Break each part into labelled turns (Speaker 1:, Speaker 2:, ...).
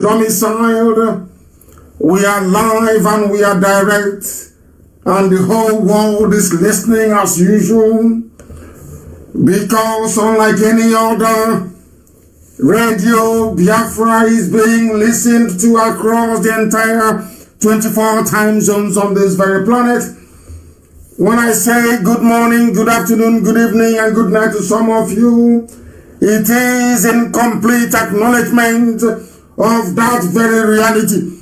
Speaker 1: Domiciled, we are live and we are direct, and the whole world is listening as usual, because unlike any other, Radio Biafra is being listened to across the entire 24 time zones on this very planet. When I say good morning, good afternoon, good evening, and good night to some of you, it is in complete acknowledgement of that very reality.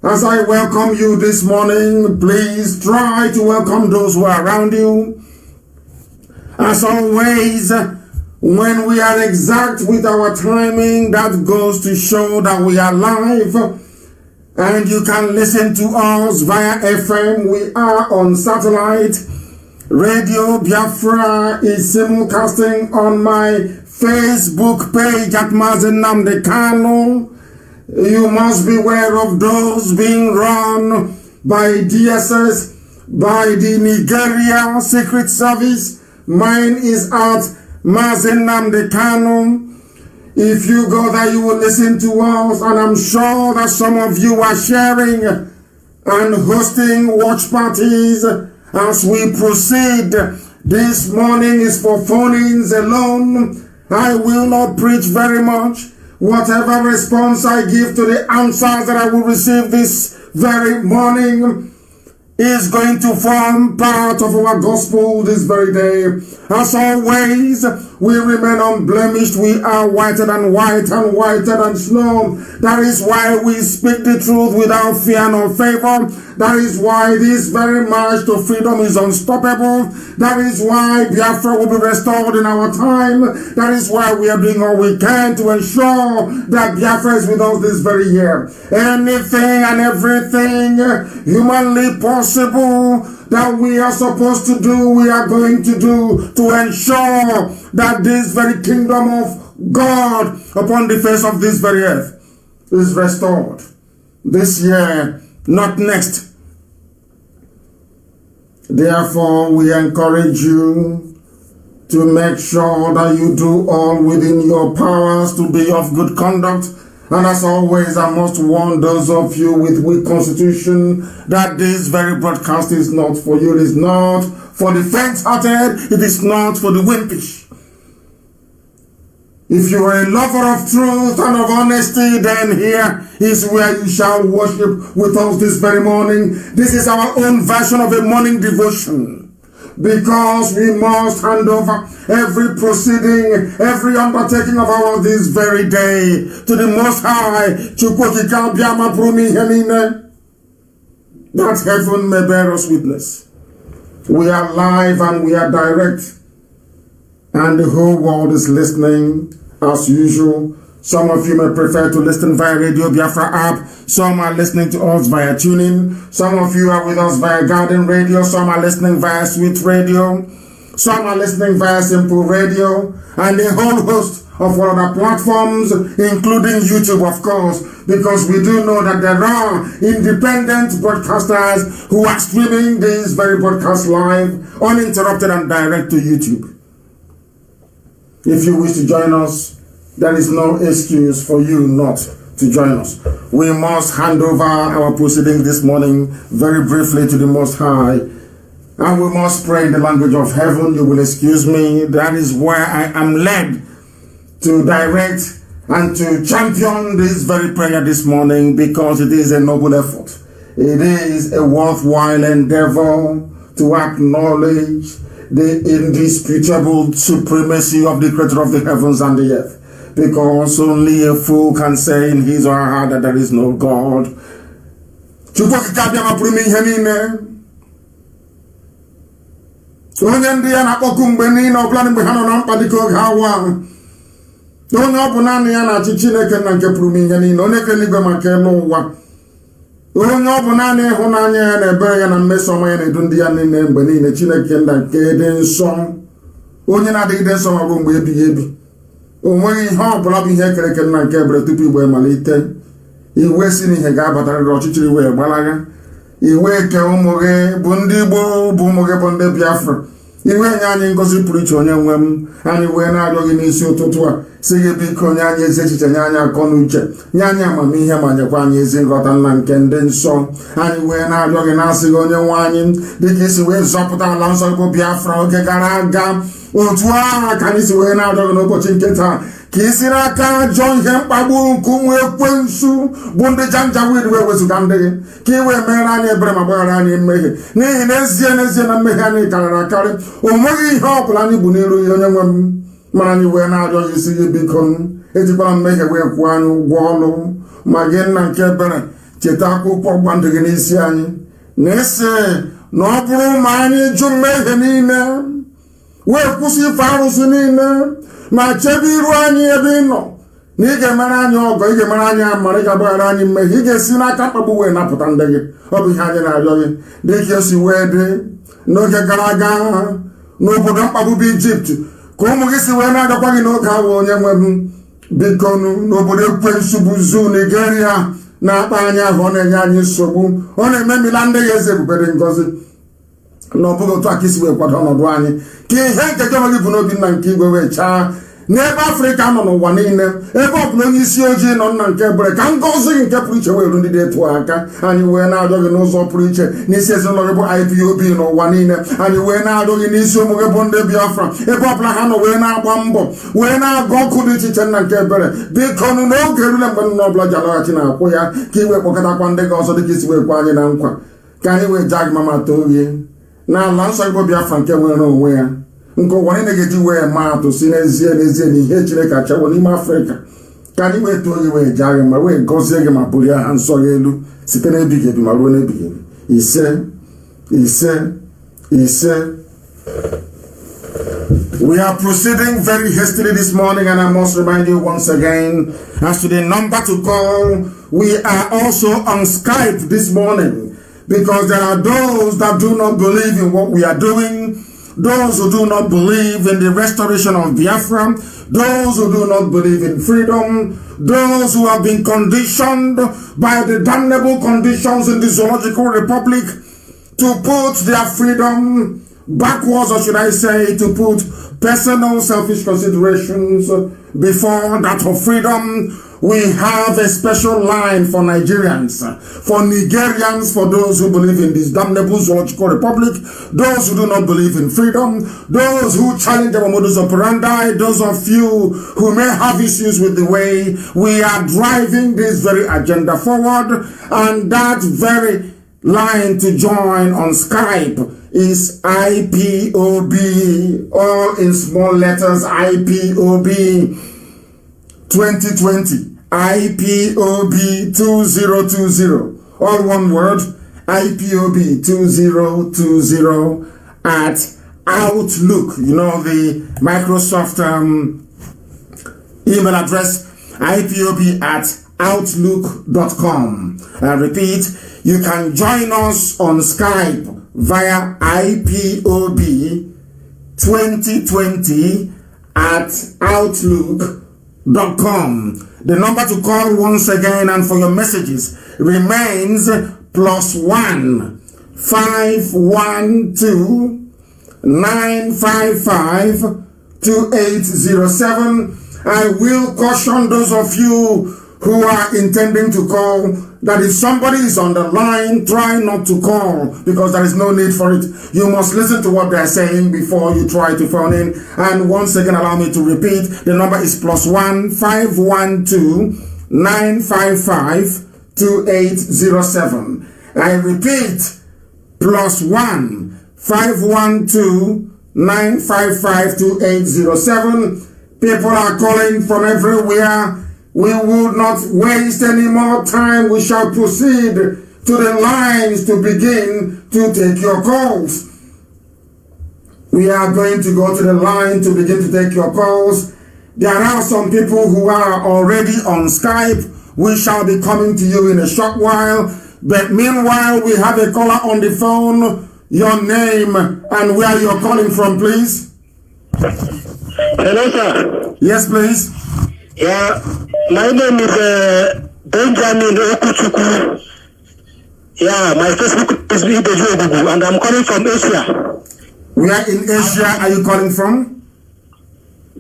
Speaker 1: As I welcome you this morning, please try to welcome those who are around you. As always, when we are exact with our timing, that goes to show that we are live and you can listen to us via FM. We are on satellite. Radio Biafra is simulcasting on my Facebook page at Mazi Nnamdi Kanu. You must be aware of those being run by DSS, by the Nigeria Secret Service. Mine is at Mazi Nnamdi Kanu. If you go there, you will listen to us, and I'm sure that some of you are sharing and hosting watch parties as we proceed. This morning is for phone-ins alone. I will not preach very much. Whatever response I give to the answers that I will receive this very morning is going to form part of our gospel this very day. As always, we remain unblemished. We are whiter than white and whiter than snow. That is why we speak the truth without fear nor favor. That is why this very march to freedom is unstoppable. That is why Biafra will be restored in our time. That is why we are doing all we can to ensure that Biafra is with us this very year. Anything and everything humanly possible that we are supposed to do, we are going to do to ensure that this very kingdom of God upon the face of this very earth is restored this year, not next. Therefore, we encourage you to make sure that you do all within your powers to be of good conduct. And as always, I must warn those of you with weak constitution that this very broadcast is not for you. It is not for the faint-hearted. It is not for the wimpish. If you are a lover of truth and of honesty, then here is where you shall worship with us this very morning. This is our own version of a morning devotion, because we must hand over every proceeding, every undertaking of ours this very day to the Most High, that heaven may bear us witness. We are live and we are direct, and the whole world is listening as usual. Some of you may prefer to listen via Radio Biafra app. Some are listening to us via TuneIn. Some of you are with us via Garden Radio. Some are listening via Sweet Radio. Some are listening via Simple Radio. And a whole host of other platforms, including YouTube, of course, because we do know that there are independent broadcasters who are streaming this very broadcast live, uninterrupted and direct to YouTube. If you wish to join us, there is no excuse for you not to join us. We must hand over our proceedings this morning very briefly to the Most High, and we must pray in the language of heaven. You will excuse me. That is where I am led to direct and to champion this very prayer this morning, because it is a noble effort. It is a worthwhile endeavor to acknowledge the indisputable supremacy of the Creator of the heavens and the earth, because only a fool can say in his or her heart that there is no God. Onye ọ bụ naanị ịhụnanya ya na ebere ya na mmeso ọma ya na-edu ndị ya niile mgbe niile. Chineke nna nke dị nsọ, onye na-adịgide nsọ ma bụ mgbe ebighị ebi. O nweghị ihe ọ bụla bụ ihe ekere eke nna nke ebere tupu igbe malite. Iwe si n'ihe ga-abatarịrị ọchịchịrị wee gbalaga. Iwe ke ụmụ gị bụ ndị Igbo, bụ ụmụ gị bụ ndị Biafra. iwe nye anyị ngozi pụrụ iche onye nwe m anyị wee na-arịọ gị n'isi ụtụtụ a si gị biko nye anyị ezi echiche, nye anyị akọ na uche, nye anyị amamihe, ma nyekwa anyị ezi nghọta nna nke ndị nsọ. Anyị wee na-arịọ gị na-asị gị onye nwe anyị, dịka isi wee zọpụta ala nsọ bụ Biafra oge gara aga, otu ahụ ka anyị si wee na-arịọ gị n'ụbọchị nke taa ka isi n'aka ajọ ihe mkpagbu nke ụmụ ekwensu bụ ndị janjawid wee wezụga ndị gị, ka ị wee meere anyị ebere ma gbaghara anyị mmehie, n'ihi n'ezie na mmehie anyị karịrị akarị. O nweghị ihe ọ bụla anyị bụ n'iru ihe onye nwe m, mana anyị wee na-arịọ gị isi gị biko ejikwala mmehie wee kwụọ anyị ụgwọ ọlụ. Ma gị nna nke ebere, cheta akwụkwọ ọgba ndụ gị n'isi anyị na-ese na ọ bụrụ ma anyị jụ mmehie niile wee kwụsị ife arụsị niile ma chebe iru anyị ebe ị nọ, na ị ga-emere anyị ọgọ, ị ga-emere anyị amara, ị ga-agbaghara anyị mmehie, ị ga-esi n'aka mkpagbu wee napụta ndị gị. Ọ bụ ihe anyị na-arịọ gị dịka esi wee dị n'oge gara aga n'obodo mkpagbu bụ Ijipt, ka ụmụ gị si wee na-agakwa gị n'oge ahụ onye nwe m. Biko n'obodo ekwensu bụ Zoo Nigeria na-akpa anyị ahụ, ọ na-enye anyị nsogbu, ọ na-ememila ndị ya eze ebube dị ngọzi, na ọ bụghị otu aka isi wee kwado ọnọdụ anyị, ka ihe nke gị onwe gị bụ n'obi nna nke igwe wee chaa n'ebe Afrịka nọ n'ụwa niile, ebe ọ bụla onye isi ojii nọ nna nke ebere, ka ngọzi gị nke pụrụ iche wee ru ndị dị etu aka. Anyị wee na-arịọ gị n'ụzọ pụrụ iche n'isi ezinụlọ gị bụ IPOB n'ụwa niile. Anyị wee na-arịọ gị n'isi ụmụ gị bụ ndị Biafra, ebe ọ bụla ha nọ wee na-agba mbọ, wee na-agụ ọkụ dị iche iche nna nke ebere. Biko n'oge erule mgbe nna ọbụla ji alọghachi na-akwụ ya, ka i wee kpọkọtakwa ndị gị ọzọ dịka isi wee kwe anyị na nkwa, ka anyị wee jaa gị mama too gị n'ala nsọ gị bụ Biafra nke nwere onwe ya, nke ụwa niile ga-eji wee maa atụ si n'ezie na ihe Chineke achọwo n'ime Afrịka. Ka anyị wee too gị wee jaa gị ma wee gọzie gị ma bulie aha nsọ gị elu site n'ebighị ebi ma ruo n'ebighị ebi. Ise ise ise. We are proceeding very hastily this morning, and I must remind you once again as to the number to call. We are also on Skype this morning, because there are those that do not believe in what we are doing, those who do not believe in the restoration of Biafra, those who do not believe in freedom, those who have been conditioned by the damnable conditions in the Zoological Republic to put their freedom backwards, or should I say, to put personal selfish considerations before that of freedom. We have a special line for Nigerians, for Nigerians, for those who believe in this damnable Zoological Republic, those who do not believe in freedom, those who challenge our modus operandi, those of you who may have issues with the way we are driving this very agenda forward. And that very line to join on Skype is IPOB, all in small letters, IPOB 2020, IPOB 2020, all one word, IPOB 2020 at Outlook. You know, the Microsoft email address, IPOB at outlook.com. I repeat, you can join us on Skype via IPOB 2020 at outlook.com. The number to call once again and for your messages remains +1 512 955 2807. I will caution those of you who are intending to call that if somebody is on the line, try not to call, because there is no need for it. You must listen to what they're saying before you try to phone in. And once again, allow me to repeat, the number is +1 512 955 2807. I repeat, +1 512 955 2807. People are calling from everywhere. We will not waste any more time. We shall proceed to the lines to begin to take your calls. We are going to go to the line to begin to take your calls. There are some people who are already on Skype. We shall be coming to you in a short while. But meanwhile, we have a caller on the phone. Your name and where you're calling from, please.
Speaker 2: Hello, sir.
Speaker 1: Yes, please.
Speaker 2: Yeah, my name is Benjamin Okuchuku. Yeah, my Facebook is Ibeju Ogugu, and I'm calling from Asia.
Speaker 1: Where in Asia are you calling from?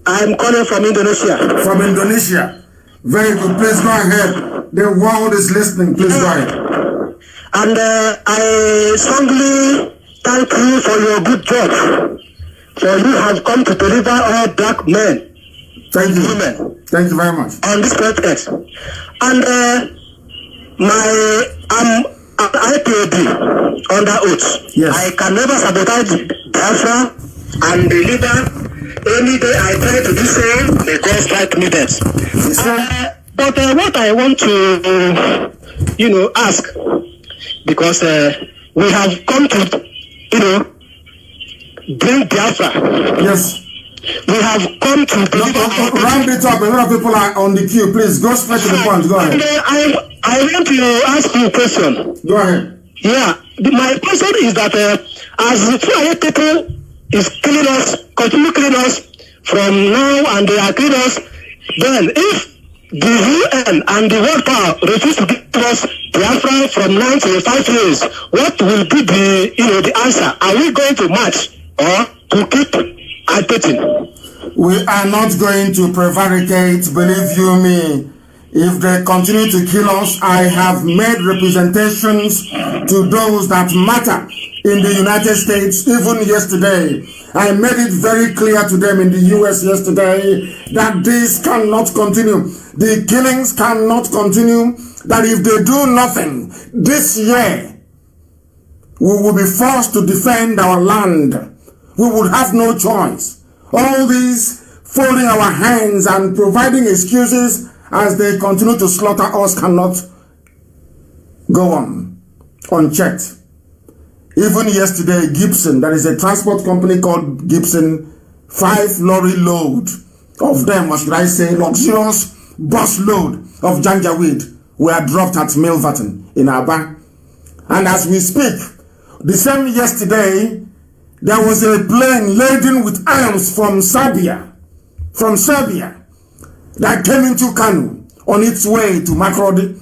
Speaker 2: I'm calling from Indonesia.
Speaker 1: From Indonesia. Very good. Please go ahead. The world is listening. Please go ahead.
Speaker 2: And I strongly thank you for your good job. For you have come to deliver all black men.
Speaker 1: Thank you.
Speaker 2: Women.
Speaker 1: Thank you very much.
Speaker 2: On this planet. And I'm an IPOD under oath.
Speaker 1: Yes.
Speaker 2: I can never sabotage Biafra and deliver. Any day I try to do so, they God strike me dead. But what I want to, ask, because we have come to, bring Biafra.
Speaker 1: Yes.
Speaker 2: We have come to
Speaker 1: round it up. A lot of people are on the queue. Please go straight to the point. Go ahead.
Speaker 2: I want to ask you a question.
Speaker 1: Go ahead.
Speaker 2: Yeah. My question is that as the Fulani people is killing us, continue killing us from now, and they are killing us, then if the UN and the world power refuse to give us Biafra from 9 to 5 years, what will be the answer? Are we going to march or to keep agitating?
Speaker 1: We are not going to prevaricate, believe you me. If they continue to kill us, I have made representations to those that matter in the United States, even yesterday. I made it very clear to them in the US yesterday that this cannot continue. The killings cannot continue. That if they do nothing this year, we will be forced to defend our land. We would have no choice. All these folding our hands and providing excuses as they continue to slaughter us cannot go on unchecked. Even yesterday, Gibson, there is a transport company called Gibson, 5 lorry load of them, or should I say, luxurious bus load of janjaweed were dropped at Milverton in Aba. And as we speak, the same yesterday, there was a plane laden with arms from Serbia, that came into Kanu on its way to Makrodi.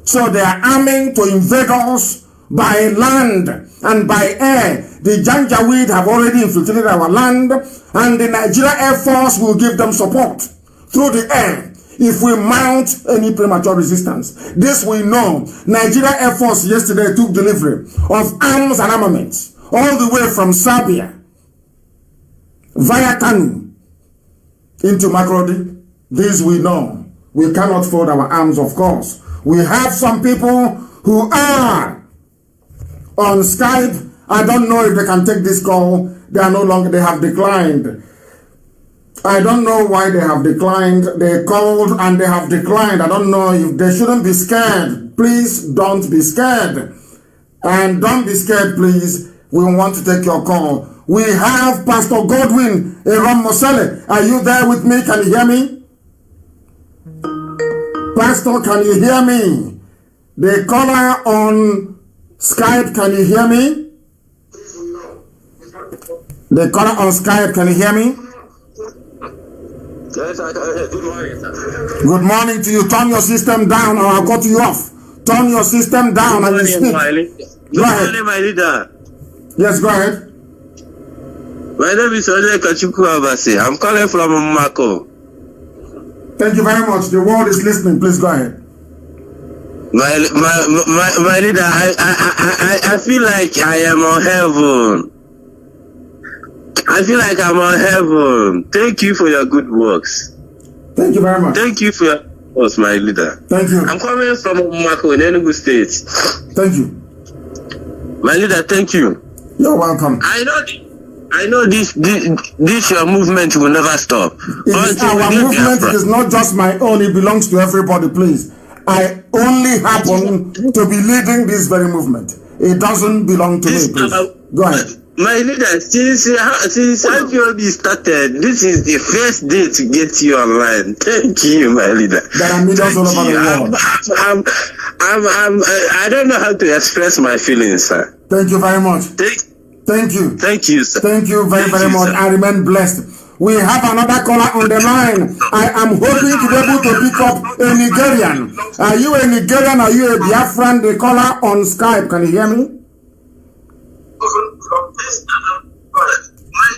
Speaker 1: So they are arming to invade us by land and by air. The Janjaweed have already infiltrated our land, and the Nigeria Air Force will give them support through the air if we mount any premature resistance. This we know. Nigeria Air Force yesterday took delivery of arms and armaments all the way from Serbia via Kanu into Makrodi. This we know. We cannot fold our arms, of course. We have some people who are on Skype. I don't know if they can take this call. They are no longer, they have declined. I don't know why they have declined. They called and they have declined. I don't know if they shouldn't be scared. Please don't be scared. And don't be scared, please. We want to take your call. We have Pastor Godwin Eron Mosele. Are you there with me? Can you hear me? Pastor, can you hear me? The caller on Skype, can you hear me? The caller on Skype, can you hear me?
Speaker 3: Yes, I can hear. Good morning, sir.
Speaker 1: Good morning to you. Turn your system down or I'll cut you off. Turn your system down and you speak.
Speaker 3: Good morning, my leader.
Speaker 1: Yes, go ahead.
Speaker 3: My name is Oje Kachuku Abasi. I'm calling from Mako.
Speaker 1: Thank you very much. The world is listening. Please go ahead.
Speaker 3: My leader, I feel like I am on heaven. I feel like I'm on heaven. Thank you for your good works.
Speaker 1: Thank you very much.
Speaker 3: Thank you for your works, my leader.
Speaker 1: Thank you.
Speaker 3: I'm coming from Mako in Enugu State.
Speaker 1: Thank you.
Speaker 3: My leader, thank you.
Speaker 1: You're welcome.
Speaker 3: I know this your movement will never stop.
Speaker 1: It is our movement. It is not just my own. It belongs to everybody, please. I only happen to be leading this very movement. It doesn't belong to me, please. Go ahead.
Speaker 3: My leader, since IPOB started, this is the first day to get you online. Thank you, my leader.
Speaker 1: There are millions all over the world.
Speaker 3: I don't know how to express my feelings, sir.
Speaker 1: Thank you very much. Thank you.
Speaker 3: Thank you, sir.
Speaker 1: Thank you very much. Sir. I remain blessed. We have another caller on the line. I am hoping to be able to pick up a Nigerian. Are you a Nigerian? Are you a Biafran? The caller on Skype. Can you hear me?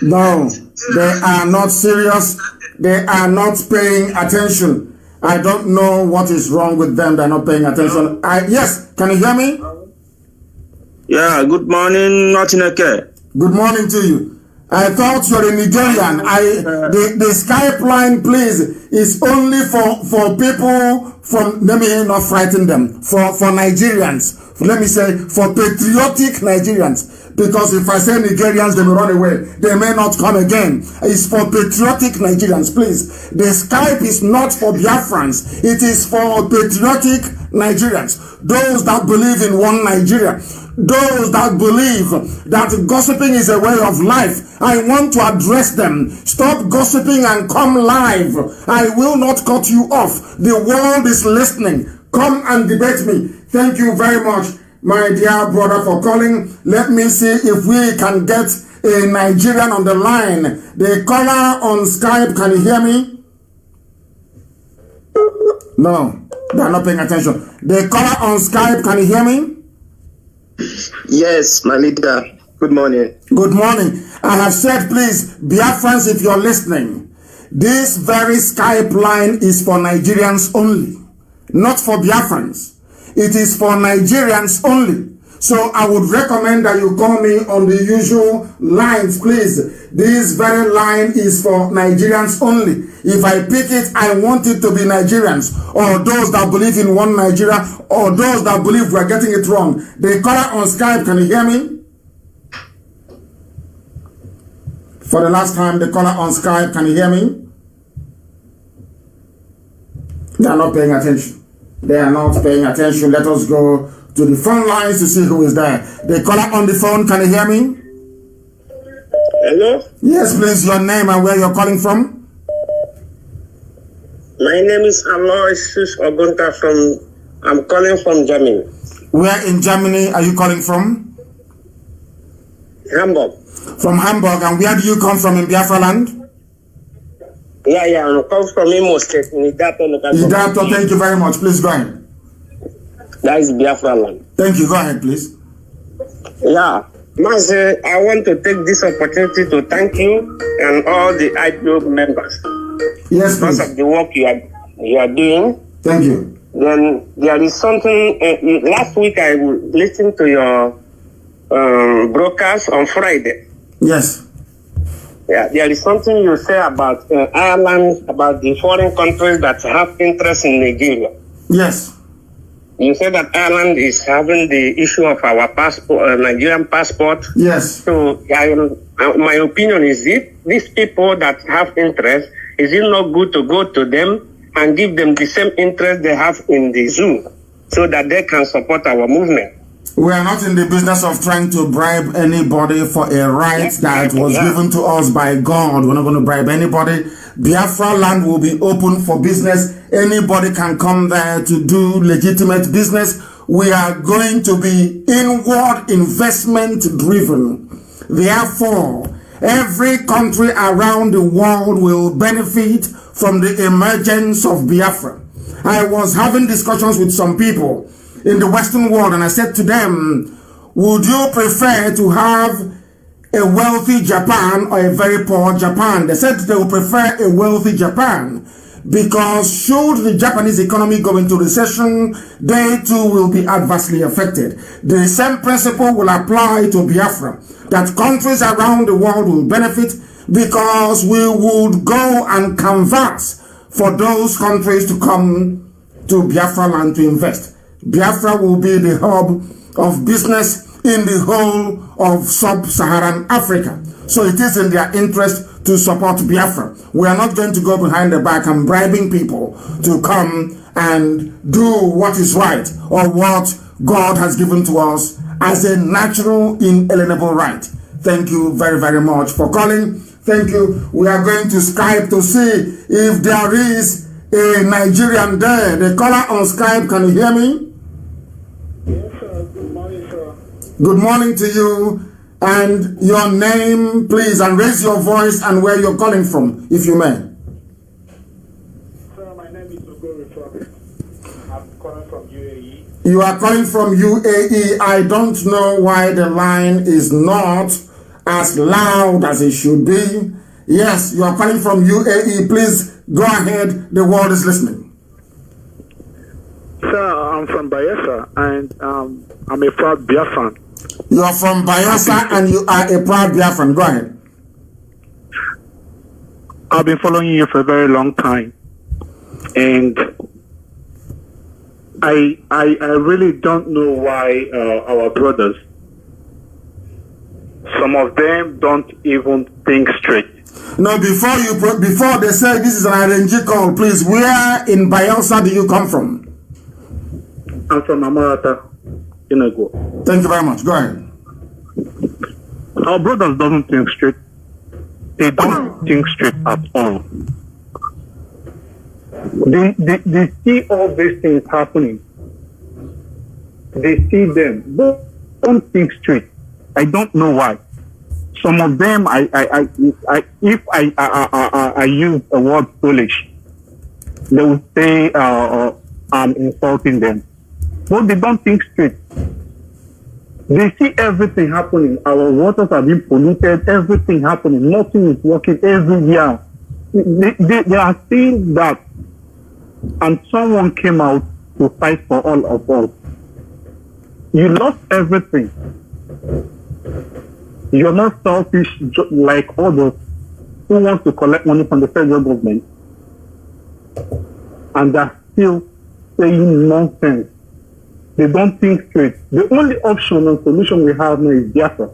Speaker 1: No, they are not serious. They are not paying attention. I don't know what is wrong with them. They're not paying attention. Yes, can you hear me?
Speaker 3: Yeah, good morning, Notineke.
Speaker 1: Good morning to you. I thought you're a Nigerian. The Skype line, please, is only for people from, let me not frighten them, for Nigerians. Let me say, for patriotic Nigerians. Because if I say Nigerians, they may run away. They may not come again. It's for patriotic Nigerians, please. The Skype is not for Biafrans. It is for patriotic Nigerians. Those that believe in one Nigeria. Those that believe that gossiping is a way of life. I want to address them. Stop gossiping and come live. I will not cut you off. The world is listening. Come and debate me. Thank you very much, my dear brother, for calling. Let me see if we can get a Nigerian on the line. The caller on Skype, can you hear me? No, they are not paying attention. The caller on Skype, can you hear me?
Speaker 2: Yes, my leader. Good morning.
Speaker 1: Good morning. I have said, please, Biafrans, if you're listening, this very Skype line is for Nigerians only, not for Biafrans. It is for Nigerians only. So I would recommend that you call me on the usual lines, please. This very line is for Nigerians only. If I pick it, I want it to be Nigerians, or those that believe in one Nigeria, or those that believe we're getting it wrong. The caller on Skype, can you hear me? For the last time, the caller on Skype, can you hear me? They are not paying attention. They are not paying attention. Let us go to the phone lines to see who is there. The caller on the phone, can you hear me?
Speaker 2: Hello?
Speaker 1: Yes, please, your name and where you're calling from?
Speaker 2: My name is Aloysius Ogunta I'm calling from Germany.
Speaker 1: Where in Germany are you calling from?
Speaker 2: Hamburg.
Speaker 1: From Hamburg. And where do you come from in Biafra land?
Speaker 2: Yeah, I come from Imo State.
Speaker 1: Idato, thank you very much. Please go ahead.
Speaker 2: That is Biafra land.
Speaker 1: Thank you. Go ahead, please.
Speaker 2: Yeah. Mazi, I want to take this opportunity to thank you and all the IPO members.
Speaker 1: Yes, please.
Speaker 2: Because of the work you are doing.
Speaker 1: Thank you.
Speaker 2: Then there is something, last week I listened to your broadcast on Friday.
Speaker 1: Yes.
Speaker 2: Yeah, there is something you say about Ireland, about the foreign countries that have interest in Nigeria.
Speaker 1: Yes.
Speaker 2: You say that Ireland is having the issue of our passport, Nigerian passport.
Speaker 1: Yes.
Speaker 2: So my opinion is these people that have interest, is it not good to go to them and give them the same interest they have in the zoo so that they can support our movement?
Speaker 1: We are not in the business of trying to bribe anybody for a right that was given to us by God. We're not going to bribe anybody. Biafra land will be open for business. Anybody can come there to do legitimate business. We are going to be inward investment driven. Therefore, every country around the world will benefit from the emergence of Biafra. I was having discussions with some people in the Western world, and I said to them, would you prefer to have a wealthy Japan or a very poor Japan? They said they would prefer a wealthy Japan because should the Japanese economy go into recession, they too will be adversely affected. The same principle will apply to Biafra, that countries around the world will benefit because we would go and canvass for those countries to come to Biafra land to invest. Biafra will be the hub of business in the whole of sub-Saharan Africa. So it is in their interest to support Biafra. We are not going to go behind the back and bribing people to come and do what is right or what God has given to us as a natural, inalienable right. Thank you very, very much for calling. Thank you. We are going to Skype to see if there is a Nigerian there. The caller on Skype, can you hear me?
Speaker 4: Yes, sir. Good morning, sir.
Speaker 1: Good morning to you. And your name, please, and raise your voice and where you're calling from, if you may.
Speaker 4: Sir, my name is Ogori. I'm calling from UAE.
Speaker 1: You are calling from UAE. I don't know why the line is not as loud as it should be. Yes, you are calling from UAE. Please go ahead. The world is listening.
Speaker 4: Sir, I'm from Bayelsa, and I'm a proud Biafran.
Speaker 1: You are from Bayelsa and you are a proud Biafran. Go ahead.
Speaker 4: I've been following you for a very long time, and I really don't know why our brothers, some of them don't even think straight.
Speaker 1: No, before they say this is an RNG call, please, where in Bayelsa do you come from?
Speaker 4: I'm from Amarata, Inago.
Speaker 1: Thank you very much. Go ahead.
Speaker 4: Our brothers don't think straight. They don't think straight at all. They see all these things happening. They see them. They don't think straight. I don't know why. Some of them, if I use a word foolish, they will say I'm insulting them. But they don't think straight. They see everything happening. Our waters are being polluted. Everything happening. Nothing is working every year. They are seeing that. And someone came out to fight for all of us. You lost everything. You're not selfish like others who want to collect money from the federal government. And they're still saying nonsense. They don't think straight. The only option and solution we have now is Biafra.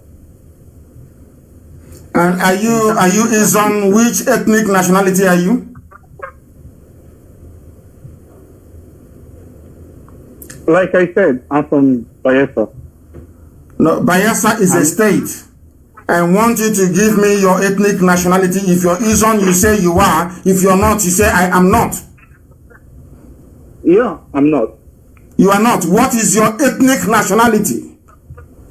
Speaker 1: And are you Izon? Which ethnic nationality are you?
Speaker 4: Like I said, I'm from Bayelsa.
Speaker 1: No, Bayelsa is a state. I want you to give me your ethnic nationality. If you're Izon, you say you are. If you're not, you say I am not.
Speaker 4: Yeah, I'm not.
Speaker 1: You are not. What is your ethnic nationality?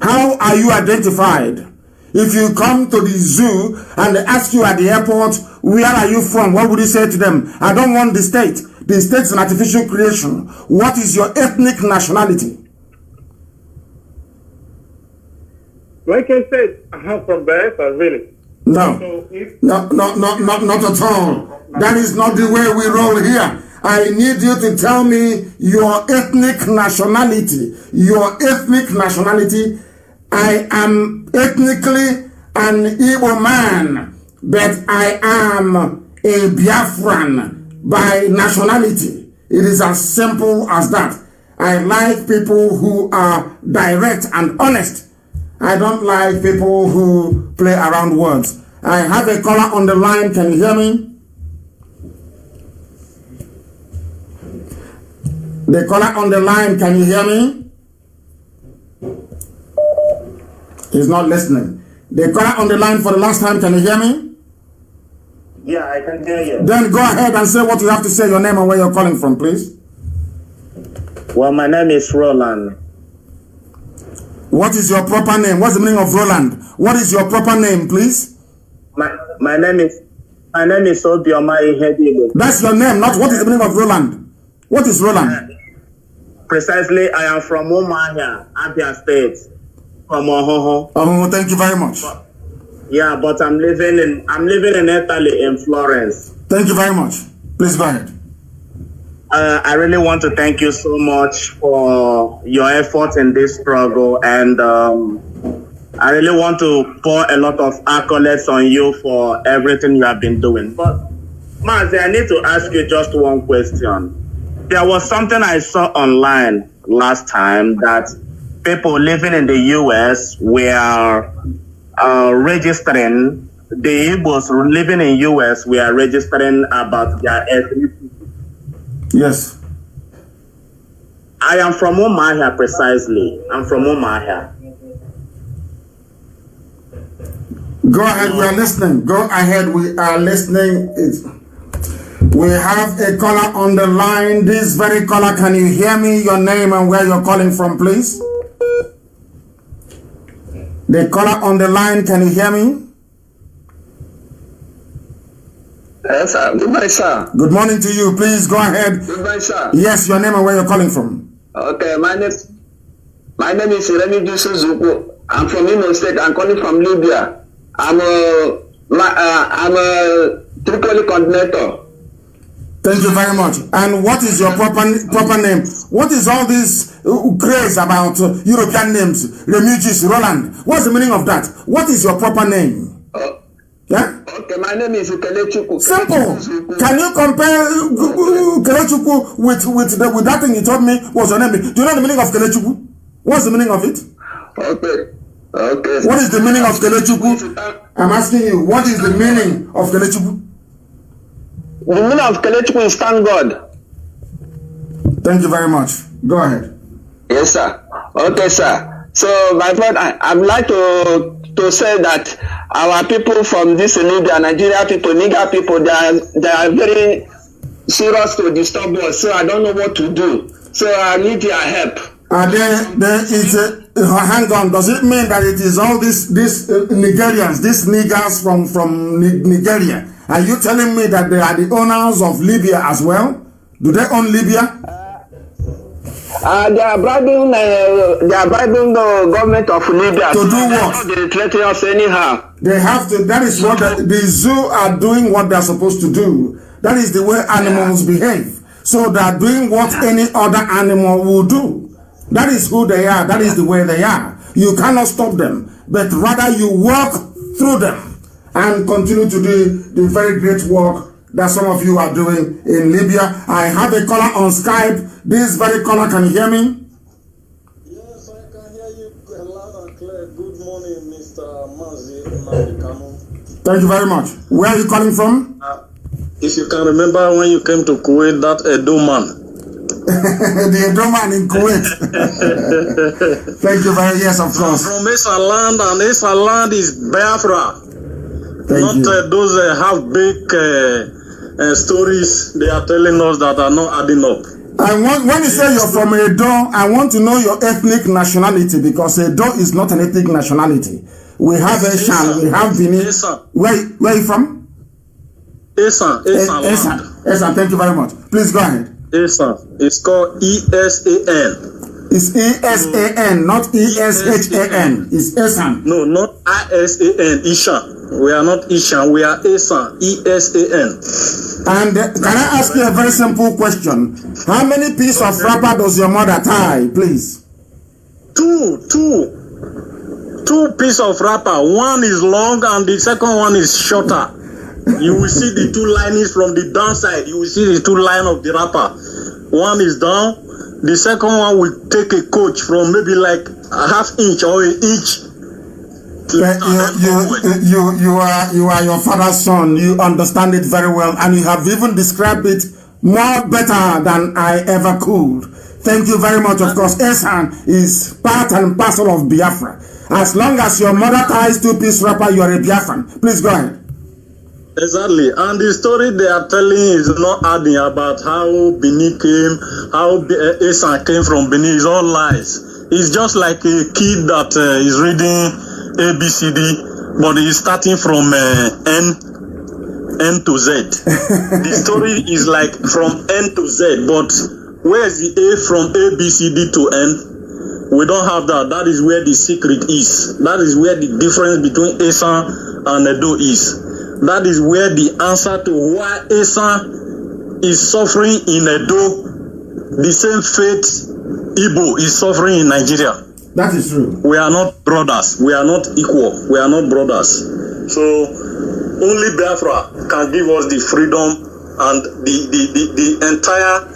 Speaker 1: How are you identified? If you come to the zoo and they ask you at the airport, where are you from? What would you say to them? I don't want the state. The state is an artificial creation. What is your ethnic nationality?
Speaker 4: Like I said, I'm from Bayelsa, really.
Speaker 1: No.
Speaker 4: So
Speaker 1: Not at all. That is not the way we roll here. I need you to tell me your ethnic nationality. Your ethnic nationality. I am ethnically an Igbo man, but I am a Biafran by nationality. It is as simple as that. I like people who are direct and honest. I don't like people who play around words. I have a caller on the line. Can you hear me? The caller on the line, can you hear me? He's not listening. The caller on the line for the last time, can you hear me?
Speaker 3: Yeah, I can hear you.
Speaker 1: Then go ahead and say what you have to say, your name and where you're calling from, please.
Speaker 3: Well, my name is Roland.
Speaker 1: What is your proper name? What's the meaning of Roland? What is your proper name, please?
Speaker 3: My name is Obioma Ihedibo.
Speaker 1: That's your name, not what is the meaning of Roland. What is Roland?
Speaker 3: Precisely, I am from Umuahia, Abia State, from Ohoho.
Speaker 1: Oh, thank you very much.
Speaker 3: Yeah, but I'm living in Italy, in Florence.
Speaker 1: Thank you very much. Please go ahead.
Speaker 3: I really want to thank you so much for your efforts in this struggle, and I really want to pour a lot of accolades on you for everything you have been doing. But Mazi, I need to ask you just one question. There was something I saw online last time that people living in the US were registering, the Igbos living in US were registering about their ethnicity.
Speaker 1: Yes.
Speaker 3: I am from Umuahia, precisely. I'm from Umuahia.
Speaker 1: Go ahead, we are listening. Go ahead, we are listening. We have a caller on the line. This very caller, can you hear me? Your name and where you're calling from, please. The caller on the line, can you hear me?
Speaker 5: Yes, sir. Good morning, sir.
Speaker 1: Good morning to you. Please go ahead.
Speaker 5: Good morning, sir.
Speaker 1: Yes, your name and where you're calling from.
Speaker 5: Okay, my name is Remi Suzuku. I'm from Imo State. I'm calling from Libya. I'm a Tripoli coordinator.
Speaker 1: Thank you very much. And what is your proper name? What is all this craze about European names, refugees, Roland? What's the meaning of that? What is your proper name? Yeah?
Speaker 5: Okay, my name is Kelechuku.
Speaker 1: Simple. Can you compare Kelechuku with that thing you told me was your name? Do you know the meaning of Kelechuku? What's the meaning of it?
Speaker 5: Okay. Okay.
Speaker 1: What is the meaning of Kelechuku? I'm asking you, what is the meaning of Kelechuku?
Speaker 5: The meaning of Kelechuku is thank God.
Speaker 1: Thank you very much. Go ahead.
Speaker 5: Yes, sir. Okay, sir. So, my friend, I'd like to say that our people from this Libya, Nigeria people, Niger people, they are very serious to disturb us. So I don't know what to do. So I need your help.
Speaker 1: Hang on. Does it mean that it is all these Nigerians, these niggers from Nigeria? Are you telling me that they are the owners of Libya as well? Do they own Libya?
Speaker 5: They are bribing the government of Libya
Speaker 1: to do what?
Speaker 5: They threaten us anyhow.
Speaker 1: They have to. That is what the zoo are doing. What they are supposed to do. That is the way animals behave. So they are doing what any other animal will do. That is who they are. That is the way they are. You cannot stop them, but rather you walk through them and continue to do the very great work that some of you are doing in Libya. I have a caller on Skype. This very caller, can you hear me?
Speaker 6: Yes, I can hear you loud and clear. Good morning, Mr. Mazi Nnamdi Kanu.
Speaker 1: Thank you very much. Where are you calling from?
Speaker 6: If you can remember when you came to Kuwait, that Edo man.
Speaker 1: The Edo man in Kuwait. Thank you very much. Yes, of course.
Speaker 6: I'm from Esa land, and Esa land is Biafra.
Speaker 1: Thank you.
Speaker 6: Those half-baked stories they are telling us that are not adding up.
Speaker 1: When you say you're from Edo, I want to know your ethnic nationality, because Edo is not an ethnic nationality. We have Eshan, we have Benin. Where are you from?
Speaker 6: Esa.
Speaker 1: Thank you very much. Please go ahead.
Speaker 6: Esa. It's called ESAN.
Speaker 1: It's ESAN, not ESHAN. It's Esan.
Speaker 6: No, not ISAN. Ishan. We are not Ishan. We are Esan. ESAN.
Speaker 1: And can I ask you a very simple question? How many pieces of wrapper does your mother tie, please?
Speaker 6: Two pieces of wrapper. One is long and the second one is shorter. You will see the two linings from the downside. You will see the two lines of the wrapper. One is down. The second one will take a coach from maybe like a half inch or an inch.
Speaker 1: You are your father's son. You understand it very well, and you have even described it more better than I ever could. Thank you very much. Of course, Esan is part and parcel of Biafra. As long as your mother ties two-piece wrapper, you are a Biafran. Please go ahead.
Speaker 6: Exactly, and the story they are telling is not adding about how Benin came, how Esan came from Benin. Is all lies. It's just like a kid that is reading ABCD, but he's starting from N to Z. The story is like from N to Z, but where is the A from ABCD to N? We don't have that. That is where the secret is. That is where the difference between Esan and Edo is. That is where the answer to why Esan is suffering in Edo, the same fate Igbo is suffering in Nigeria.
Speaker 1: That is true.
Speaker 6: We are not brothers. We are not equal. We are not brothers. So only Biafra can give us the freedom, and the entire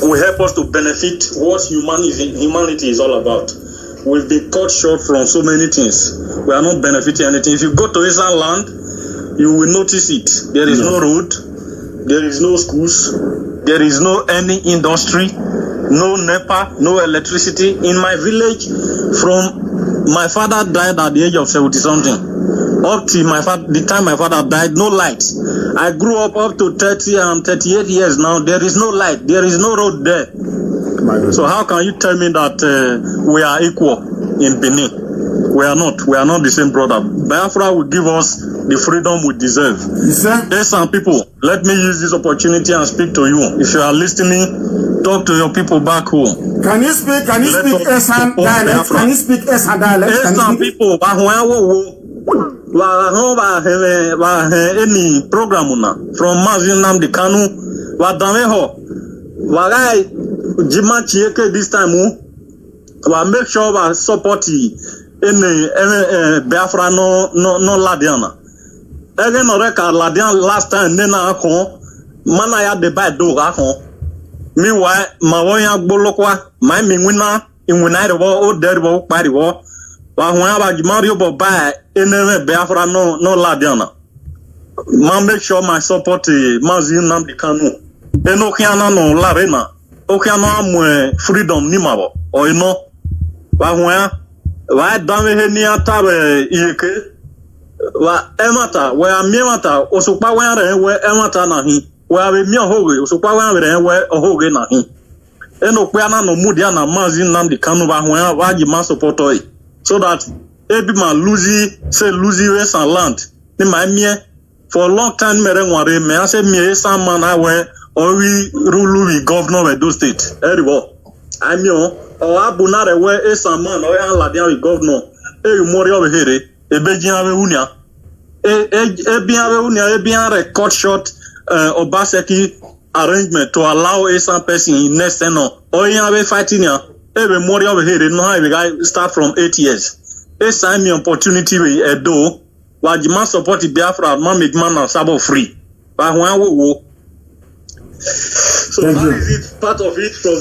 Speaker 6: will help us to benefit what humanity is all about. We've been cut short from so many things. We are not benefiting anything. If you go to Eastern land, you will notice it. There is no road, there is no schools, there is no any industry, no NEPA, no electricity. In my village, from my father died at the age of 70-something, up till the time my father died, no lights. I grew up to 30 and 38 years now. There is no light, there is no road there. So how can you tell me that we are equal in Benin? We are not. We are not the same brother. Biafra will give us the freedom we deserve. Yes, some people, let me use this opportunity and speak to you. If you are listening, talk to your people back home.
Speaker 1: Can you speak Esan dialect? Can you speak Esan dialect?
Speaker 6: Esan people, any program from Mazi Nnamdi Kanu, Jima Chieke this time, make sure support any Biafra no Ladiana. Again, Ladian last time, Nena Manaya de Bado Akon. Meanwhile, Mawoya Bolokwa, my Mingwina, in Winite War, or Dead War, Party War, while whenever Mario Bobai, in Biafra no Ladiana. Man, make sure my support Mazi Nnamdi Kanu. Then Okiana no Larena, Okiana freedom Nimabo, or you know, why Dame Henia Tabe Ike, Emata, where Miamata, Osopa where Emata Nahi. Where we hoge, so power where a hoge na him. Eno Piana no Mudiana Mazi Nnamdi Kanu where Wagi man support so that every man lose race and land. In my mere for a long time, Merenware, may I say me some man I wear or we rule governor of those states. Everywhere. I mean, or Abunare where a some man or a Ladian governor, a Mori over here, a Bejian Unia, a Bian cut short. Obaseki arrangement to allow a some person in next tenor or you have a fighting here every more over here no how guy start from 8 years a sign me opportunity with a do while you must support the Biafra man make man and sabo free but when we so that is it part of it from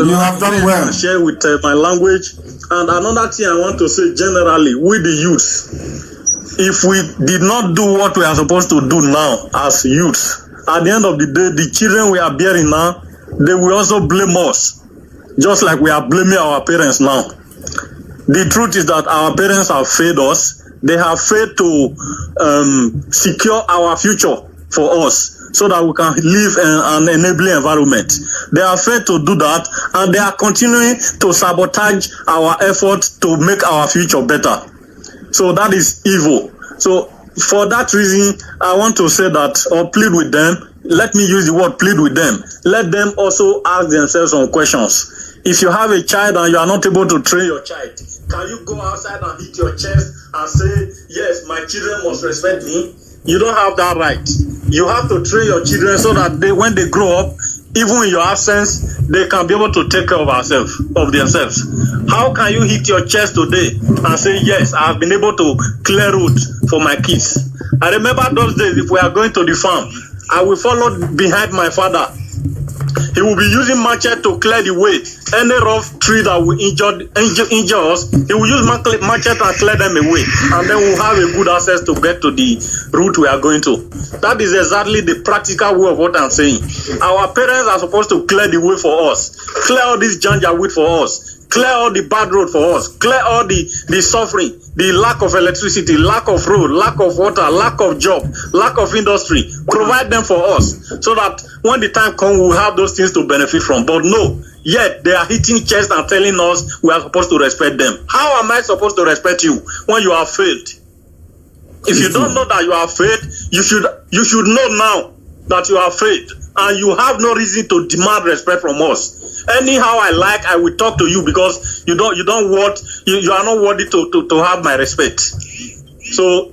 Speaker 1: you have done well
Speaker 6: share with my language. And another thing I want to say generally with the youth, if we did not do what we are supposed to do now as youth, at the end of the day, the children we are bearing now, they will also blame us, just like we are blaming our parents now. The truth is that our parents have failed us. They have failed to secure our future for us so that we can live in an enabling environment. They have failed to do that, and they are continuing to sabotage our efforts to make our future better. So that is evil. So for that reason, I want to say that, or plead with them. Let me use the word plead with them. Let them also ask themselves some questions. If you have a child and you are not able to train your child, can you go outside and hit your chest and say, yes, my children must respect me? You don't have that right. You have to train your children so that when they grow up, even in your absence, they can be able to take care of themselves. How can you hit your chest today and say, yes, I have been able to clear road for my kids? I remember those days, if we are going to the farm, I will follow behind my father. He will be using machete to clear the way. Any rough tree that will injure us, he will use machete and clear them away. And then we'll have a good access to get to the route we are going to. That is exactly the practical way of what I'm saying. Our parents are supposed to clear the way for us. Clear all this janja weed for us. Clear all the bad road for us. Clear all the suffering, the lack of electricity, lack of road, lack of water, lack of job, lack of industry. Provide them for us so that when the time comes, we'll have those things to benefit from. But no, yet they are hitting chest and telling us we are supposed to respect them. How am I supposed to respect you when you have failed? If you don't know that you have failed, you should know now that you have failed, and you have no reason to demand respect from us. Anyhow I like, I will talk to you because you are not worthy to have my respect. So,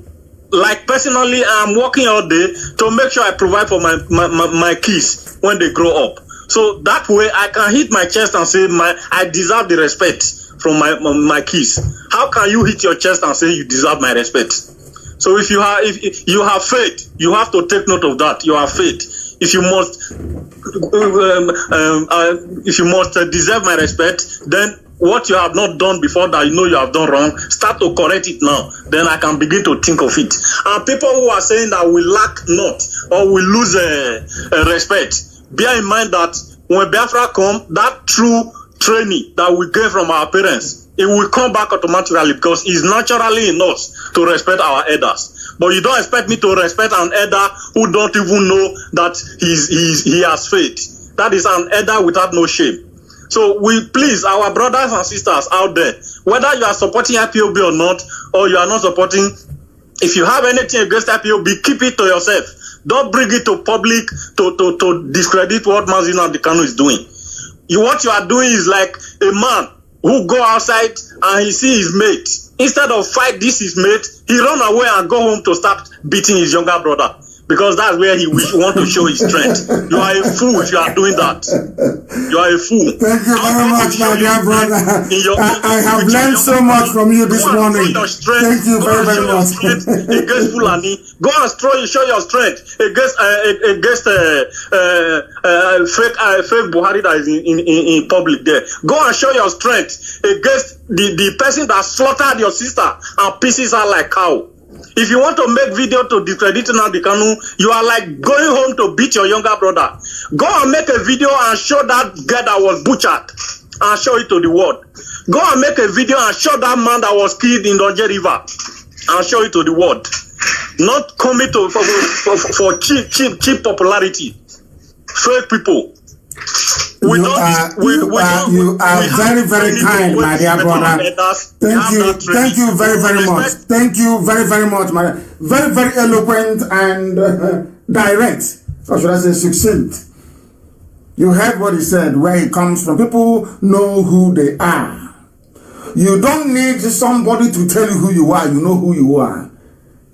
Speaker 6: like personally, I'm working all day to make sure I provide for my kids when they grow up. So that way I can hit my chest and say I deserve the respect from my kids. How can you hit your chest and say you deserve my respect? So if you have faith, you have to take note of that. You have faith. If you must deserve my respect, then what you have not done before that you know you have done wrong, start to correct it now. Then I can begin to think of it. And people who are saying that we lack not or we lose respect, bear in mind that when Biafra come, that true training that we get from our parents, it will come back automatically because it's naturally in us to respect our elders. But you don't expect me to respect an elder who don't even know that he has faith. That is an elder without no shame. So we please, our brothers and sisters out there, whether you are supporting IPOB or not, or you are not supporting, if you have anything against IPOB, keep it to yourself. Don't bring it to public to discredit what Mazi Nnamdi Kanu is doing. What you are doing is like a man who go outside and he see his mate. Instead of fight this his mate, he run away and go home to start beating his younger brother. Because that's where he want to show his strength. You are a fool if you are doing that. You are a fool.
Speaker 1: Thank you very much, my dear brother. I have learned so much from you this morning. Thank you very, very much.
Speaker 6: Against Fulani, go and show your strength against fake Buhari that is in public there. Go and show your strength against the person that slaughtered your sister and pieces her like cow. If you want to make video to discredit Nnamdi Kanu, you are like going home to beat your younger brother. Go and make a video and show that girl that was butchered and show it to the world. Go and make a video and show that man that was killed in Donje River and show it to the world. Not coming to for cheap popularity. Fake people.
Speaker 1: You are very, very kind, my dear brother. Thank you very, very much. Thank you very, very much, my dear. Very, very eloquent and direct, or should I say succinct. You heard what he said, where he comes from. People know who they are. You don't need somebody to tell you who you are. You know who you are.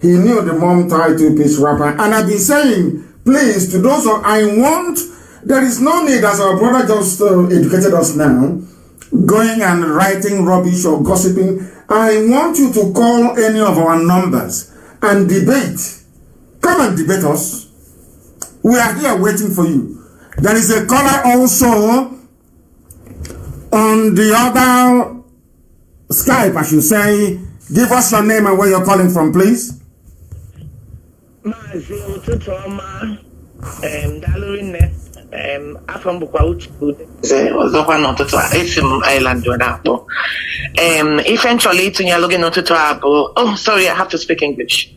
Speaker 1: He knew the mom title piece rapper. And I've been saying, please, to those who there is no need, as our brother just educated us now, going and writing rubbish or gossiping. I want you to call any of our numbers and debate. Come and debate us. We are here waiting for you. There is a caller also on the other Skype, I should say. Give us your name and where you're calling from, please.
Speaker 7: Mazi Nnamdi afam bukwa uchu ozokwa n'ụtụtụ a esi m island na-akpọ eventually itinye alụ gị n'ụtụtụ a bụ sorry, I have to speak English.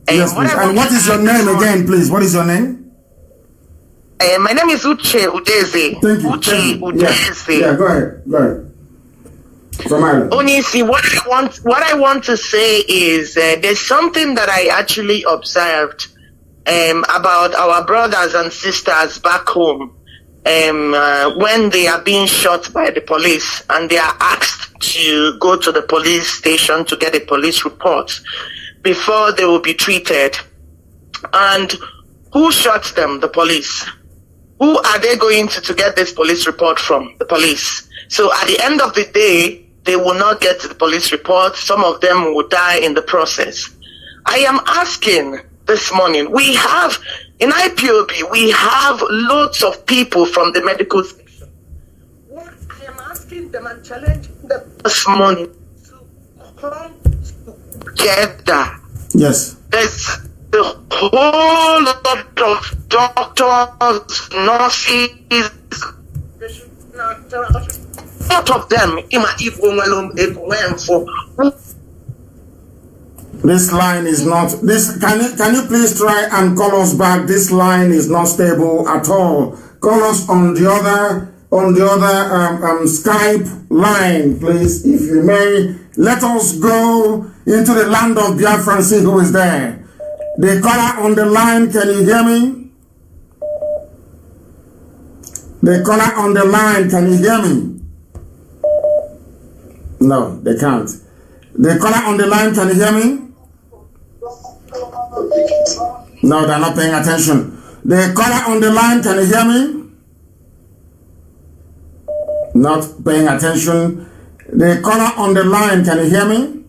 Speaker 1: Yes, please. And what is your name again, please? What is your name?
Speaker 7: My name is Uche Udeze.
Speaker 1: Thank you.
Speaker 7: Uche Udeze.
Speaker 1: Yeah, go ahead. From Ireland.
Speaker 7: Onisi, what I want to say is there's something that I actually observed about our brothers and sisters back home when they are being shot by the police and they are asked to go to the police station to get a police report before they will be treated. And who shot them? The police. Who are they going to get this police report from? The police. So at the end of the day, they will not get the police report. Some of them will die in the process. I am asking this morning, we have, in IPOB, we have lots of people from the medical section. What I am asking them and challenging them this morning to come together.
Speaker 1: Yes.
Speaker 7: There's a whole lot of doctors, nurses, a lot of them.
Speaker 1: This line is not. Can you please try and call us back? This line is not stable at all. Call us on the other Skype line, please, if you may. Let us go into the land of Biafra and see who is there. The caller on the line, can you hear me? The caller on the line, can you hear me? No, they can't. The caller on the line, can you hear me? No, they're not paying attention. The caller on the line, can you hear me? Not paying attention. The caller on the line, can you hear me?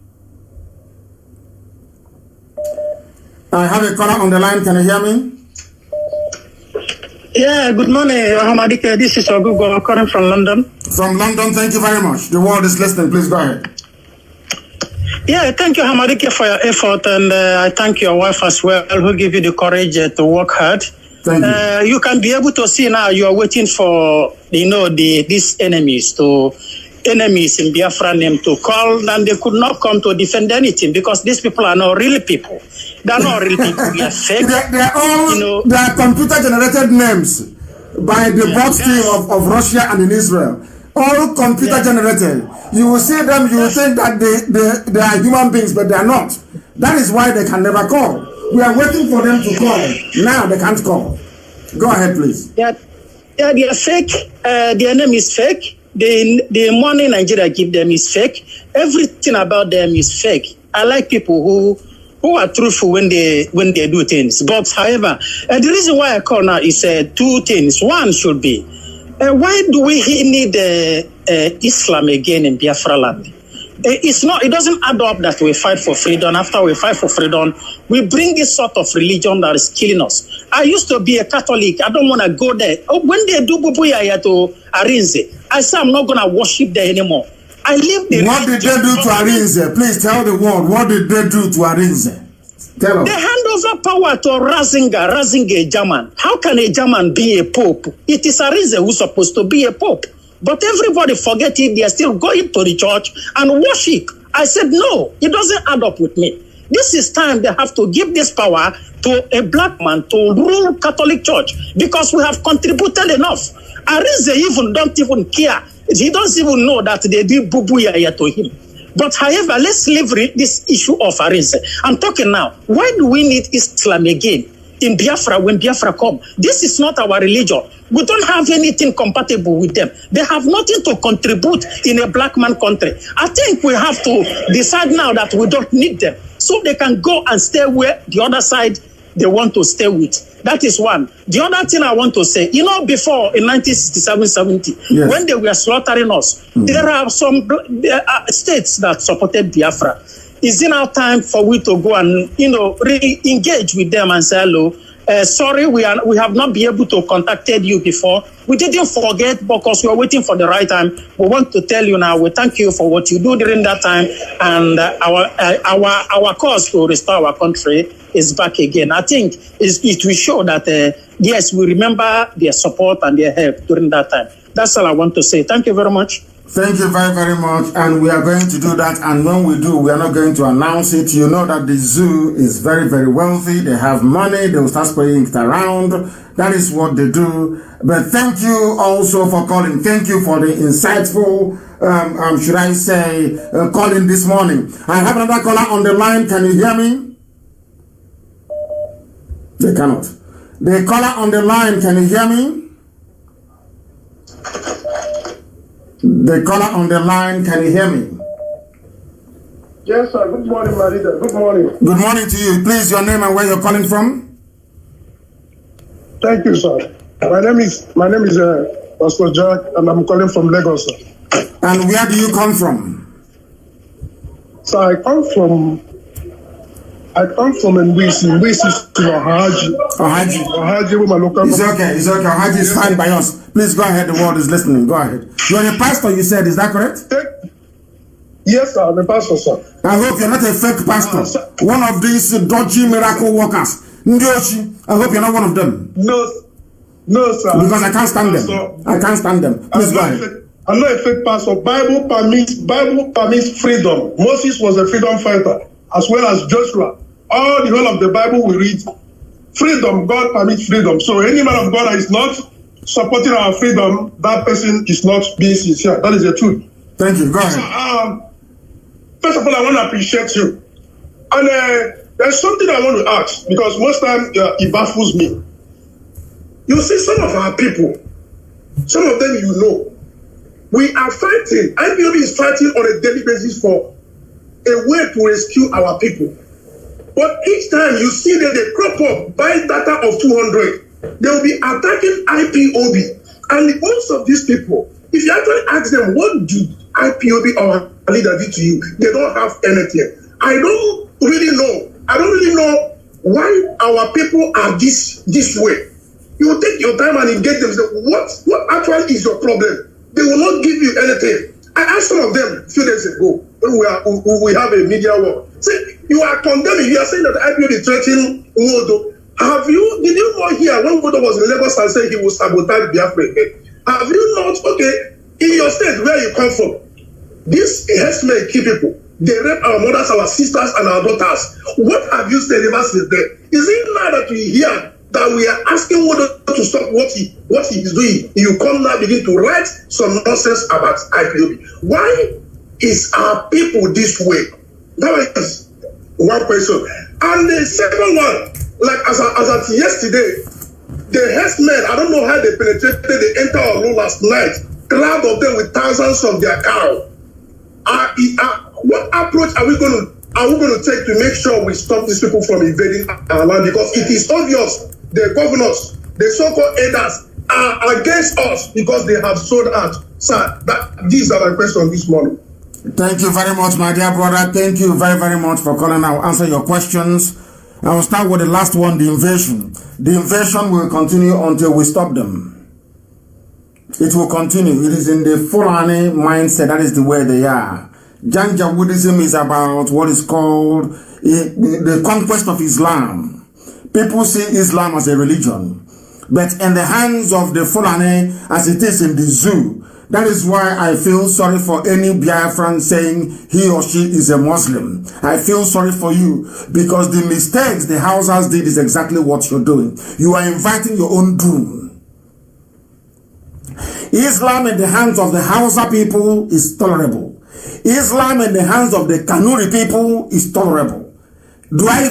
Speaker 1: I have a caller on the line, can you hear me?
Speaker 2: Yeah, good morning, Hamadike. This is Ogugo calling from London.
Speaker 1: From London, thank you very much. The world is listening. Please go ahead.
Speaker 2: Yeah, thank you, Hamadike, for your effort, and I thank your wife as well, who give you the courage to work hard.
Speaker 1: Thank you.
Speaker 2: You can be able to see now you are waiting for, these enemies in Biafra name to call, and they could not come to defend anything because these people are not real people. They are not real people. They are fake.
Speaker 1: They are all they are computer-generated names by the bot team of Russia and in Israel. All computer-generated. You will see them, you will think that they are human beings, but they are not. That is why they can never call. We are waiting for them to call. Now they can't call. Go ahead, please.
Speaker 2: Yeah. Yeah, they are fake. Their name is fake. The money Nigeria give them is fake. Everything about them is fake. I like people who are truthful when they do things. But however, the reason why I call now is two things. One should be, why do we need Islam again in Biafra land? It doesn't add up that we fight for freedom. After we fight for freedom, we bring this sort of religion that is killing us. I used to be a Catholic. I don't want to go there. When they do Bubuya to Arinze, I say I'm not going to worship there anymore. I leave the
Speaker 1: What did they do to Arinze? Please tell the world, what did they do to Arinze? Tell us.
Speaker 2: They hand over power to Ratzinger, a German. How can a German be a pope? It is Arinze who's supposed to be a pope. But everybody forget it. They are still going to the church and worship. I said, no, it doesn't add up with me. This is time they have to give this power to a black man to rule Catholic Church because we have contributed enough. Arinze even don't even care. He doesn't even know that they did bubuya to him. But however, let's leave this issue of Arinze. I'm talking now. Why do we need Islam again in Biafra when Biafra come? This is not our religion. We don't have anything compatible with them. They have nothing to contribute in a black man country. I think we have to decide now that we don't need them so they can go and stay where the other side they want to stay with. That is one. The other thing I want to say, before in 1967-70, yes, when they were slaughtering us, there are some states that supported Biafra. Is it now time for we to go and, re-engage with them and say, hello, sorry, we have not been able to contacted you before. We didn't forget because we are waiting for the right time. We want to tell you now, we thank you for what you do during that time. And our cause to restore our country is back again. I think it will show that, yes, we remember their support and their help during that time. That's all I want to say. Thank you very much.
Speaker 1: Thank you very, very much. And we are going to do that. And when we do, we are not going to announce it. You know that the zoo is very, very wealthy. They have money. They will start spreading it around. That is what they do. But thank you also for calling. Thank you for the insightful, should I say, calling this morning. I have another caller on the line. Can you hear me? They cannot. The caller on the line, can you hear me? The caller on the line, can you hear me?
Speaker 8: Yes, sir. Good morning, my leader. Good morning.
Speaker 1: Good morning to you. Please, your name and where you're calling from?
Speaker 8: Thank you, sir. My name is Pastor Jack, and I'm calling from Lagos, sir.
Speaker 1: And where do you come from?
Speaker 8: So I come from Mbisi to Ohaji with my local.
Speaker 1: It's okay. Ohaji is fine by us. Please go ahead. The world is listening. Go ahead. You're a pastor, you said. Is that correct?
Speaker 8: Yes, sir. I'm a pastor, sir.
Speaker 1: I hope you're not a fake pastor. One of these dodgy miracle workers. Ndiochi. I hope you're not one of them.
Speaker 8: No, sir.
Speaker 1: Because I can't stand them. I can't stand them. Please go ahead.
Speaker 8: I'm not a fake pastor. Bible permits freedom. Moses was a freedom fighter, as well as Joshua. All the whole of the Bible we read, freedom, God permits freedom. So any man of God that is not supporting our freedom, that person is not being sincere. That is the truth.
Speaker 1: Thank you. Go ahead.
Speaker 8: So, first of all, I want to appreciate you. And there's something I want to ask, because most times it baffles me. You see, some of our people, some of them we are fighting. IPOB is fighting on a daily basis for a way to rescue our people. But each time you see that they crop up, buy data of 200, they will be attacking IPOB. And most of these people, if you actually ask them, what do IPOB or leader do to you? They don't have anything. I don't really know why our people are this way. You will take your time and engage them. Say, what actually is your problem? They will not give you anything. I asked some of them a few days ago when we have a media war. Say, you are condemning. You are saying that the IPOB is threatening Wodo. Did you not hear when Wodo was in Lagos and said he will sabotage Biafra again? Have you not? Okay, in your state where you come from, these herdsmen kill people. They rape our mothers, our sisters, and our daughters. What have you said ever since then? Is it now that we hear that we are asking Wodo to stop what he is doing? You come now begin to write some nonsense about IPOB. Why is our people this way? That is one question. And the second one, like as at yesterday, The herdsmen, I don't know how they penetrated the entire Olu last night. Crowd of them with thousands of their cow. What approach are we going to take to make sure we stop these people from invading our land? Because it is obvious the governors, the so-called elders, are against us because they have sold out. Sir, these are my questions this morning.
Speaker 1: Thank you very much, my dear brother. Thank you very, very much for calling. I'll answer your questions. I will start with the last one, the invasion. The invasion will continue until we stop them. It will continue. It is in the Fulani mindset. That is the way they are. Janjaweedism is about what is called the conquest of Islam. People see Islam as a religion. But in the hands of the Fulani, as it is in the zoo, that is why I feel sorry for any Biafran saying he or she is a Muslim. I feel sorry for you because the mistakes the Hausas did is exactly what you're doing. You are inviting your own doom. Islam in the hands of the Hausa people is tolerable. Islam in the hands of the Kanuri people is tolerable. Do I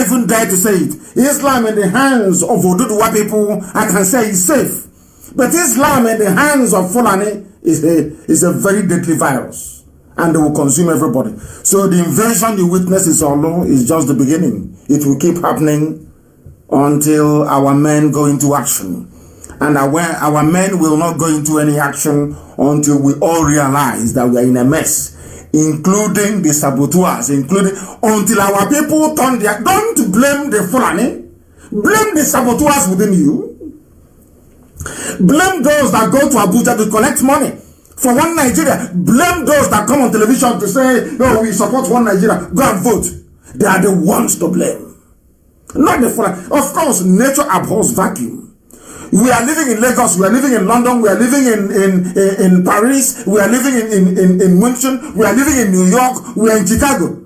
Speaker 1: even dare to say it? Islam in the hands of Oduduwa people, I can say is safe. But Islam in the hands of Fulani is a very deadly virus. And they will consume everybody. So the invasion you witness is just the beginning. It will keep happening until our men go into action. And our men will not go into any action until we all realize that we are in a mess. Including the saboteurs, until our people turn their... Don't blame the Fulani. Blame the saboteurs within you. Blame those that go to Abuja to collect money for one Nigeria. Blame those that come on television to say, "Oh, we support one Nigeria. Go and vote." They are the ones to blame. Not the Fulani. Of course, nature abhors vacuum. We are living in Lagos, we are living in London, we are living in Paris, we are living in München, we are living in New York, we are in Chicago.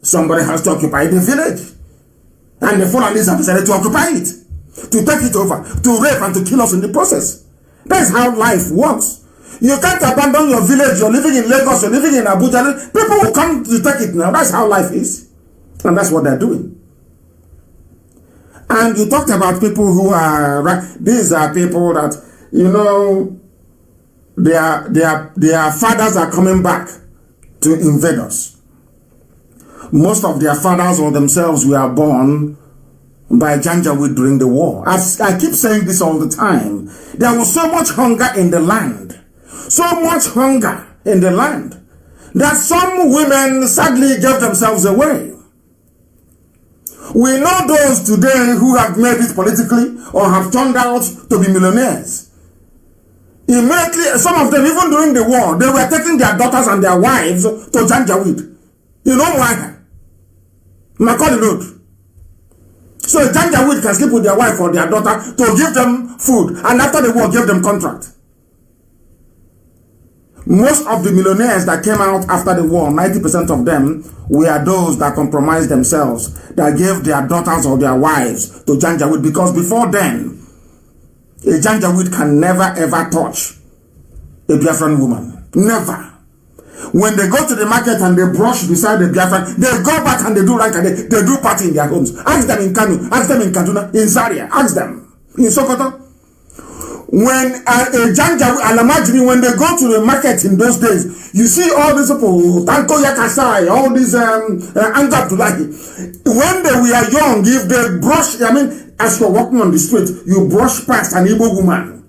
Speaker 1: Somebody has to occupy the village. And the Fulanis have decided to occupy it, to take it over, to rape and to kill us in the process. That is how life works. You can't abandon your village, you're living in Lagos, you're living in Abuja, people will come to take it now. That's how life is. And that's what they're doing. And you talked about people who are, these are people that, you know, their fathers are coming back to invade us. Most of their fathers or themselves were born by Janjaweed during the war. I keep saying this all the time. There was so much hunger in the land. So much hunger in the land that some women sadly gave themselves away. We know those today who have made it politically or have turned out to be millionaires. Immediately, some of them, even during the war, they were taking their daughters and their wives to Janjaweed. You know why? Macaulay Road. So Janjaweed can sleep with their wife or their daughter to give them food, and after the war, give them contract. Most of the millionaires that came out after the war, 90% of them were those that compromised themselves, that gave their daughters or their wives to Janjaweed, because before then, a Janjaweed can never ever touch a Biafran woman. Never. When they go to the market and they brush beside the Biafran, they go back and they do rank and they do party in their homes. Ask them in Kanu, ask them in Kaduna, in Zaria, ask them in Sokoto. When a Janjaweed, and imagine when they go to the market in those days, you see all these people, Tanko Yakasai, all these Angabdulahi. When they were young, if they brush, as you're walking on the street, you brush past an Igbo woman.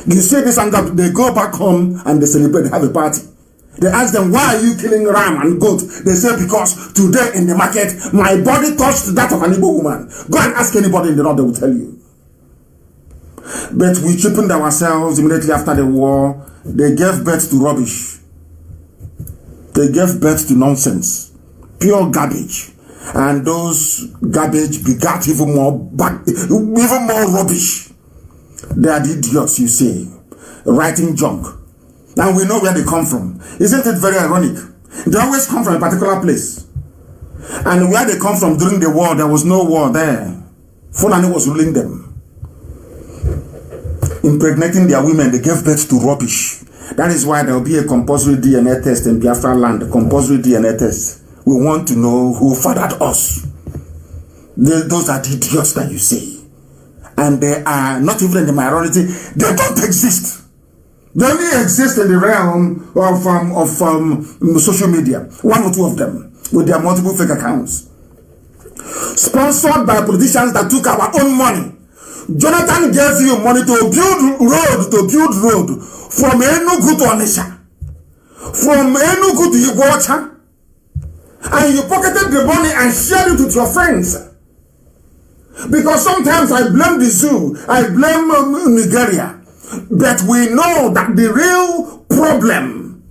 Speaker 1: You see this Angab, they go back home and they celebrate, have a party. They ask them, why are you killing ram and goat? They say, because today in the market, my body touched that of an Igbo woman. Go and ask anybody in the north, they will tell you. But we cheapened ourselves immediately after the war. They gave birth to rubbish. They gave birth to nonsense. Pure garbage. And those garbage begat even more rubbish. They are the idiots, you see, writing junk. And we know where they come from. Isn't it very ironic? They always come from a particular place. And where they come from during the war, there was no war there. Fulani was ruling them. Impregnating their women, they gave birth to rubbish. That is why there will be a compulsory DNA test in Biafra land. A compulsory DNA test. We want to know who fathered us. Those are the idiots that you see. and they are not even in the minority, they don't exist. They only exist in the realm of social media. One or two of them with their multiple fake accounts. Sponsored by politicians that took our own money. Jonathan gave you money to build road from Enugu to Onitsha, from Enugu to Iguacha, and you pocketed the money and shared it with your friends. Because sometimes I blame the zoo, I blame Nigeria, but we know that the real problem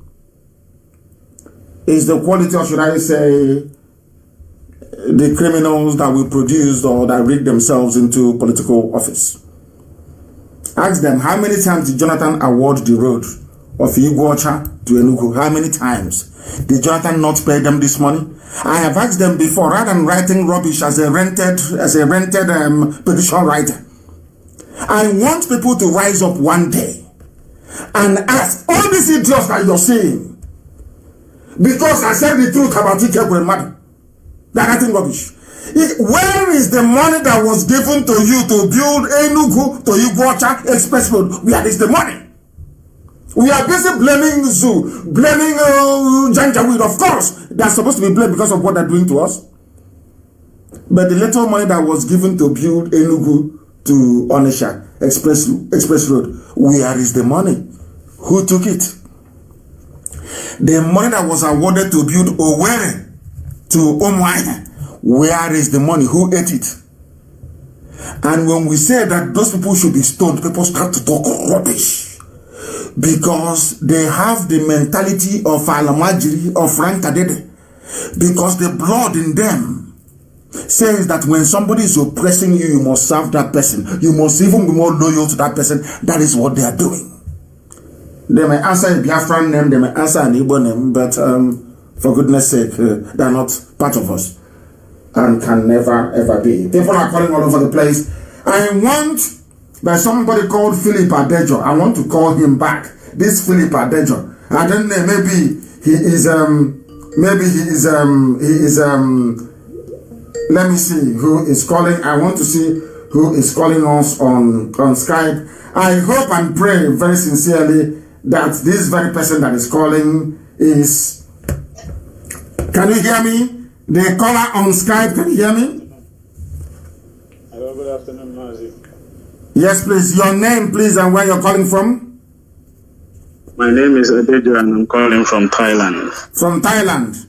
Speaker 1: is the quality, or should I say, the criminals that we produced or that rig themselves into political office. Ask them, how many times did Jonathan award the road of Iguacha to Enugu? How many times? Did Jonathan not pay them this money? I have asked them before, rather than writing rubbish as a rented petition writer. I want people to rise up one day and ask all these idiots that you're saying, because I said the truth about Ikekwe Madu. They're writing rubbish. Where is the money that was given to you to build Enugu to Iguacha Express Road? Where is the money? We are busy blaming Zoo, blaming Janjaweed. Of course, they are supposed to be blamed because of what they're doing to us. But the little money that was given to build Enugu to Onitsha Express Road, where is the money? Who took it? The money that was awarded to build Owerri to Umuahia, where is the money? Who ate it? And when we say that those people should be stoned, people start to talk rubbish. Because they have the mentality of Alamajiri, of Frank Adede. Because the blood in them says that when somebody is oppressing you, you must serve that person. You must even be more loyal to that person. That is what they are doing. They may answer a Biafran name, they may answer an Igbo name, but for goodness sake, they are not part of us and can never ever be. People are calling all over the place. I want, by somebody called Philip Adejo, I want to call him back. This Philip Adejo, I don't know, maybe he is let me see who is calling. I want to see who is calling us on Skype. I hope and pray very sincerely that this very person that is calling is, can you hear me? The caller on Skype, can you hear me?
Speaker 6: Hello, good afternoon, Mazi.
Speaker 1: Yes, please. Your name, please, and where you're calling from?
Speaker 6: My name is Adejo and I'm calling from Thailand.
Speaker 1: From Thailand.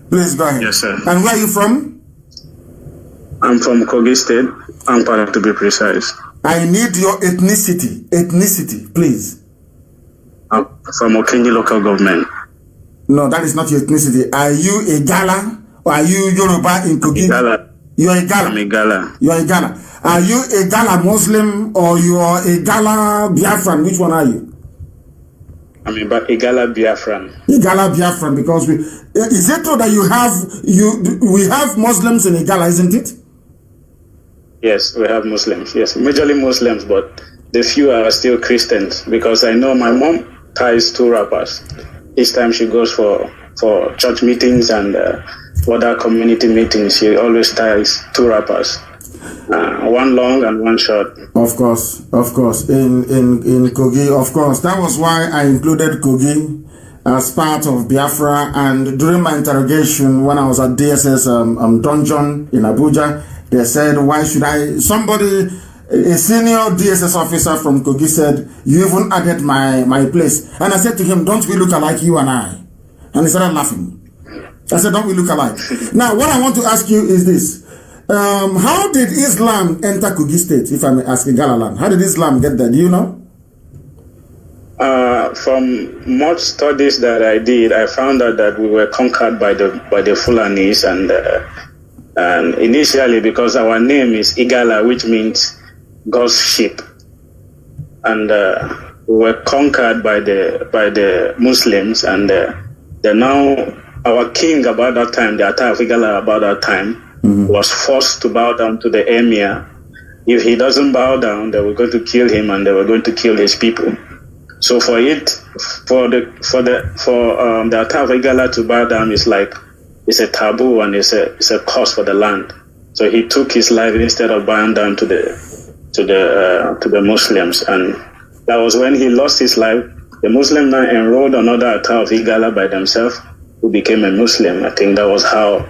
Speaker 1: Please go ahead.
Speaker 6: Yes, sir.
Speaker 1: And where are you from?
Speaker 6: I'm from Kogi State, Ampara to be precise.
Speaker 1: I need your ethnicity. Ethnicity, please.
Speaker 6: I'm from Okenji local government.
Speaker 1: No, that is not your ethnicity. Are you a Gala or are you Yoruba in Kogi?
Speaker 6: Igala.
Speaker 1: You're a Gala.
Speaker 6: I'm a Gala.
Speaker 1: You're a Gala. Are you a Gala Muslim or you are a Gala Biafran? Which one are you?
Speaker 6: I'm a Igala Biafran.
Speaker 1: Igala Biafran, because is it true that we have Muslims in Igala, isn't it?
Speaker 6: Yes, we have Muslims. Yes, majorly Muslims, but the few are still Christians, because I know my mom ties 2 rappers. Each time she goes for church meetings and other community meetings, she always ties 2 rappers. One long and one short.
Speaker 1: Of course. In Kogi, of course. That was why I included Kogi as part of Biafra. And during my interrogation, when I was at DSS dungeon in Abuja, they said, why should I? Somebody, a senior DSS officer from Kogi said, you even added my place. And I said to him, don't we look alike, you and I? And he started laughing. I said, don't we look alike? Now, what I want to ask you is this. How did Islam enter Kogi State, if I may ask, in Galaland? How did Islam get there? Do you know?
Speaker 6: From much studies that I did, I found out that we were conquered by the Fulanis, and initially because our name is Igala, which means God's sheep, and we were conquered by the Muslims, and they're now our king about that time, the Ata of Igala about that time. Was forced to bow down to the emir. If he doesn't bow down, they were going to kill him and they were going to kill his people. So for the Ata of Igala to bow down is like, it's a taboo and it's a curse for the land. So he took his life instead of bowing down to to the Muslims, and that was when he lost his life. The Muslim now enrolled another Ata of Igala by themselves, who became a Muslim. I think that was how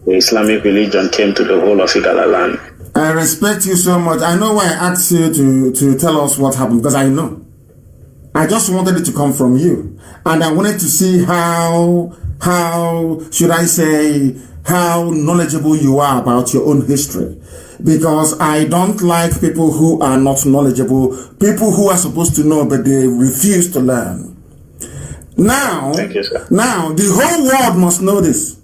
Speaker 6: the Islamic religion came to the whole of Igala land.
Speaker 1: I respect you so much. I know why I asked you to tell us what happened, because I know. I just wanted it to come from you. And I wanted to see how should I say, how knowledgeable you are about your own history. Because I don't like people who are not knowledgeable, people who are supposed to know but they refuse to learn. Now,
Speaker 6: thank you, sir.
Speaker 1: Now the whole world must know this.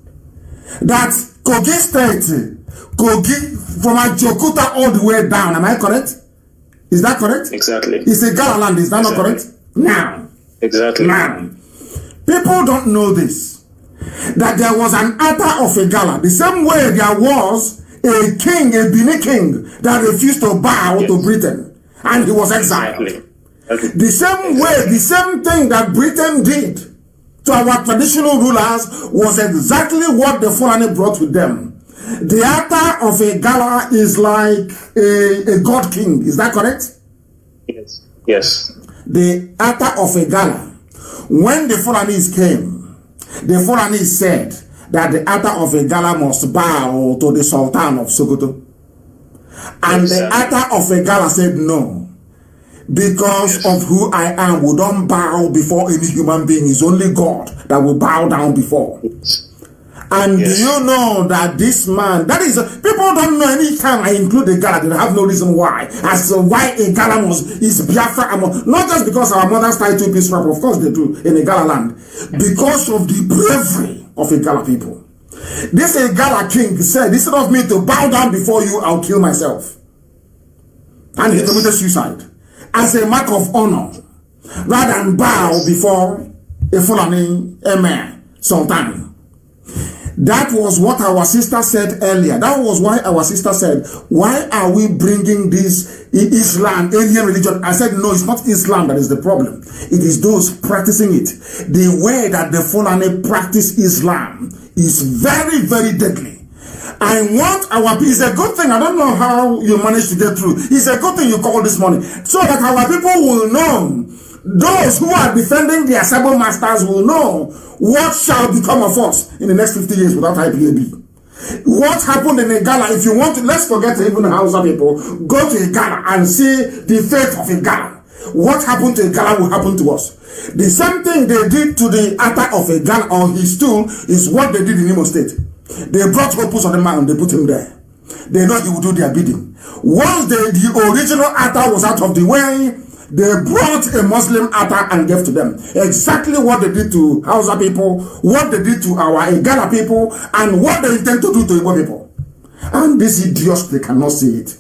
Speaker 1: That Kogi State, Kogi, from Ajokuta all the way down, am I correct? Is that correct?
Speaker 6: Exactly.
Speaker 1: It's a Gala land, is that not correct? Now.
Speaker 6: Exactly.
Speaker 1: Now. People don't know this. That there was an Ata of a Gala. The same way there was a king, a Benin king, that refused to bow to Britain. And he was exiled.
Speaker 6: Exactly.
Speaker 1: The same way, the same thing that Britain did to our traditional rulers was exactly what the Fulani brought with them. The Ata of a Gala is like a god king. Is that correct?
Speaker 6: Yes. Yes.
Speaker 1: The Ata of a Gala. When the Fulanis came, the Fulanis said that the Ata of a Gala must bow to the Sultan of Sokoto. And the Ata of a Gala said no. Because of who I am, we don't bow before any human being. It's only God that will bow down before. And do you know that this man, that is, people don't know any time I include a Gala, they have no reason why. As to why a Gala is Biafra, not just because our mothers tie two piece wrap, of course they do in a Gala land, because of the bravery of a Gala people. This a Gala king said, instead of me to bow down before you, I'll kill myself. And he committed suicide as a mark of honor, rather than bow before a Fulani Emir, Sultan. That was what our sister said earlier. That was why our sister said, why are we bringing this Islam, alien religion? I said, no, it's not Islam that is the problem. It is those practicing it. The way that the Fulani practice Islam is very, very deadly. I want our people, it's a good thing, I don't know how you managed to get through. It's a good thing you called this morning, so that our people will know. Those who are defending their cyber masters will know what shall become of us in the next 50 years without IPAB. What happened in Igala, if you want to, let's forget even Hausa people, go to Igala and see the fate of Igala. What happened to Igala will happen to us. The same thing they did to the Ata of Igala or his stool is what they did in Imo State. They brought Opus on the man and they put him there. They know he will do their bidding. Once the original Ata was out of the way, they brought a Muslim Ata and gave to them. Exactly what they did to Hausa people, what they did to our Igala people, and what they intend to do to Igbo people. And these idiots, they cannot see it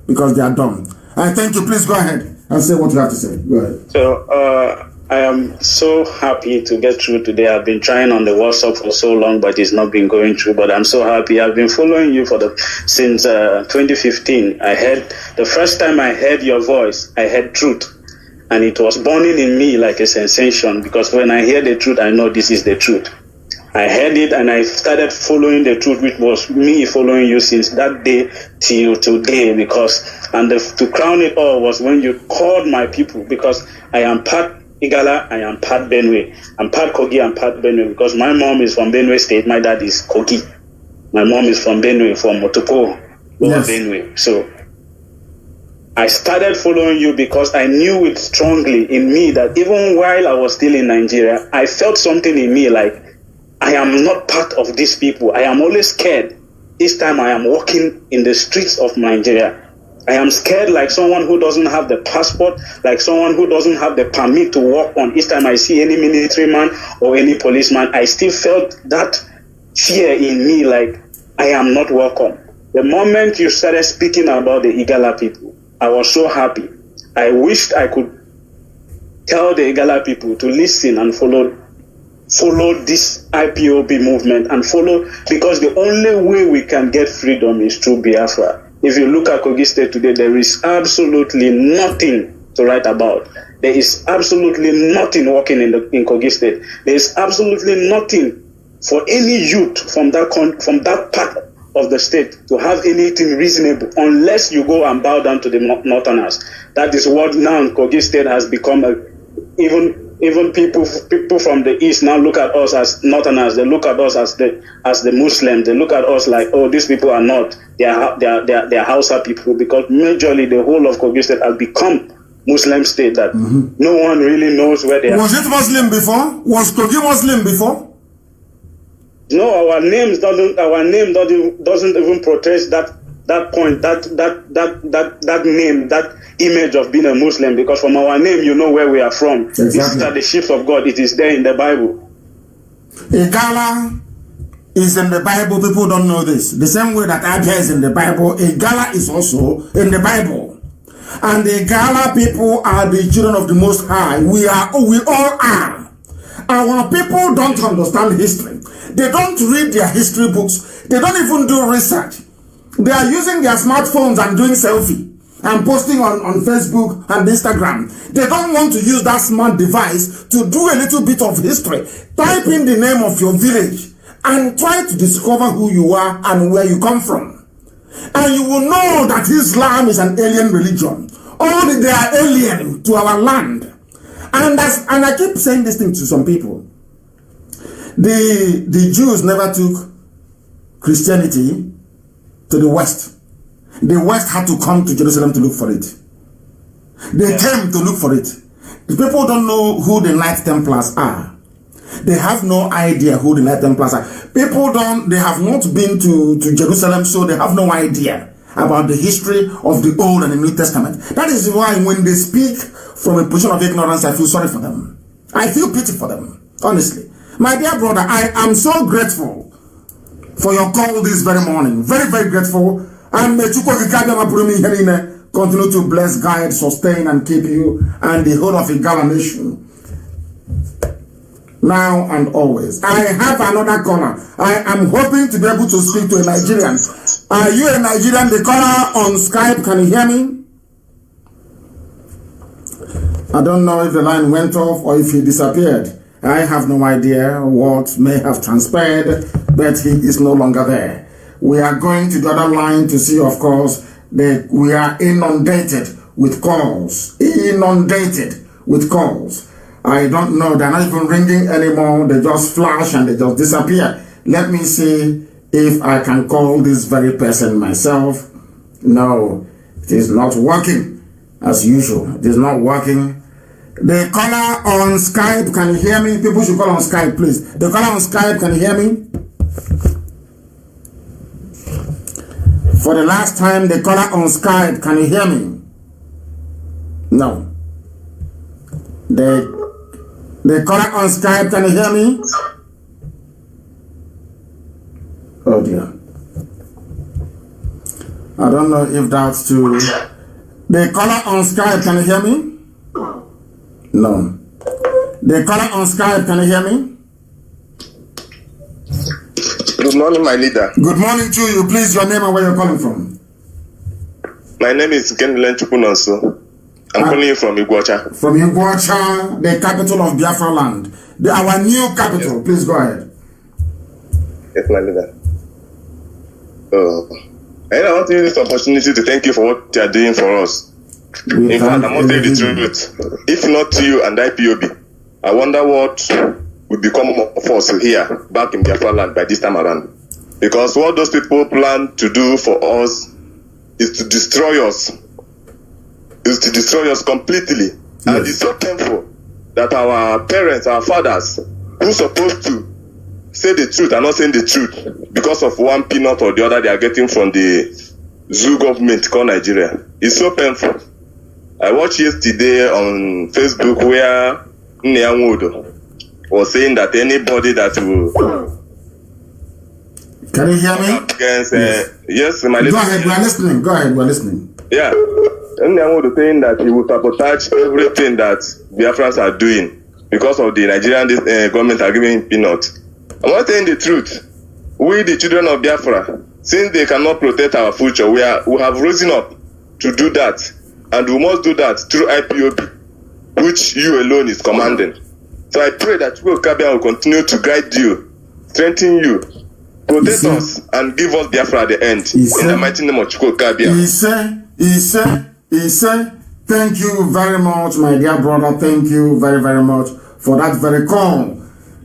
Speaker 1: because they are dumb. I thank you. Please go ahead and say what you have to say. Go ahead.
Speaker 6: So, I am so happy to get through today. I've been trying on the WhatsApp for so long, but it's not been going through. But I'm so happy. I've been following you since 2015. I heard the first time I heard your voice, I heard truth, and it was burning in me like a sensation. Because when I hear the truth, I know this is the truth. I heard it, and I started following the truth, which was me following you since that day till today. To crown it all was when you called my people, because I am part Igala, I am part Benue. I'm part Kogi, I'm part Benue, because my mom is from Benue State, my dad is Kogi. My mom is from Benue, from Motoko, Benue. So I started following you because I knew it strongly in me that even while I was still in Nigeria, I felt something in me like, I am not part of these people. I am always scared. Each time I am walking in the streets of Nigeria, I am scared like someone who doesn't have the passport, like someone who doesn't have the permit to walk on. Each time I see any military man or any policeman, I still felt that fear in me, like I am not welcome. The moment you started speaking about the Igala people, I was so happy. I wished I could tell the Igala people to listen and follow this IPOB movement and follow, because the only way we can get freedom is through Biafra. If you look at Kogi State today, there is absolutely nothing to write about. There is absolutely nothing working in Kogi State. There is absolutely nothing for any youth from that part of the state to have anything reasonable unless you go and bow down to the Northerners. That is what now Kogi State has become. Even people from the east now look at us as Northerners. They look at us as the Muslims. They look at us like, oh, these people are not. They are Hausa people, because majorly the whole of Kogi State has become Muslim state that no one really knows where they are.
Speaker 1: Was it Muslim before? Was Kogi Muslim before?
Speaker 6: No, our name doesn't even protest that point, that name, that image of being a Muslim, because from our name you know where we are from.
Speaker 1: Exactly.
Speaker 6: These are the ships of God. It is there in the Bible.
Speaker 1: Igala is in the Bible. People don't know this. The same way that Abia is in the Bible, Igala is also in the Bible. And the Igala people are the children of the Most High. We all are. Our people don't understand history. They don't read their history books. They don't even do research. They are using their smartphones and doing selfie and posting on Facebook and Instagram. They don't want to use that smart device to do a little bit of history. Type in the name of your village and try to discover who you are and where you come from. And you will know that Islam is an alien religion. Only they are alien to our land. And I keep saying this thing to some people. The Jews never took Christianity to the West. The West had to come to Jerusalem to look for it. They came to look for it. The people don't know who the Knight Templars are. They have no idea who the Knight Templars are. They have not been to Jerusalem, so they have no idea about the history of the Old and the New Testament. That is why when they speak from a position of ignorance, I feel sorry for them. I feel pity for them, honestly. My dear brother, I am so grateful for your call this very morning. Very, very grateful. And may Chukwu continue to bless, guide, sustain, and keep you and the whole of Igala nation, now and always. I have another caller. I am hoping to be able to speak to a Nigerian. Are you a Nigerian? The caller on Skype, can you hear me? I don't know if the line went off or if he disappeared. I have no idea what may have transpired, but he is no longer there. We are going to the other line to see, of course, that we are inundated with calls. Inundated with calls. I don't know. They're not even ringing anymore. They just flash and they just disappear. Let me see if I can call this very person myself. No, it is not working as usual. It is not working. The caller on Skype, can you hear me? People should call on Skype, please. The caller on Skype, can you hear me? For the last time, the caller on Skype, can you hear me? No. The caller on Skype, can you hear me? Oh dear. I don't know if that's true. The caller on Skype, can you hear me? No. The caller on Skype, can you hear me?
Speaker 9: Good morning, my leader.
Speaker 1: Good morning to you. Please, your name and where you're calling from.
Speaker 9: My name is Kendilen Chukunonso. I'm calling you from Iguacha.
Speaker 1: From Iguacha, the capital of Biafra land. Our new capital. Yes. Please go ahead.
Speaker 9: Yes, my leader. And I want to use this opportunity to thank you for what you are doing for us. In fact, I must tell you the truth. If not you and IPOB, I wonder what would become of us here, back in Biafra land by this time around. Because what those people plan to do for us is to destroy us. Is to destroy us completely. Yes. And it's so painful that our parents, our fathers, who are supposed to say the truth are not saying the truth because of one peanut or the other they are getting from the zoo government called Nigeria. It's so painful. I watched yesterday on Facebook where Nyamudo was saying that anybody that will...
Speaker 1: Can you hear me?
Speaker 9: Against, yes, my listening.
Speaker 1: Go ahead, we're listening. Go ahead, we're listening.
Speaker 9: Yeah. Nyamudo saying that he will sabotage everything that Biafrans are doing because of the Nigerian government are giving him peanuts. I'm not saying the truth. We, the children of Biafra, since they cannot protect our future, we have risen up to do that. And we must do that through IPOB, which you alone is commanding. So I pray that Chukwu will continue to guide you, strengthen you, protect us and give us Biafra at the end. In the mighty name of Chukwukabia.
Speaker 1: He said, thank you very much, my dear brother. Thank you very, very much for that very call.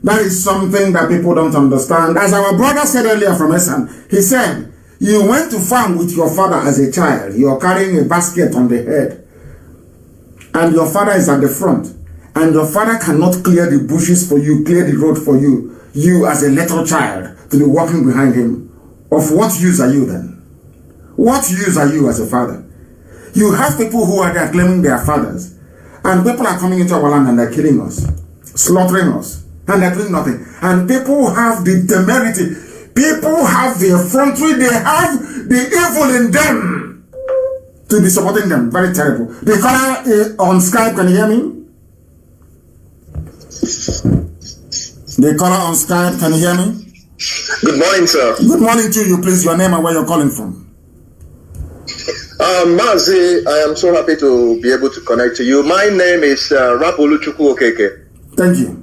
Speaker 1: That is something that people don't understand. As our brother said earlier from Esan, he said, you went to farm with your father as a child. You're carrying a basket on the head. And your father is at the front. And your father cannot clear the bushes for you, clear the road for you. You as a little child to be walking behind him. Of what use are you then? What use are you as a father? You have people who are there claiming they are fathers. And people are coming into our land and they're killing us, slaughtering us. And they're doing nothing. And people have the temerity. People have the effrontery. They have the evil in them to be supporting them. Very terrible. The caller on Skype, can you hear me? The caller on Skype, can you hear me?
Speaker 10: Good morning, sir.
Speaker 1: Good morning to you, please. Your name and where you're calling from.
Speaker 10: Mazi, I am so happy to be able to connect to you. My name is Rapolu Chukwu Okeke.
Speaker 1: Thank you.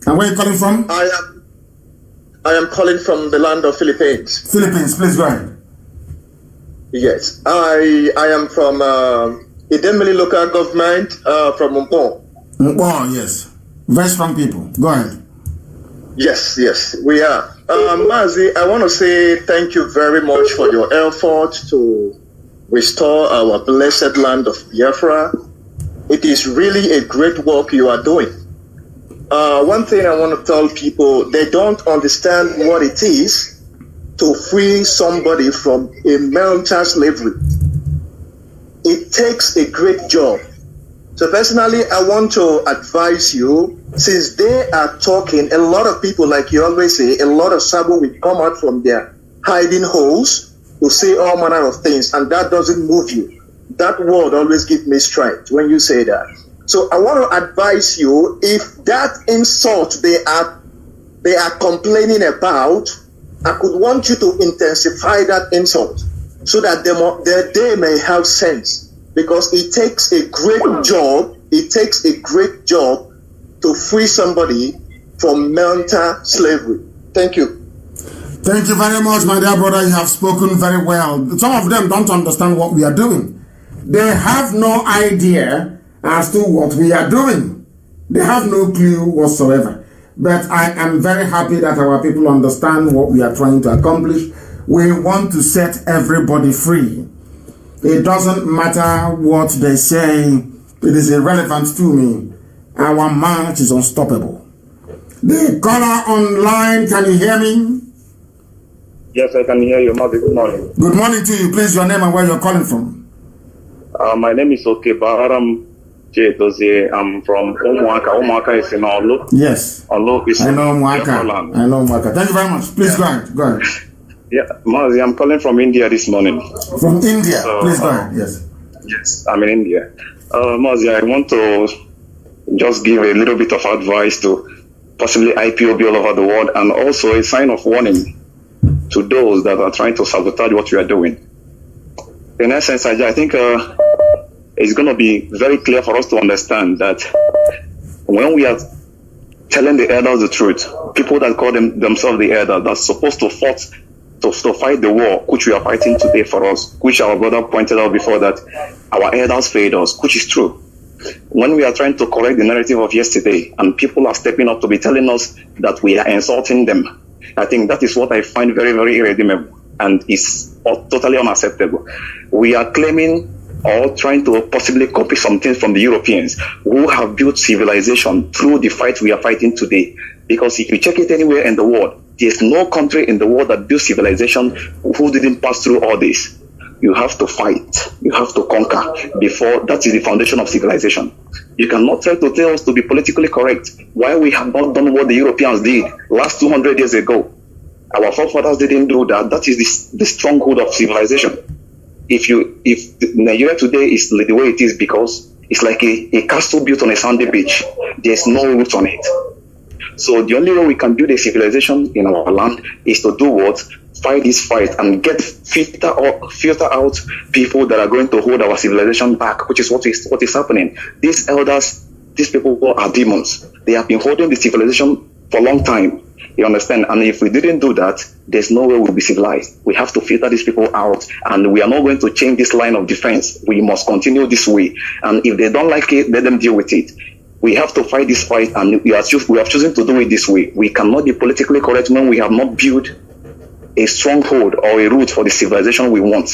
Speaker 1: And where are you calling from?
Speaker 10: I am calling from the land of Philippines.
Speaker 1: Philippines, please go ahead.
Speaker 10: Yes, I am from Idemili local government from Mumpo.
Speaker 1: Mumpo, yes. Very strong people. Go ahead.
Speaker 10: Yes, we are. Mazi, I want to say thank you very much for your effort to restore our blessed land of Biafra. It is really a great work you are doing. One thing I want to tell people, they don't understand what it is to free somebody from a mental slavery. It takes a great job. So personally, I want to advise you, since they are talking, a lot of people, like you always say, a lot of Sabo will come out from their hiding holes to say all manner of things, and that doesn't move you. That word always gives me strength when you say that. So I want to advise you, if that insult they are complaining about, I could want you to intensify that insult so that they may have sense. Because it takes a great job, to free somebody from mental slavery. Thank you.
Speaker 1: Thank you very much, my dear brother. You have spoken very well. Some of them don't understand what we are doing. They have no idea as to what we are doing. They have no clue whatsoever. But I am very happy that our people understand what we are trying to accomplish. We want to set everybody free. It doesn't matter what they say. It is irrelevant to me. Our march is unstoppable. The caller online, can you hear me?
Speaker 11: Yes, I can hear you, Mazi. Good morning.
Speaker 1: Good morning to you. Please, your name and where you're calling from.
Speaker 11: My name is Okebaharam Dozie. I'm from Umuaka. Umuaka is in Olu.
Speaker 1: Yes.
Speaker 11: Olu is
Speaker 1: I know Umuaka. I know Umuaka. Thank you very much. Please go ahead. Go ahead.
Speaker 11: Yeah, Mazi, I'm calling from India this morning.
Speaker 1: From India? So, please go ahead. Yes.
Speaker 11: Yes, I'm in India. Mazi, I want to just give a little bit of advice to possibly IPOB all over the world, and also a sign of warning to those that are trying to sabotage what you are doing. In essence, I think it's going to be very clear for us to understand that when we are telling the elders the truth, people that call themselves the elders, that's supposed to fight the war which we are fighting today for us, which our brother pointed out before, that our elders failed us, which is true. When we are trying to correct the narrative of yesterday and people are stepping up to be telling us that we are insulting them, I think that is what I find very, very irredeemable and is totally unacceptable. We are claiming or trying to possibly copy some things from the Europeans who have built civilization through the fight we are fighting today. Because if you check it anywhere in the world, there's no country in the world that built civilization who didn't pass through all this. You have to fight. You have to conquer before. That is the foundation of civilization. You cannot try to tell us to be politically correct why we have not done what the Europeans did last 200 years ago. Our forefathers didn't do that. That is the stronghold of civilization. If Nigeria today is the way it is because it's like a castle built on a sandy beach. There's no roots on it. So the only way we can build a civilization in our land is to do what? Fight this fight and filter out people that are going to hold our civilization back, which is what is happening. These elders, these people are demons. They have been holding the civilization for a long time. You understand? And if we didn't do that, there's no way we'll be civilized. We have to filter these people out, and we are not going to change this line of defense. We must continue this way. And if they don't like it, let them deal with it. We have to fight this fight, and we have chosen to do it this way. We cannot be politically correct when we have not built a stronghold or a root for the civilization we want.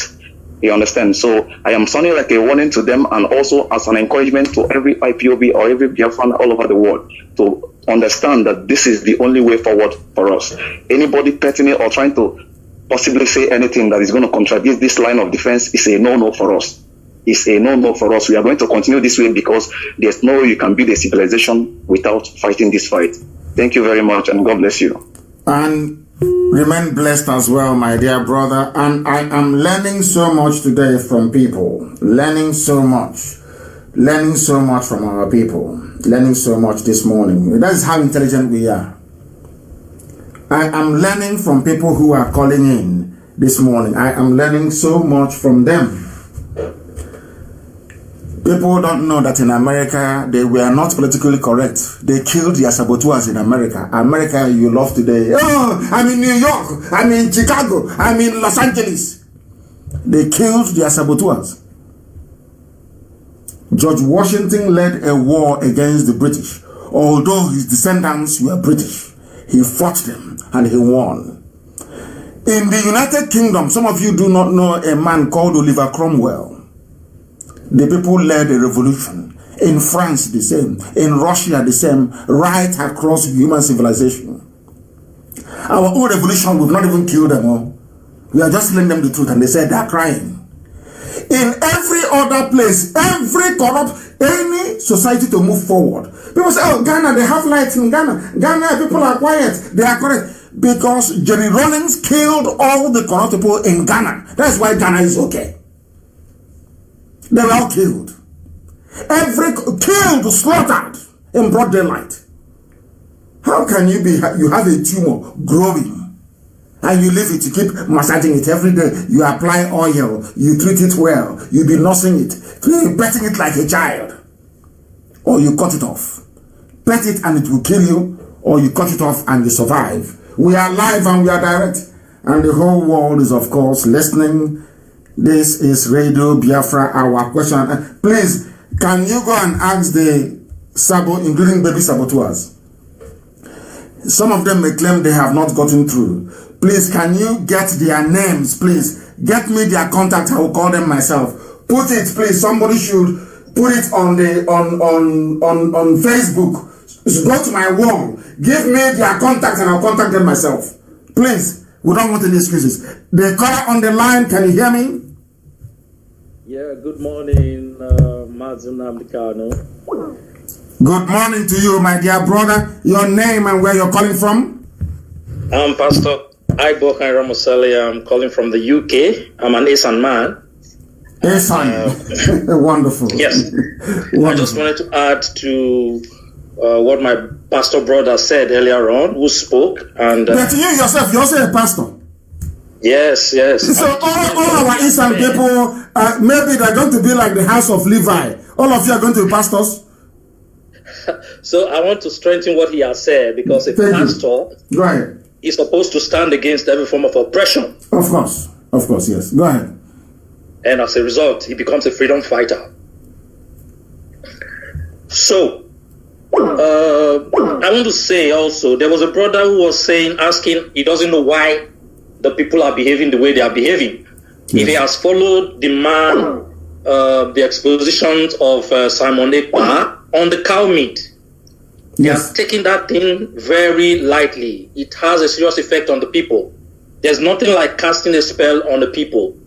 Speaker 11: You understand? So I am sounding like a warning to them, and also as an encouragement to every IPOB or every Biafran all over the world to understand that this is the only way forward for us. Anybody petting it or trying to possibly say anything that is going to contradict this line of defense is a no-no for us. It's a no-no for us. We are going to continue this way because there's no way you can build a civilization without fighting this fight. Thank you very much, and God bless you.
Speaker 1: And remain blessed as well, my dear brother. And I am learning so much today from people. Learning so much from our people. Learning so much this morning. That is how intelligent we are. I am learning from people who are calling in this morning. I am learning so much from them. People don't know that in America, they were not politically correct. They killed their saboteurs in America. America, you love today. Oh, I'm in New York. I'm in Chicago. I'm in Los Angeles. They killed their saboteurs. George Washington led a war against the British. Although his descendants were British, he fought them and he won. In the United Kingdom, some of you do not know a man called Oliver Cromwell. The people led a revolution. In France, the same. In Russia, the same. Right across human civilization. Our own revolution, we've not even killed them all. We are just telling them the truth, and they said they are crying. In every other place, every corrupt, any society to move forward. People say, oh, Ghana, they have lights in Ghana. Ghana, people are quiet. They are correct. Because Jerry Rawlings killed all the corrupt people in Ghana. That's why Ghana is okay. They were all killed. Killed, slaughtered in broad daylight. How can you have a tumor growing and you leave it, you keep massaging it every day, you apply oil, you treat it well, you be nursing it, you petting it like a child, or you cut it off. Pet it and it will kill you, or you cut it off and you survive. We are live and we are direct, and the whole world is of course listening. This is Radio Biafra, our question. Please, can you go and ask the Sabo, including baby saboteurs? Some of them may claim they have not gotten through. Please, can you get their names, please? Get me their contact, I will call them myself. Put it, please, somebody should put it on the on Facebook. Go to my wall. Give me their contact and I'll contact them myself. Please, we don't want any excuses. The caller on the line, can you hear me?
Speaker 12: Yeah, good morning, Mazi Nnamdi Kanu.
Speaker 1: Good morning to you, my dear brother. Your name and where you're calling from?
Speaker 12: I'm Pastor Ibokan Ramoseli. I'm calling from the UK. I'm an Esan man.
Speaker 1: Esan. Wonderful.
Speaker 12: Yes. Wonderful. I just wanted to add to what my pastor brother said earlier on, who spoke. And
Speaker 1: but you yourself, you're also a pastor.
Speaker 12: Yes, yes.
Speaker 1: So all our Eastern people, maybe they're going to be like the house of Levi. All of you are going to be pastors.
Speaker 12: So I want to strengthen what he has said, because a pastor is supposed to stand against every form of oppression.
Speaker 1: Of course, yes. Go ahead.
Speaker 12: And as a result, he becomes a freedom fighter. So, I want to say also, there was a brother who was asking, he doesn't know why the people are behaving the way they are behaving. Yes. If he has followed the man, the expositions of Simon Ekpa on the cow meat, he has taken that thing very lightly. It has a serious effect on the people. There's nothing like casting a spell on the people.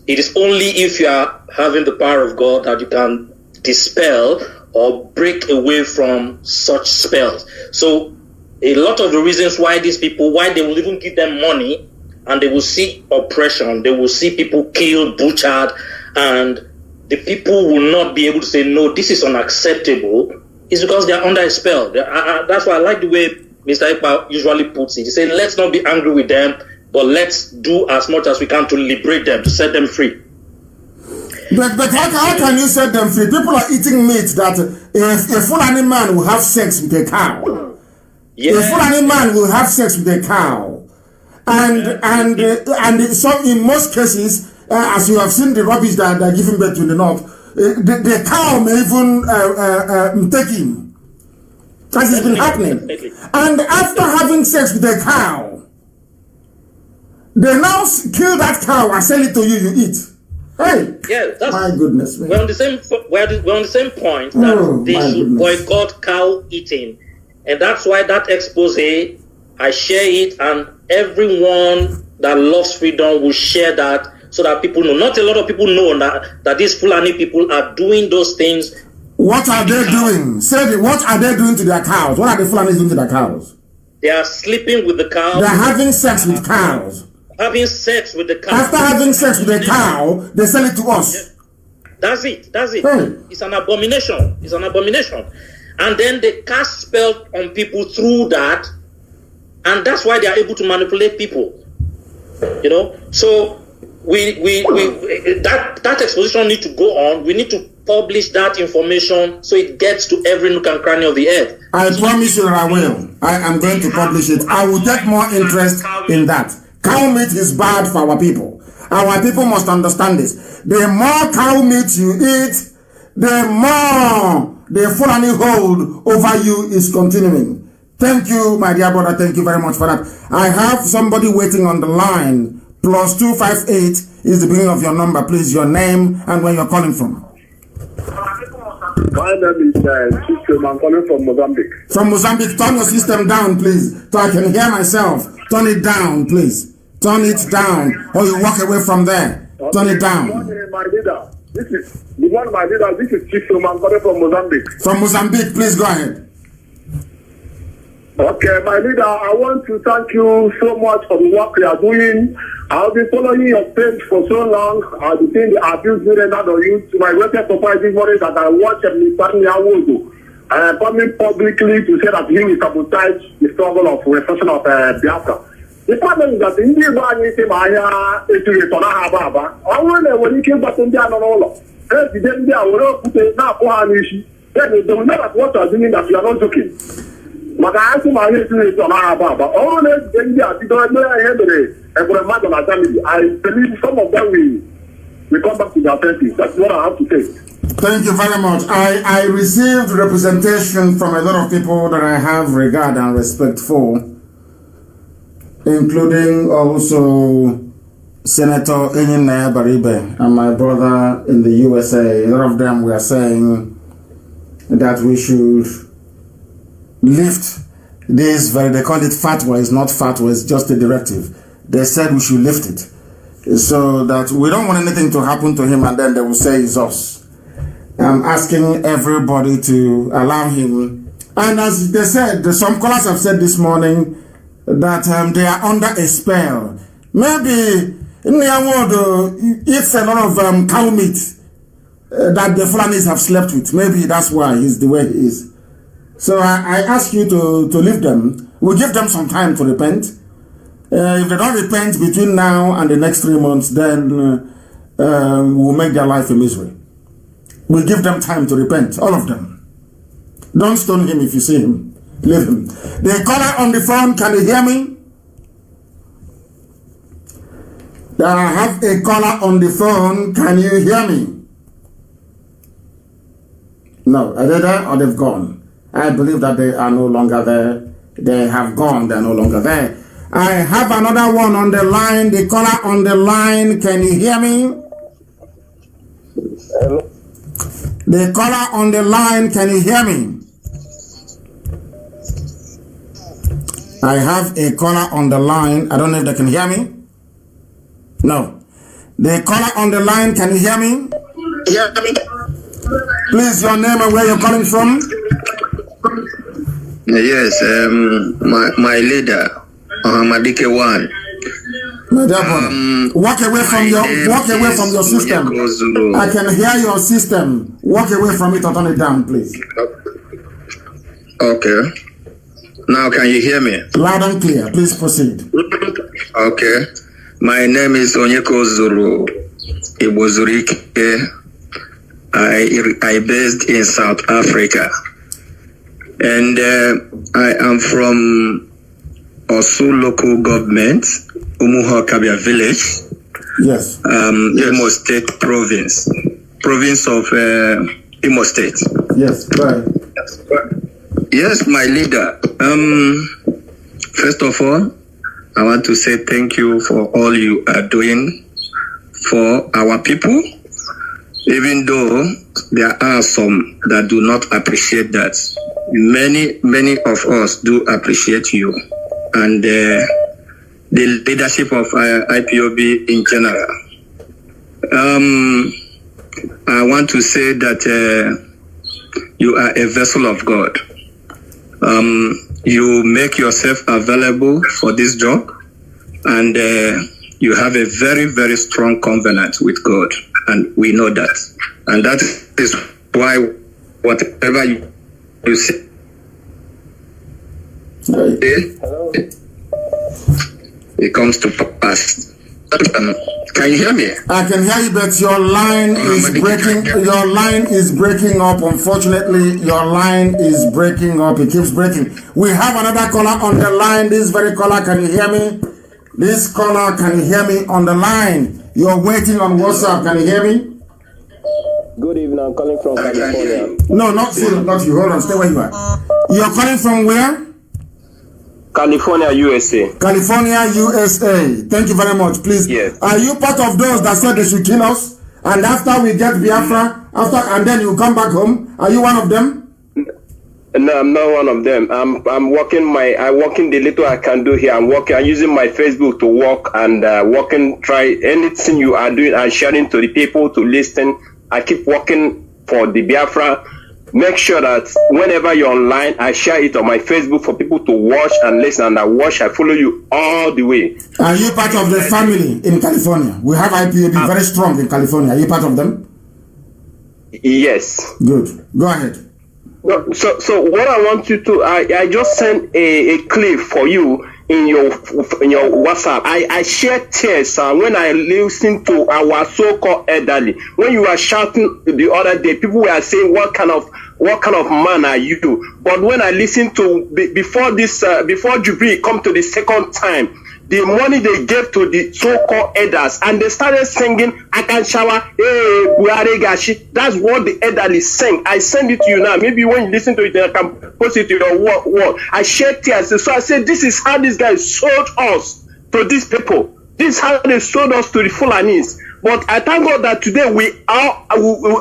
Speaker 12: It is only if you are having the power of God that you can dispel or break away from such spells. So a lot of the reasons why these people, why they will even give them money, and they will see oppression, they will see people killed, butchered, and the people will not be able to say, no, this is unacceptable, is because they are under a spell. That's why I like the way Mr. Ekpa usually puts it. He said, let's not be angry with them, but let's do as much as we can to liberate them, to set them free.
Speaker 1: But how can you set them free? People are eating meat that a Fulani man will have sex with a cow.
Speaker 12: Yeah.
Speaker 1: A Fulani man will have sex with a cow. And so in most cases, as you have seen the rubbish that they're giving birth to in the north, the cow may even take him. That has been happening. And after having sex with a cow, they now kill that cow and sell it to you, you eat. Hey,
Speaker 12: yeah, that's,
Speaker 1: my goodness, man.
Speaker 12: We're on the same point that they should boycott cow eating. And that's why that expose, I share it, and everyone that loves freedom will share that so that people know. Not a lot of people know that these Fulani people are doing those things.
Speaker 1: What are they doing? What are they doing to their cows? What are the Fulanis doing to their cows?
Speaker 12: They are sleeping with the cows.
Speaker 1: They are having sex with cows.
Speaker 12: Having sex with the cow.
Speaker 1: After having sex with the cow, they sell it to us.
Speaker 12: That's it.
Speaker 1: Hey.
Speaker 12: It's an abomination. It's an abomination. And then they cast spells on people through that. And that's why they are able to manipulate people. You know? So that exposition need to go on. We need to publish that information so it gets to every nook and cranny of the earth.
Speaker 1: I promise you that I will. I am going to publish it. I will take more interest in that. Cow meat is bad for our people. Our people must understand this. The more cow meat you eat, the more the Fulani hold over you is continuing. Thank you, my dear brother. Thank you very much for that. I have somebody waiting on the line. +258 is the beginning of your number. Please, your name and where you're calling from.
Speaker 13: My name is System. I'm calling from Mozambique.
Speaker 1: From Mozambique. Turn your system down, please, so I can hear myself. Turn it down, please. Turn it down, or you walk away from there. Turn it down.
Speaker 13: Good morning, my leader. This is System. I'm calling from Mozambique.
Speaker 1: From Mozambique, please go ahead.
Speaker 13: Okay, my leader, I want to thank you so much for the work you are doing. I've been following your page for so long. I've been seeing the abuse being rendered on you. To my greatest surprise this morning that I watched Mr. Nyawodo coming publicly to say that he will sabotage the struggle of restoration of Biafra. The problem is that in the Iran, you say, Maya, it's a Tonahaba. I want to when you came back to the Anolo. Then they will put a now for an issue. Then they will know that what you are doing that you are not joking. But I asked my head to it on Ababa. All the things that you don't know, I believe some of them will come back to their senses. That's what I have to say.
Speaker 1: Thank you very much. I received representation from a lot of people that I have regard and respect for, including also Senator Enyinaya Baribe and my brother in the USA. A lot of them were saying that we should lift this they call it fatwa. It's not fatwa, it's just a directive. They said we should lift it so that we don't want anything to happen to him and then they will say it's us. I'm asking everybody to allow him. And as they said, some callers have said this morning that they are under a spell. Maybe Nyawodo eats a lot of cow meat that the Fulanis have slept with. Maybe that's why he's the way he is. So I ask you to leave them. We'll give them some time to repent. If they don't repent between now and the next 3 months, then we'll make their life a misery. We'll give them time to repent, all of them. Don't stone him if you see him. Leave him. The caller on the phone, can you hear me? I have a caller on the phone. Can you hear me? No, are they there or they've gone? I believe that they are no longer there. They have gone. They're no longer there. I have another one on the line. The caller on the line. Can you hear me?
Speaker 13: Hello.
Speaker 1: The caller on the line. Can you hear me? I have a caller on the line. I don't know if they can hear me. No. The caller on the line. Can you hear me?
Speaker 13: Hear me?
Speaker 1: Please, your name and where you're calling from.
Speaker 3: Yes, my leader, Madike One.
Speaker 1: Walk away from your system. I can hear your system. Walk away from it or turn it down, please.
Speaker 3: Okay. Now can you hear me?
Speaker 1: Loud and clear. Please proceed.
Speaker 3: Okay. My name is Onyeko Zuru Ibozurike. I based in South Africa. and I am from Osu local government, Umuho Kabia village.
Speaker 1: Yes.
Speaker 3: Imo State province of Imo State.
Speaker 1: Yes, right.
Speaker 3: Yes, my leader. First of all, I want to say thank you for all you are doing for our people, even though there are some that do not appreciate that. Many of us do appreciate you and the leadership of IPOB in general. I want to say that you are a vessel of God. You make yourself available for this job, and you have a very, very strong covenant with God, and we know that. And that is why whatever you say, it comes to pass. Can you hear me?
Speaker 1: I can hear you, but your line is breaking. Your line is breaking up. Unfortunately, your line is breaking up. It keeps breaking. We have another caller on the line. This very caller, can you hear me? This caller, can you hear me on the line? You're waiting on WhatsApp. Can you hear me?
Speaker 14: Good evening. I'm calling from California.
Speaker 1: No, not you. Hold on. Stay where you are. You're calling from where?
Speaker 14: California, USA.
Speaker 1: California, USA. Thank you very much. Please.
Speaker 14: Yes.
Speaker 1: Are you part of those that said they should kill us? And after we get Biafra, and then you come back home? Are you one of them?
Speaker 14: No, I'm not one of them. I'm working the little I can do here. I'm using my Facebook to work and try anything you are doing and sharing to the people to listen. I keep working for the Biafra. Make sure that whenever you're online, I share it on my Facebook for people to watch and listen. And I follow you all the way.
Speaker 1: Are you part of the family in California? We have IPOB very strong in California. Are you part of them?
Speaker 14: Yes.
Speaker 1: Good. Go ahead.
Speaker 14: So what I want you to, I just sent a clip for you in your WhatsApp. I share tears when I listen to our so-called elderly. When you were shouting the other day, people were saying, what kind of man are you? But when I listen to before Jubilee come to the second time, the money they gave to the so-called elders, and they started singing, I can shower, hey, Buhari Gashi. That's what the elderly sang. I send it to you now. Maybe when you listen to it, I can post it to your wall. I shed tears. So I said, this is how these guys sold us to these people. This is how they sold us to the Fulanis. But I thank God that today we are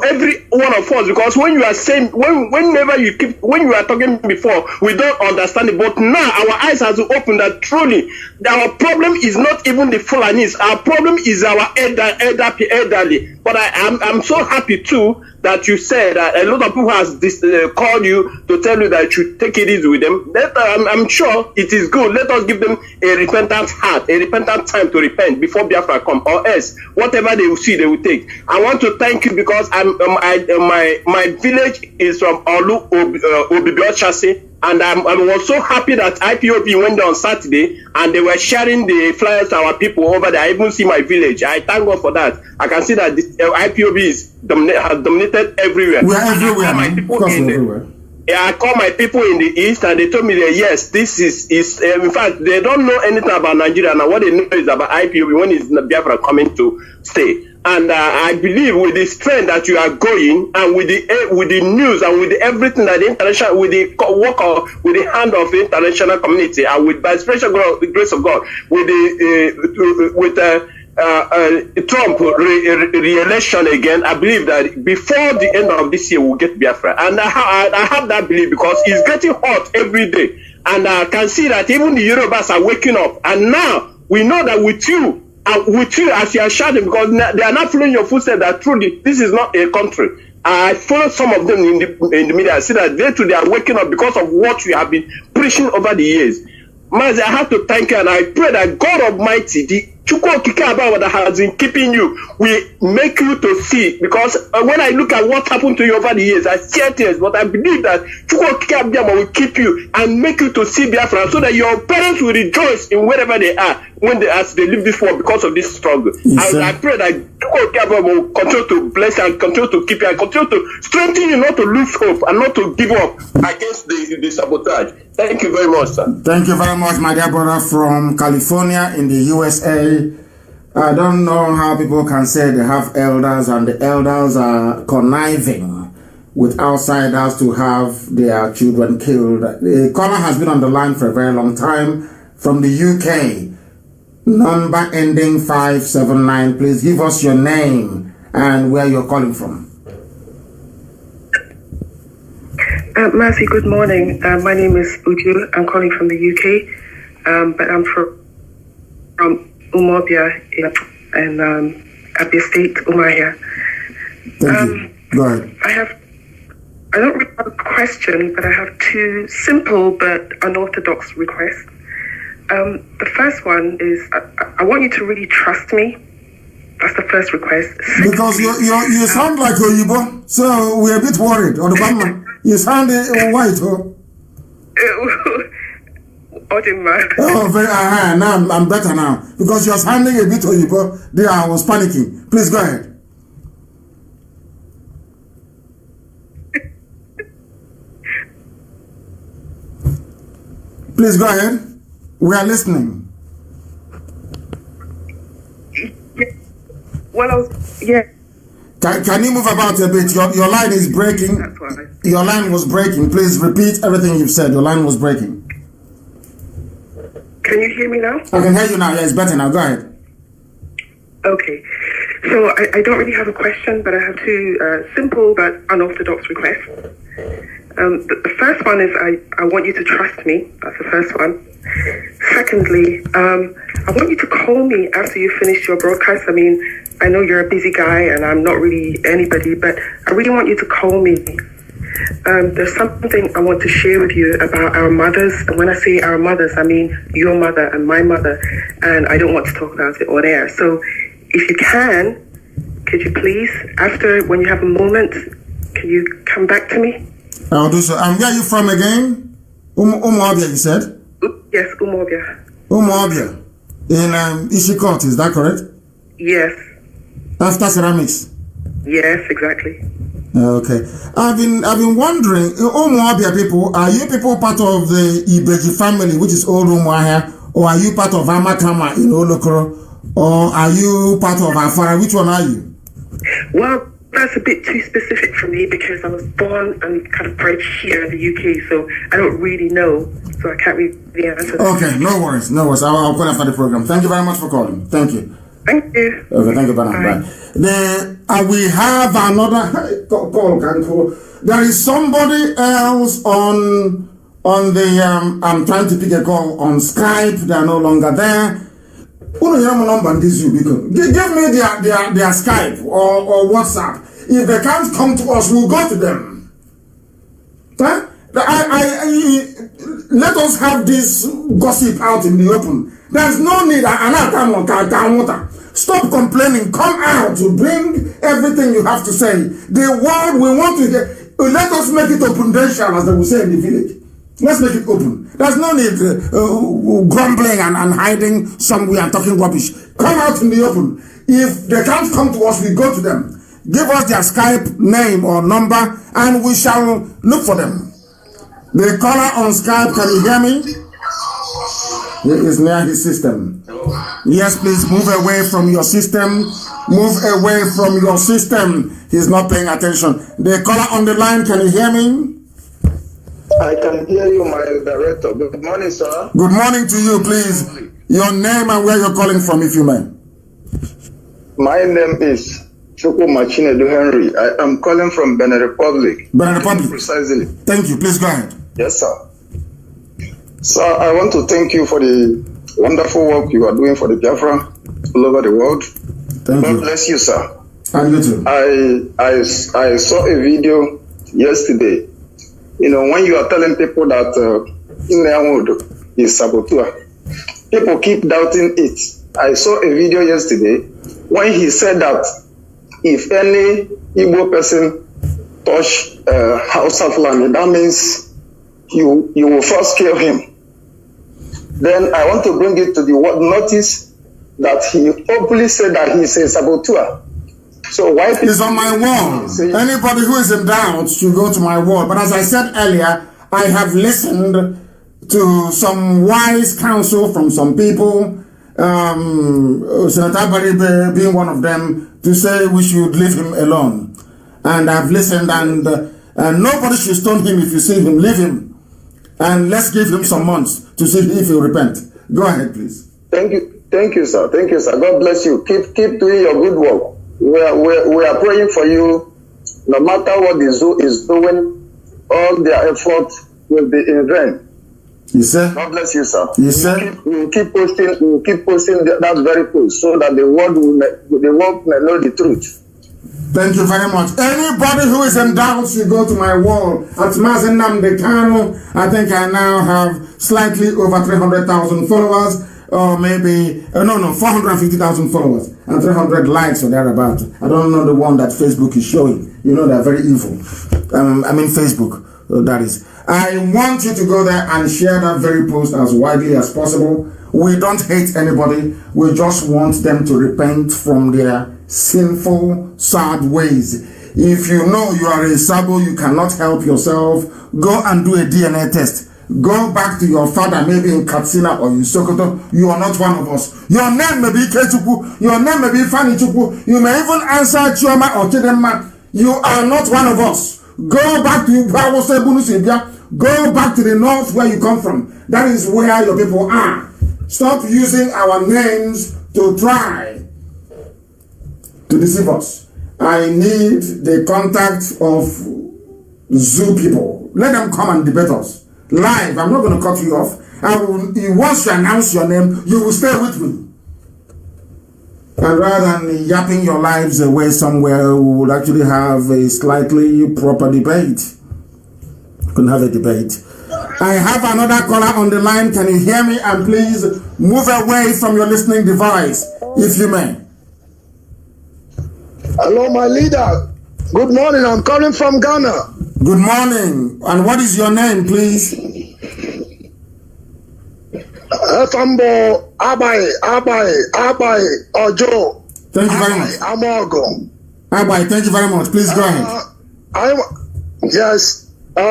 Speaker 14: every one of us, because when you are saying, whenever when you are talking before, we don't understand it. But now our eyes has opened that truly our problem is not even the Fulanis. Our problem is our elderly. But I'm so happy too that you said that a lot of people has called you to tell you that you should take it easy with them. I'm sure it is good. Let us give them a repentant heart, a repentant time to repent before Biafra come, or else whatever they will see, they will take. I want to thank you because my village is from Olu Obibio Chassis. And I was so happy that IPOB went there on Saturday and they were sharing the flyers to our people over there. I even see my village. I thank God for that. I can see that this, IPOB has dominated everywhere.
Speaker 1: We are everywhere.
Speaker 14: I call my people in the east and they told me that yes, this is in fact, they don't know anything about Nigeria. Now what they know is about IPOB when is Biafra coming to stay. And I believe with the strength that you are going, and with the news and with everything that the international, with the work of, with the hand of the international community, and with by special grace of God, with Trump re-election again, I believe that before the end of this year we'll get Biafra. And I have that belief because it's getting hot every day. And I can see that even the Yorubas are waking up. And now we know that with you as you are shouting, because they are not following your footsteps, that truly this is not a country. I follow some of them in the media. I see that they are waking up because of what you have been preaching over the years. Mazi, I have to thank you, and I pray that God Almighty, the Chukwu Okike that has been keeping you, will make you to see. Because when I look at what happened to you over the years, I shed tears, but I believe that Chukwu Okike will keep you and make you to see Biafra, so that your parents will rejoice in wherever they are as they leave this world because of this struggle. I pray that will continue to bless you and continue to keep you and continue to strengthen you not to lose hope and not to give up against the sabotage. Thank you very much, sir.
Speaker 1: Thank you very much, my dear brother from California in the USA. I don't know how people can say they have elders and the elders are conniving with outsiders to have their children killed. The caller has been on the line for a very long time from the UK. Number ending 579. Please give us your name and where you're calling from.
Speaker 15: Mazi, good morning. My name is Uju. I'm calling from the UK, but I'm from Umobia in Abia State, Umahia.
Speaker 1: Thank you. Go ahead.
Speaker 15: I don't really have a question, but I have two simple but unorthodox requests. The first one is I want you to really trust me. That's the first request.
Speaker 1: Because you sound like Oyibo, so we're a bit worried. Or the government, you sound white. Oh, very. Now I'm better now because you're sounding a bit Oyibo. There, I was panicking. Please go ahead. Please go ahead. We are listening.
Speaker 15: Well, yeah.
Speaker 1: Can you move about a bit? Your line is breaking. Your line was breaking. Please repeat everything you've said. Your line was breaking.
Speaker 15: Can you hear me now?
Speaker 1: I can hear you now. Yeah, it's better now. Go ahead.
Speaker 15: Okay. So I don't really have a question, but I have two simple but unorthodox requests. The first one is I want you to trust me. That's the first one. Secondly, I want you to call me after you finish your broadcast. I mean, I know you're a busy guy and I'm not really anybody, but I really want you to call me. There's something I want to share with you about our mothers. And when I say our mothers, I mean your mother and my mother. And I don't want to talk about it on air. So if you can, could you please, after, when you have a moment, can you come back to me?
Speaker 1: I'll do so. Where are you from again? Umuobia, you said?
Speaker 15: Yes, Umuobia.
Speaker 1: Umuobia. In Ishikot, is that correct?
Speaker 15: Yes.
Speaker 1: After ceramics?
Speaker 15: Yes, exactly.
Speaker 1: Okay. I've been wondering, Umuobia people, are you people part of the Ibeji family, which is old Umuahia, or are you part of Amakama in Olokoro, or are you part of Afara? Which one are you?
Speaker 15: Well, that's a bit too specific for me because I was born and kind of bred here in the UK, so I don't really know, so I can't really answer.
Speaker 1: Okay, no worries. I'll call after the program. Thank you very much for calling. Thank you.
Speaker 15: Thank you.
Speaker 1: Okay, thank you, Bye. Then we have another call. There is somebody else on the. I'm trying to pick a call on Skype. They are no longer there. Give me their Skype or WhatsApp. If they can't come to us, we'll go to them. Huh? Let us have this gossip out in the open. There's no need. Stop complaining. Come out to bring everything you have to say. The word we want to hear. Let us make it opendential, as they will say in the village. Let's make it open. There's no need grumbling and hiding somewhere and talking rubbish. Come out in the open. If they can't come to us, we go to them. Give us their Skype name or number, and we shall look for them. The caller on Skype, can you hear me? He is near his system. Yes, please move away from your system. Move away from your system. He's not paying attention. The caller on the line, can you hear me?
Speaker 5: I can hear you, my director. Good morning, sir.
Speaker 1: Good morning to you, please. Your name and where you're calling from, if you may.
Speaker 5: My name is Chukwu Machinedu Henry. I am calling from Benin Republic.
Speaker 1: Benin Republic.
Speaker 5: Precisely.
Speaker 1: Thank you. Please go ahead.
Speaker 5: Yes, sir. Sir, I want to thank you for the wonderful work you are doing for the Biafra all over the world.
Speaker 1: Thank you.
Speaker 5: God bless you, sir.
Speaker 1: And you too.
Speaker 5: I saw a video yesterday. You know, when you are telling people that Inleawood is saboteur, people keep doubting it. I saw a video yesterday when he said that if any Igbo person touch House of Land, that means you will first kill him. Then I want to bring it to the world notice that he openly said that he is a saboteur.
Speaker 10: So why
Speaker 1: it's on my wall. Anybody who is in doubt should go to my wall. But as I said earlier, I have listened to some wise counsel from some people, Senator Baribe being one of them, to say we should leave him alone. And I've listened, and nobody should stone him. If you see him, leave him. And let's give him some months to see if he'll repent. Go ahead, please.
Speaker 10: Thank you, sir. Thank you, sir. God bless you. Keep doing your good work. We are praying for you. No matter what the zoo is doing, all their efforts will be in vain.
Speaker 1: You say?
Speaker 10: God bless you, sir.
Speaker 1: You say?
Speaker 10: We'll keep posting that very post so that the world may know the truth.
Speaker 1: Thank you very much. Anybody who is in doubt should go to my wall at Mazi Nnamdi Kanu. I think I now have slightly over 300,000 followers, or maybe 450,000 followers and 300 likes or thereabout. I don't know the one that Facebook is showing. You know, they're very evil. Facebook, that is. I want you to go there and share that very post as widely as possible. We don't hate anybody. We just want them to repent from their sinful, sad ways. If you know you are a sabo, you cannot help yourself, go and do a DNA test. Go back to your father, maybe in Katsina or in Sokoto. You are not one of us. Your name may be Kechuku, your name may be Fanny Chuku, you may even answer Chioma or Chidema. You are not one of us. Go back to Go back to the north where you come from. That is where your people are. Stop using our names to try to deceive us. I need the contact of zoo people. Let them come and debate us live. I'm not going to cut you off. Once you announce your name, you will stay with me. And rather than yapping your lives away somewhere, we would actually have a slightly proper debate. Couldn't have a debate. I have another caller on the line. Can you hear me? And please move away from your listening device, if you may.
Speaker 16: Hello, my leader. Good morning. I'm calling from Ghana.
Speaker 1: Good morning. And what is your name, please?
Speaker 16: Efambo Abai Ojo.
Speaker 1: Thank you very much.
Speaker 16: Amogo.
Speaker 1: Abai, thank you very much. Please go ahead.
Speaker 16: Yes. We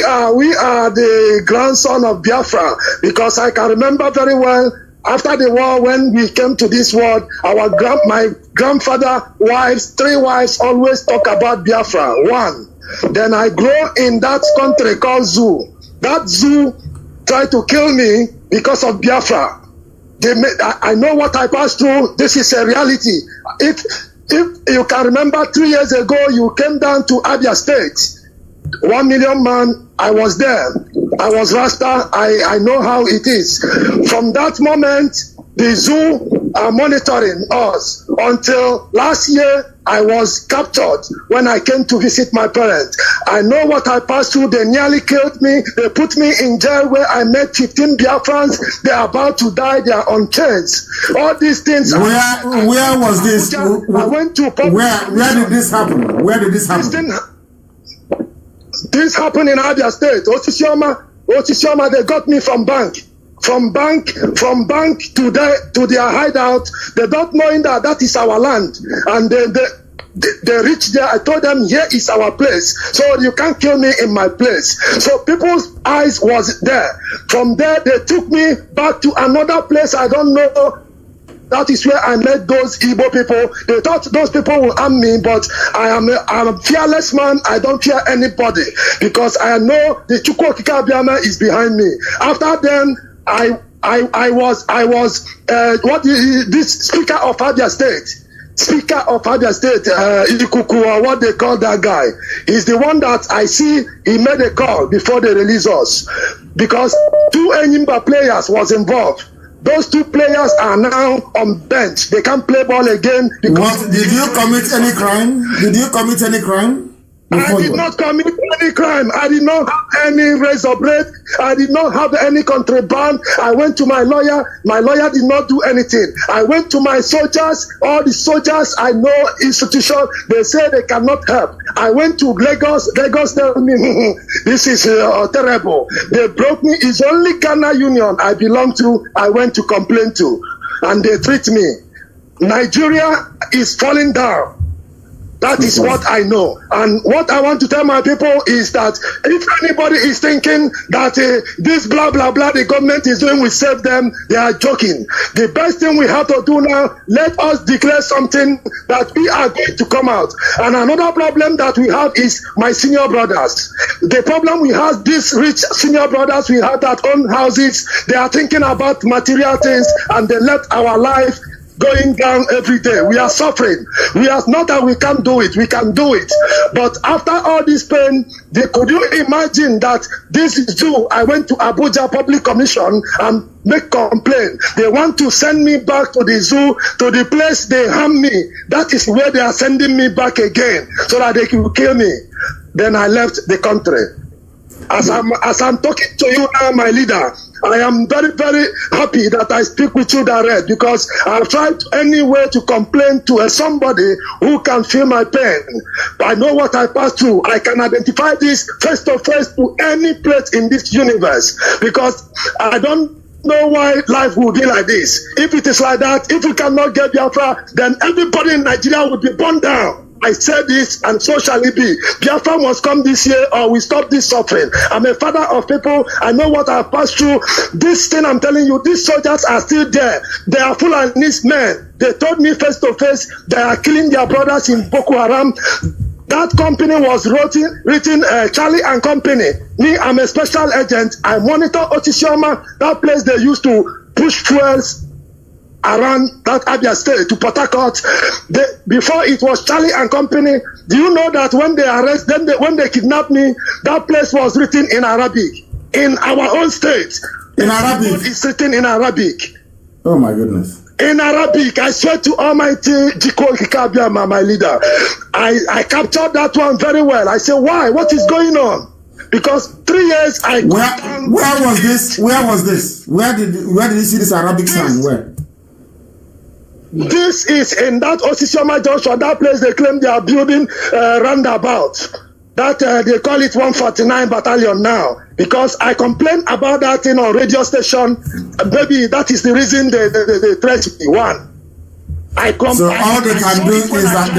Speaker 16: are the grandson of Biafra, because I can remember very well after the war when we came to this world, my grandfather wives, 3 wives always talk about Biafra. 1. Then I grew in that country called Zoo. That Zoo tried to kill me because of Biafra. I know what I passed through. This is a reality. If you can remember 3 years ago, you came down to Abia State. 1 million man, I was there. I was Rasta. I know how it is. From that moment, the zoo are monitoring us until last year. I was captured when I came to visit my parents. I know what I passed through. They nearly killed me. They put me in jail where I met 15 Biafrans. They are about to die. They are on chains. All these things.
Speaker 1: Where was this?
Speaker 16: I went to.
Speaker 1: Where did this happen? Where did this happen?
Speaker 16: This happened in Abia State. Otisioma, they got me from bank. From bank to their hideout. They don't knowing that is our land. And they reached there. I told them, here is our place. So you can't kill me in my place. So people's eyes was there. From there, they took me back to another place. I don't know. That is where I met those Igbo people. They thought those people will harm me, but I'm a fearless man. I don't fear anybody, because I know the Chukwokika Abiyama is behind me. After then, I was this Speaker of Abia State. Speaker of Abia State, Ikuku, or what they call that guy. He's the one that I see, he made a call before they release us. Because 2 Enyimba players was involved. Those 2 players are now on bench. They can't play ball again.
Speaker 1: What? Did you commit any crime? Did you commit any crime?
Speaker 16: I did not commit any crime. I did not have any razor blade. I did not have any contraband. I went to my lawyer. My lawyer did not do anything. I went to my soldiers. All the soldiers I know institution, they say they cannot help. I went to Lagos. Lagos tell me, this is terrible. They broke me. It's only Ghana Union I belong to. I went to complain to. And they treat me. Nigeria is falling down. That is what I know. And what I want to tell my people is that if anybody is thinking that this blah, blah, blah the government is doing will save them, they are joking. The best thing we have to do now, let us declare something that we are going to come out. And another problem that we have is my senior brothers. The problem we have, these rich senior brothers, we have that own houses, they are thinking about material things and they left our life going down every day. We are suffering. We are not that we can't do it. We can do it. But after all this pain, could you imagine that this zoo, I went to Abuja Public Commission and make complaint. They want to send me back to the zoo, to the place they harm me. That is where they are sending me back again, so that they can kill me. Then I left the country. As I'm talking to you now, my leader, I am very, very happy that I speak with you direct, because I've tried any way to complain to somebody who can feel my pain. I know what I passed through. I can identify this face to face to any place in this universe, because I don't know why life will be like this. If it is like that, if we cannot get Biafra, then everybody in Nigeria will be burned down. I said this, and so shall it be. Biafra must come this year, or we stop this suffering. I'm a father of people. I know what I've passed through. This thing I'm telling you, these soldiers are still there. They are full of these men. They told me face to face they are killing their brothers in Boko Haram. That company was written Charlie and Company. Me, I'm a special agent. I monitor Otisioma, that place they used to push fuels around that Abia State to Port Harcourt. Before it was Charlie and Company. Do you know that when they when they kidnapped me, that place was written in Arabic in our own state. In Arabic, it's written in Arabic.
Speaker 1: Oh my goodness.
Speaker 16: In Arabic, I swear to Almighty Jiko Kikabiama, my leader. I captured that one very well. I said, why? What is going on? Because 3 years I.
Speaker 1: Where was this? Where was this? Where did you see this Arabic sign? Where?
Speaker 16: This is in that Osisioma Junction, that place they claim they are building roundabout. That they call it 149 Battalion now. Because I complained about that thing on radio station. Maybe that is the reason they threat me. One.
Speaker 1: So all they can do is that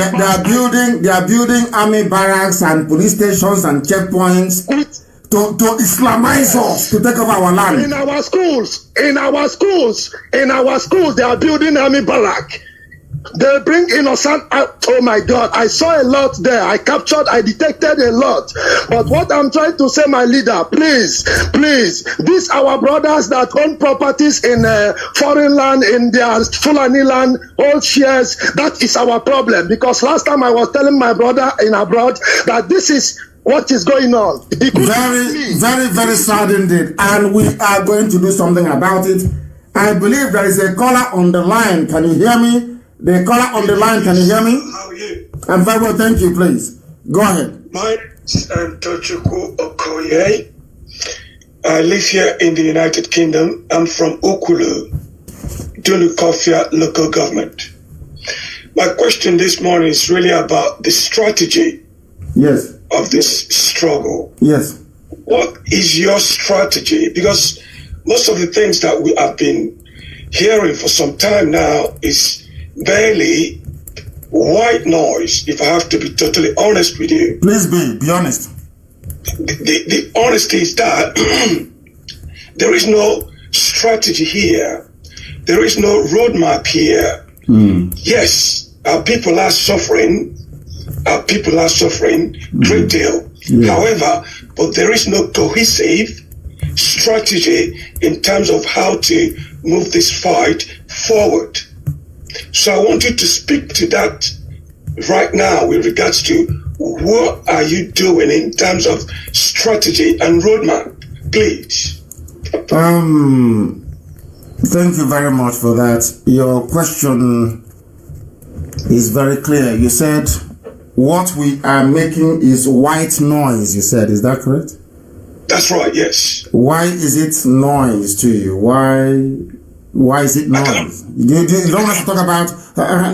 Speaker 1: they are building army barracks and police stations and checkpoints to Islamize us, to take over our land.
Speaker 16: In our schools, they are building army barrack. They bring innocent out. Oh my God, I saw a lot there. I detected a lot. But what I'm trying to say, my leader, please, these our brothers that own properties in foreign land, in their Fulani land, hold shares, that is our problem. Because last time I was telling my brother in abroad that this is what is going on.
Speaker 1: Very, very, very sad indeed. And we are going to do something about it. I believe there is a caller on the line. Can you hear me? The caller on the line, can you hear me?
Speaker 17: How are you?
Speaker 1: I'm very well, thank you, please. Go ahead.
Speaker 17: My name is Tochukwu Okoye. I live here in the United Kingdom. I'm from Okulu, Dunukofia local government. My question this morning is really about the strategy of this struggle.
Speaker 1: Yes.
Speaker 17: What is your strategy? Because most of the things that we have been hearing for some time now is barely white noise, if I have to be totally honest with you.
Speaker 1: Please be honest.
Speaker 17: The honesty is that there is no strategy here. There is no roadmap here. Yes, our people are suffering. Our people are suffering great deal. Yeah. However, but there is no cohesive strategy in terms of how to move this fight forward. So I want you to speak to that right now with regards to what are you doing in terms of strategy and roadmap, please.
Speaker 1: Thank you very much for that. Your question is very clear. You said what we are making is white noise, you said. Is that correct?
Speaker 17: That's right, yes.
Speaker 1: Why is it noise to you? Why is it noise? You don't want to talk about...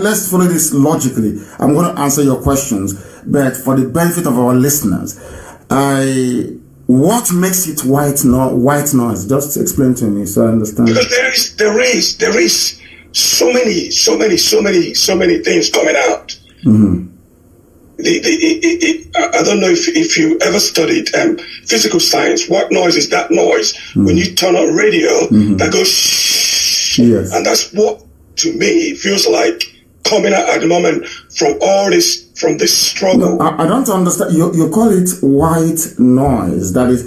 Speaker 1: let's follow this logically. I'm going to answer your questions, but for the benefit of our listeners, what makes it white noise? Just explain to me so I understand.
Speaker 17: Because there is so many things coming out.
Speaker 1: Mm-hmm.
Speaker 17: I don't know if you ever studied physical science. What noise is that noise when you turn on radio that goes shh?
Speaker 1: Yes.
Speaker 17: And that's what, to me, feels like coming out at the moment from this struggle.
Speaker 1: No, I don't understand. You call it white noise. That is,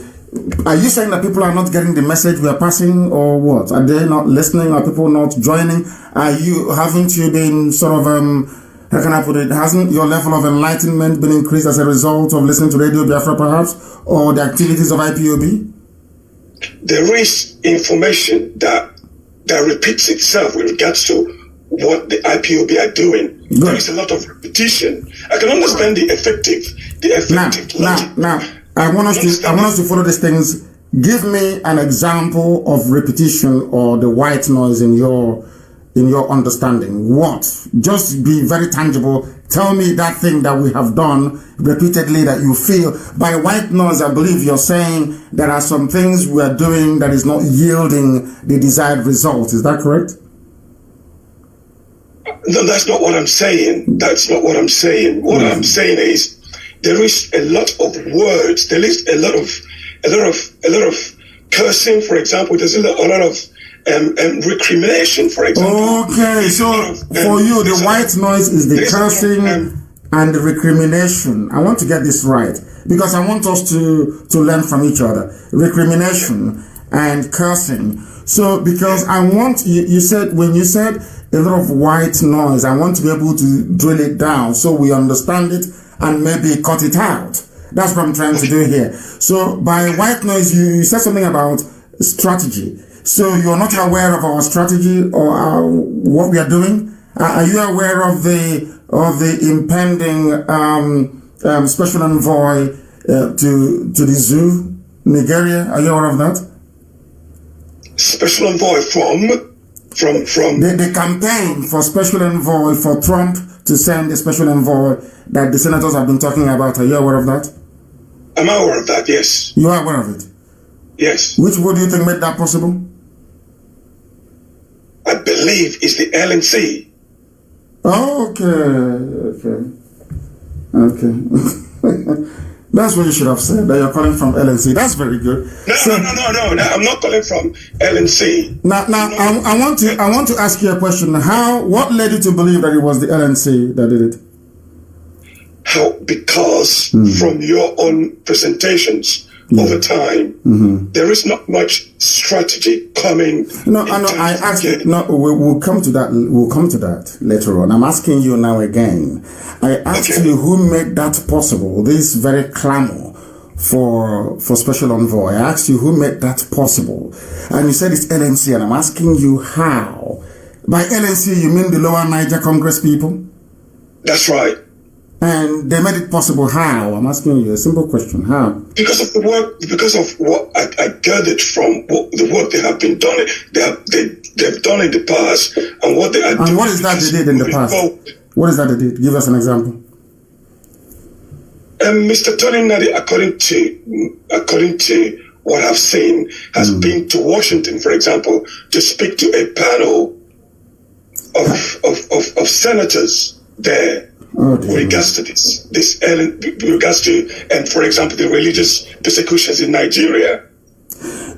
Speaker 1: are you saying that people are not getting the message we are passing, or what? Are they not listening? Are people not joining? Haven't you been sort of how can I put it? Hasn't your level of enlightenment been increased as a result of listening to Radio Biafra, perhaps, or the activities of IPOB?
Speaker 17: There is information that repeats itself with regards to what the IPOB are doing.
Speaker 1: Good.
Speaker 17: There is a lot of repetition. I can understand the effective.
Speaker 1: Now, I want us to follow these things. Give me an example of repetition or the white noise in your understanding. What? Just be very tangible. Tell me that thing that we have done repeatedly that you feel. By white noise, I believe you're saying there are some things we are doing that is not yielding the desired result. Is that correct?
Speaker 17: No, that's not what I'm saying. That's not what I'm saying. What I'm saying is there is a lot of words. There is a lot of cursing, for example. There's a lot of recrimination, for example.
Speaker 1: Okay, so for you, the white noise is the cursing and the recrimination. I want to get this right because I want us to learn from each other. Recrimination and cursing. So because I want, you said, when you said a lot of white noise, I want to be able to drill it down so we understand it and maybe cut it out. That's what I'm trying to do here. So by white noise, you said something about strategy. So you're not aware of our strategy or what we are doing? Are you aware of the impending special envoy to the zoo, Nigeria? Are you aware of that?
Speaker 17: Special envoy from
Speaker 1: the campaign for special envoy for Trump to send a special envoy that the senators have been talking about. Are you aware of that?
Speaker 17: I'm aware of that, yes.
Speaker 1: You are aware of it?
Speaker 17: Yes.
Speaker 1: Which would you think made that possible?
Speaker 17: I believe it's the LNC.
Speaker 1: Oh, okay. That's what you should have said, that you're calling from LNC. That's very good.
Speaker 17: No, I'm not calling from LNC.
Speaker 1: Now, I want to ask you a question. What led you to believe that it was the LNC that did it?
Speaker 17: Because from your own presentations over time, there is not much strategy coming.
Speaker 1: I asked you. No, we'll come to that. We'll come to that later on. I'm asking you now again. I asked you who made that possible. This very clamor for special envoy. I asked you who made that possible, and you said it's LNC. And I'm asking you how. By LNC, you mean the Lower Niger Congress people?
Speaker 17: That's right.
Speaker 1: And they made it possible. How? I'm asking you a simple question. How?
Speaker 17: Because of the work, because of what I gathered from the work they have been done, they've done in the past, and what they are doing.
Speaker 1: And what is that they did in the past? What is that they did? Give us an example.
Speaker 17: Mr. Tony Nadi, according to what I've seen, has been to Washington, for example, to speak to a panel of senators there. With regards to for example, the religious persecutions in Nigeria.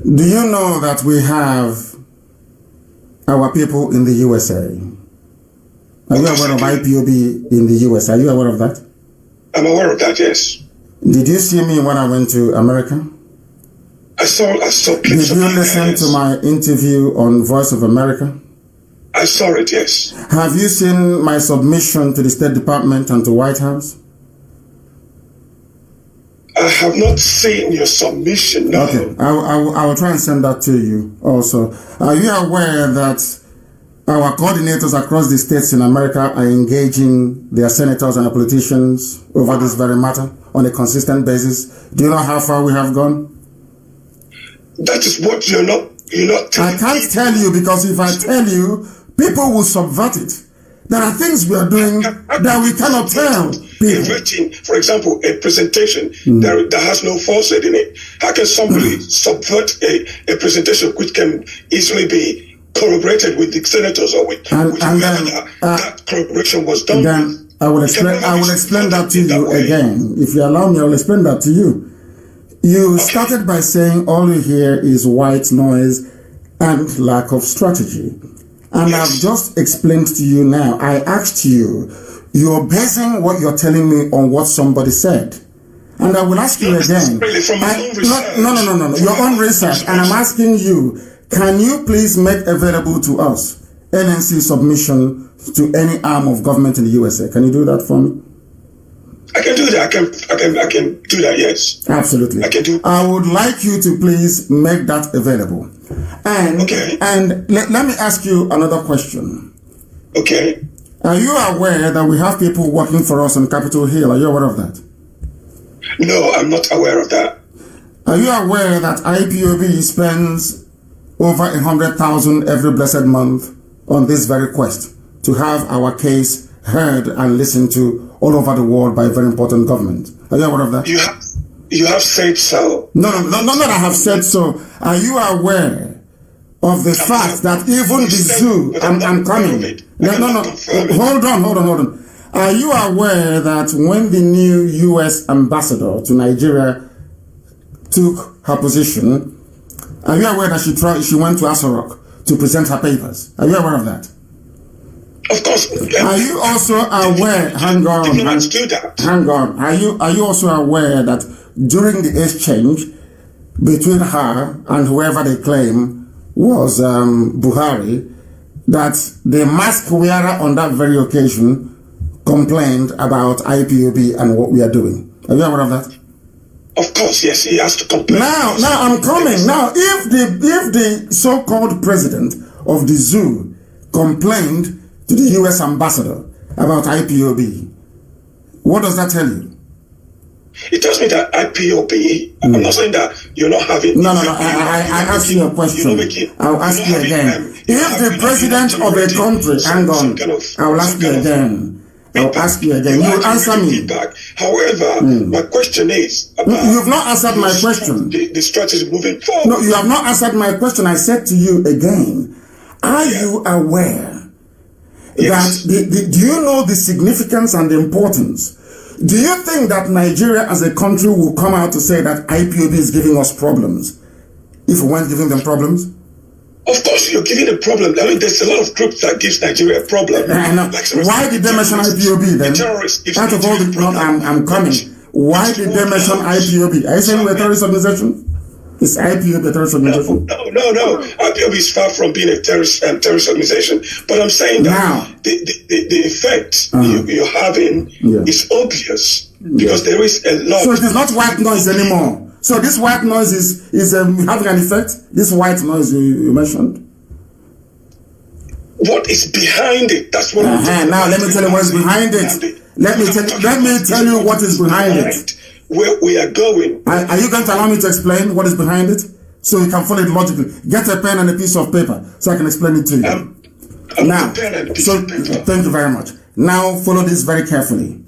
Speaker 1: Do you know that we have our people in the USA? Are you aware of IPOB in the US? Are you aware of that?
Speaker 17: I'm aware of that, yes.
Speaker 1: Did you see me when I went to America?
Speaker 17: I saw clips.
Speaker 1: Did you listen to my interview on Voice of America?
Speaker 17: I saw it, yes.
Speaker 1: Have you seen my submission to the State Department and to White House?
Speaker 17: I have not seen your submission, no.
Speaker 1: Okay, I will try and send that to you also. Are you aware that our coordinators across the states in America are engaging their senators and their politicians over this very matter on a consistent basis? Do you know how far we have gone?
Speaker 17: That is what you're not
Speaker 1: I can't tell you, because if I tell you, people will subvert it. There are things we are doing that we cannot tell people.
Speaker 17: For example, a presentation that has no falsehood in it. How can somebody subvert a presentation which can easily be corroborated with the senators or with whoever that corroboration was done with.
Speaker 1: I will explain that to you again. If you allow me, I will explain that to you. You started by saying all you hear is white noise and lack of strategy. And I've just explained to you now. I asked you, you're basing what you're telling me on what somebody said. And I will ask you again.
Speaker 17: Really from my own research.
Speaker 1: No. Your own research. And I'm asking you, can you please make available to us NNC submission to any arm of government in the USA? Can you do that for me?
Speaker 17: I can do that. I can do that, yes.
Speaker 1: Absolutely. I would like you to please make that available. And let me ask you another question.
Speaker 17: Okay.
Speaker 1: Are you aware that we have people working for us on Capitol Hill? Are you aware of that?
Speaker 17: No, I'm not aware of that.
Speaker 1: Are you aware that IPOB spends over 100,000 every blessed month on this very quest to have our case heard and listened to all over the world by a very important government? Are you aware of that?
Speaker 17: You have said so.
Speaker 1: No, I have said so. Are you aware of the fact that even the zoo, I'm coming. Hold on. Are you aware that when the new U.S. ambassador to Nigeria took her position, are you aware that she went to Aso Rock to present her papers? Are you aware of that?
Speaker 17: Of course.
Speaker 1: Are you also aware? Hang on. Are you also aware that during the exchange between her and whoever they claim was Buhari, that the mask wearer on that very occasion complained about IPOB and what we are doing? Are you aware of that?
Speaker 17: Of course, yes, he has to complain.
Speaker 1: Now I'm coming. Now, if the so-called president of the zoo complained to the U.S. ambassador about IPOB, what does that tell you?
Speaker 17: It tells me that IPOB, I'm not saying that you're not having...
Speaker 1: No, I asked you a question. I'll ask you again. If the president of a country, hang on, I'll ask you again. I'll ask you again. You will answer me.
Speaker 17: However, my question is about...
Speaker 1: You've not answered my question.
Speaker 17: The strategy moving forward.
Speaker 1: No, you have not answered my question. I said to you again, are you aware that... Do you know the significance and the importance? Do you think that Nigeria as a country will come out to say that IPOB is giving us problems if we weren't giving them problems?
Speaker 17: Of course, you're giving a problem. I mean, there's a lot of groups that gives Nigeria a problem.
Speaker 1: Why did they mention IPOB then? Out of all the problems, I'm coming. Why did they mention IPOB? Are you saying we're a terrorist organization? Is IPOB a terrorist organization?
Speaker 17: No. IPOB is far from being a terrorist organization. But I'm saying that the effect you're having is obvious because there is a lot.
Speaker 1: So it is not white noise anymore. So this white noise is having an effect? This white noise you mentioned?
Speaker 17: What is behind it? That's what I'm
Speaker 1: saying. Now let me tell you what is behind it. Let me tell you what is behind it.
Speaker 17: Where we are going.
Speaker 1: Are you going to allow me to explain what is behind it? So you can follow it logically. Get a pen and a piece of paper so I can explain it to you. Now, thank you very much. Now follow this very carefully.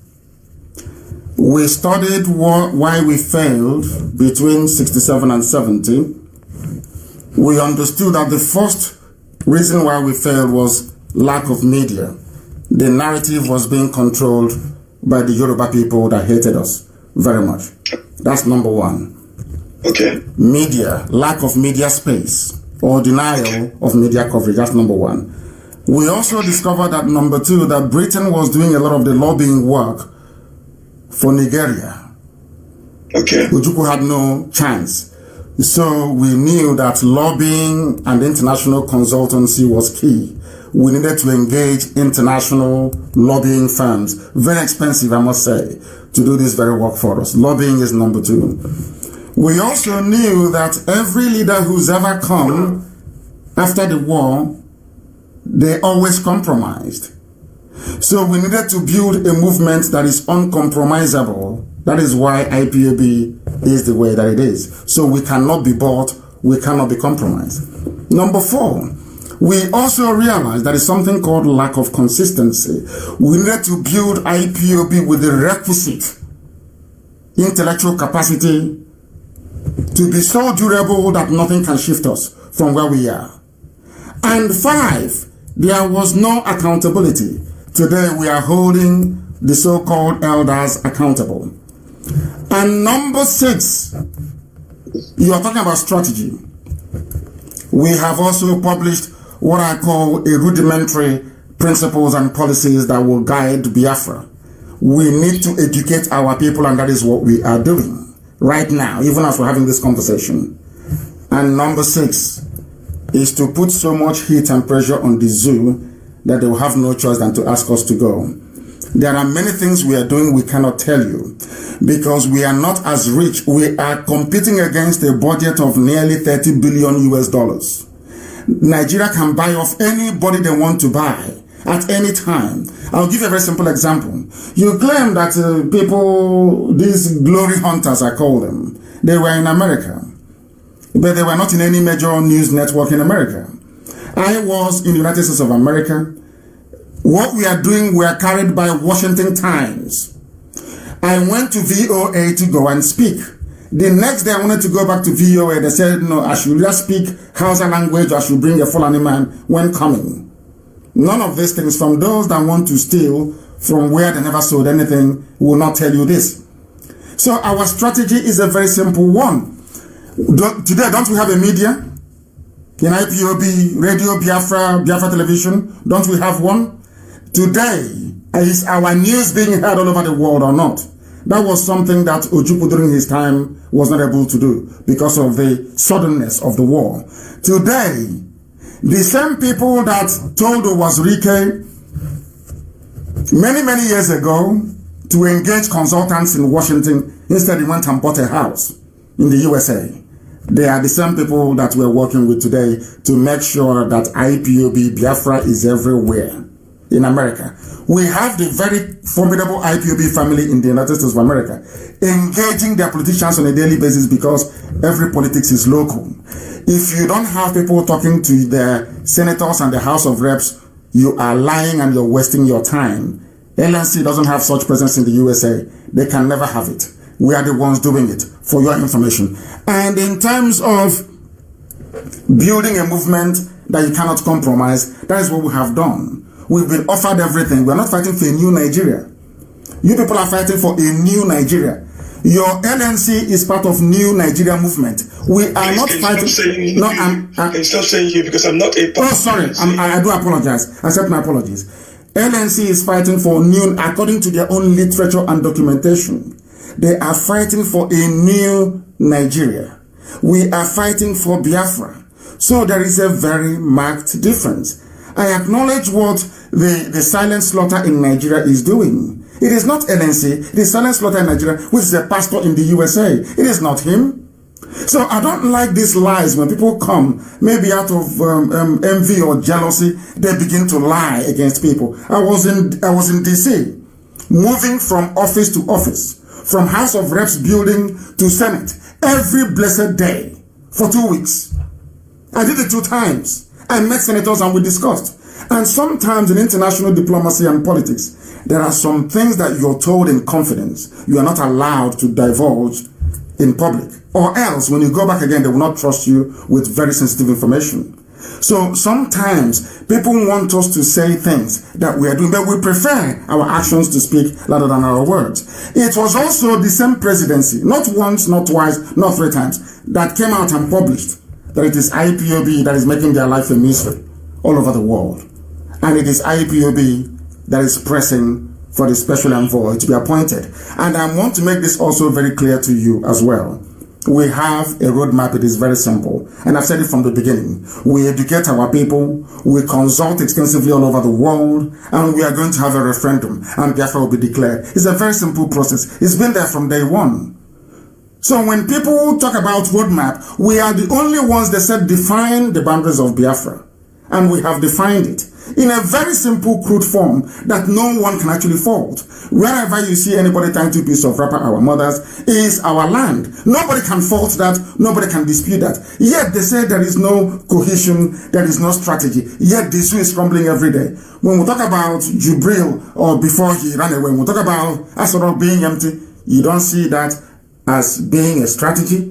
Speaker 1: We studied why we failed between 67 and 70. We understood that the first reason why we failed was lack of media. The narrative was being controlled by the Yoruba people that hated us very much. That's number one.
Speaker 17: Okay.
Speaker 1: Media, lack of media space or denial of media coverage. That's number one. We also discovered that number two, that Britain was doing a lot of the lobbying work for Nigeria.
Speaker 17: Okay.
Speaker 1: Ojukwu had no chance. So we knew that lobbying and international consultancy was key. We needed to engage international lobbying firms. Very expensive, I must say, to do this very work for us. Lobbying is number two. We also knew that every leader who's ever come after the war, they always compromised. So we needed to build a movement that is uncompromisable. That is why IPOB is the way that it is. So we cannot be bought, we cannot be compromised. Number four, we also realized there is something called lack of consistency. We needed to build IPOB with the requisite intellectual capacity to be so durable that nothing can shift us from where we are. And 5, there was no accountability. Today we are holding the so-called elders accountable. And number 6, you are talking about strategy. We have also published what I call a rudimentary principles and policies that will guide Biafra. We need to educate our people, and that is what we are doing right now, even as we're having this conversation. And number 6 is to put so much heat and pressure on the zoo that they will have no choice than to ask us to go. There are many things we are doing we cannot tell you because we are not as rich. We are competing against a budget of nearly $30 billion US. Nigeria can buy off anybody they want to buy at any time. I'll give you a very simple example. You claim that people, these glory hunters, I call them, they were in America, but they were not in any major news network in America. I was in the United States of America. What we are doing, we are carried by Washington Times. I went to VOA to go and speak. The next day I wanted to go back to VOA. They said, no, I should just speak Hausa language, or I should bring a Fulani man when coming. None of these things, from those that want to steal from where they never sold anything, will not tell you this. So our strategy is a very simple one. Today, don't we have a media? In IPOB, Radio Biafra, Biafra Television, don't we have one? Today, is our news being heard all over the world or not? That was something that Ojukwu during his time was not able to do because of the suddenness of the war. Today, the same people that told Owazurike many years ago to engage consultants in Washington, instead he went and bought a house in the USA. They are the same people that we're working with today to make sure that IPOB Biafra is everywhere in America. We have the very formidable IPOB family in the United States of America engaging their politicians on a daily basis because every politics is local. If you don't have people talking to the senators and the House of Reps, you are lying and you're wasting your time. LNC doesn't have such presence in the USA. They can never have it. We are the ones doing it, for your information. And in terms of building a movement that you cannot compromise, that is what we have done. We've been offered everything. We're not fighting for a new Nigeria. You people are fighting for a new Nigeria. Your LNC is part of New Nigeria movement. We are not fighting. No,
Speaker 17: Can stop saying you because I'm not a part.
Speaker 1: Oh, sorry. I do apologize. Accept my apologies. LNC is fighting for new, according to their own literature and documentation. They are fighting for a new Nigeria. We are fighting for Biafra. So there is a very marked difference. I acknowledge what the silent slaughter in Nigeria is doing. It is not LNC, it is silent slaughter in Nigeria, which is a pastor in the USA. It is not him. So I don't like these lies when people come, maybe out of envy or jealousy, they begin to lie against people. I was in DC, moving from office to office, from House of Reps building to Senate, every blessed day for 2 weeks. I did it 2 times. I met senators and we discussed. And sometimes in international diplomacy and politics, there are some things that you're told in confidence you are not allowed to divulge in public. Or else, when you go back again, they will not trust you with very sensitive information. So sometimes people want us to say things that we are doing, but we prefer our actions to speak louder than our words. It was also the same presidency, not once, not twice, not 3 times, that came out and published that it is IPOB that is making their life a misery all over the world. And it is IPOB that is pressing for the special envoy to be appointed. And I want to make this also very clear to you as well. We have a roadmap. It is very simple. And I've said it from the beginning. We educate our people. We consult extensively all over the world. And we are going to have a referendum. And Biafra will be declared. It's a very simple process. It's been there from day one. So when people talk about roadmap, we are the only ones that said define the boundaries of Biafra. And we have defined it in a very simple, crude form that no one can actually fault. Wherever you see anybody tying 2 pieces of wrapper, our mothers, is our land. Nobody can fault that. Nobody can dispute that. Yet they say there is no cohesion, there is no strategy. Yet the zoo is crumbling every day. When we talk about Jubril, or before he ran away, when we talk about Asoro being empty, you don't see that as being a strategy.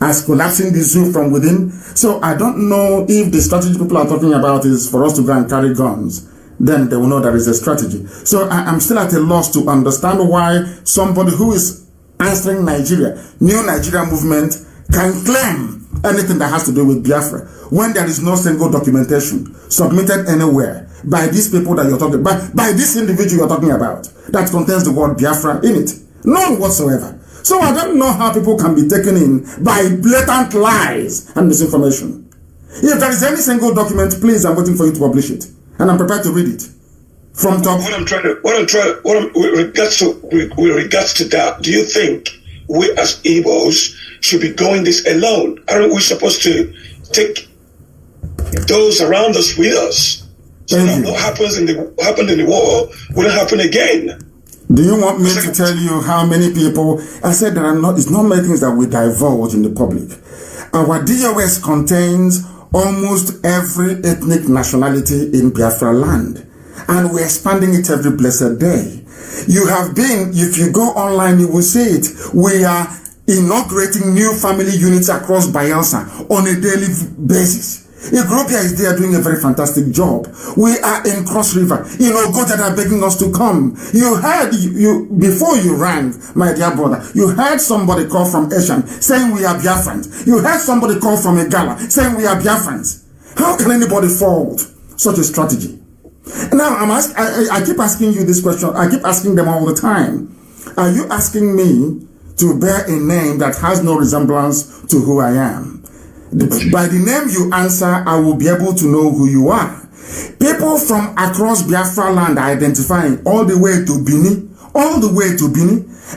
Speaker 1: as collapsing the zoo from within. So I don't know if the strategy people are talking about is for us to go and carry guns. Then they will know there is a strategy. So I'm still at a loss to understand why somebody who is answering Nigeria, new Nigeria movement, can claim anything that has to do with Biafra when there is no single documentation submitted anywhere by these people that you're talking about, by this individual you're talking about, that contains the word Biafra in it. None whatsoever. So I don't know how people can be taken in by blatant lies and misinformation. If there is any single document, please, I'm waiting for you to publish it, and I'm prepared to read it. From top.
Speaker 17: With regards to that, do you think we as Igbos should be going this alone? Aren't we supposed to take those around us with us? So that what happened in the war wouldn't happen again.
Speaker 1: Do you want me to tell you how many people? I said it's not many things that we divulge in the public. Our DOS contains almost every ethnic nationality in Biafra land, and we're expanding it every blessed day. You have been, if you go online, you will see it. We are inaugurating new family units across Bayelsa on a daily basis. Ethiopia is there doing a very fantastic job. We are in Cross River. God that are begging us to come. You heard, before you rang, my dear brother, you heard somebody call from Asian saying we are Biafrans. You heard somebody call from Igala saying we are Biafrans. How can anybody fault such a strategy? Now, I keep asking you this question. I keep asking them all the time. Are you asking me to bear a name that has no resemblance to who I am? By the name you answer, I will be able to know who you are. People from across Biafra land are identifying all the way to Bini,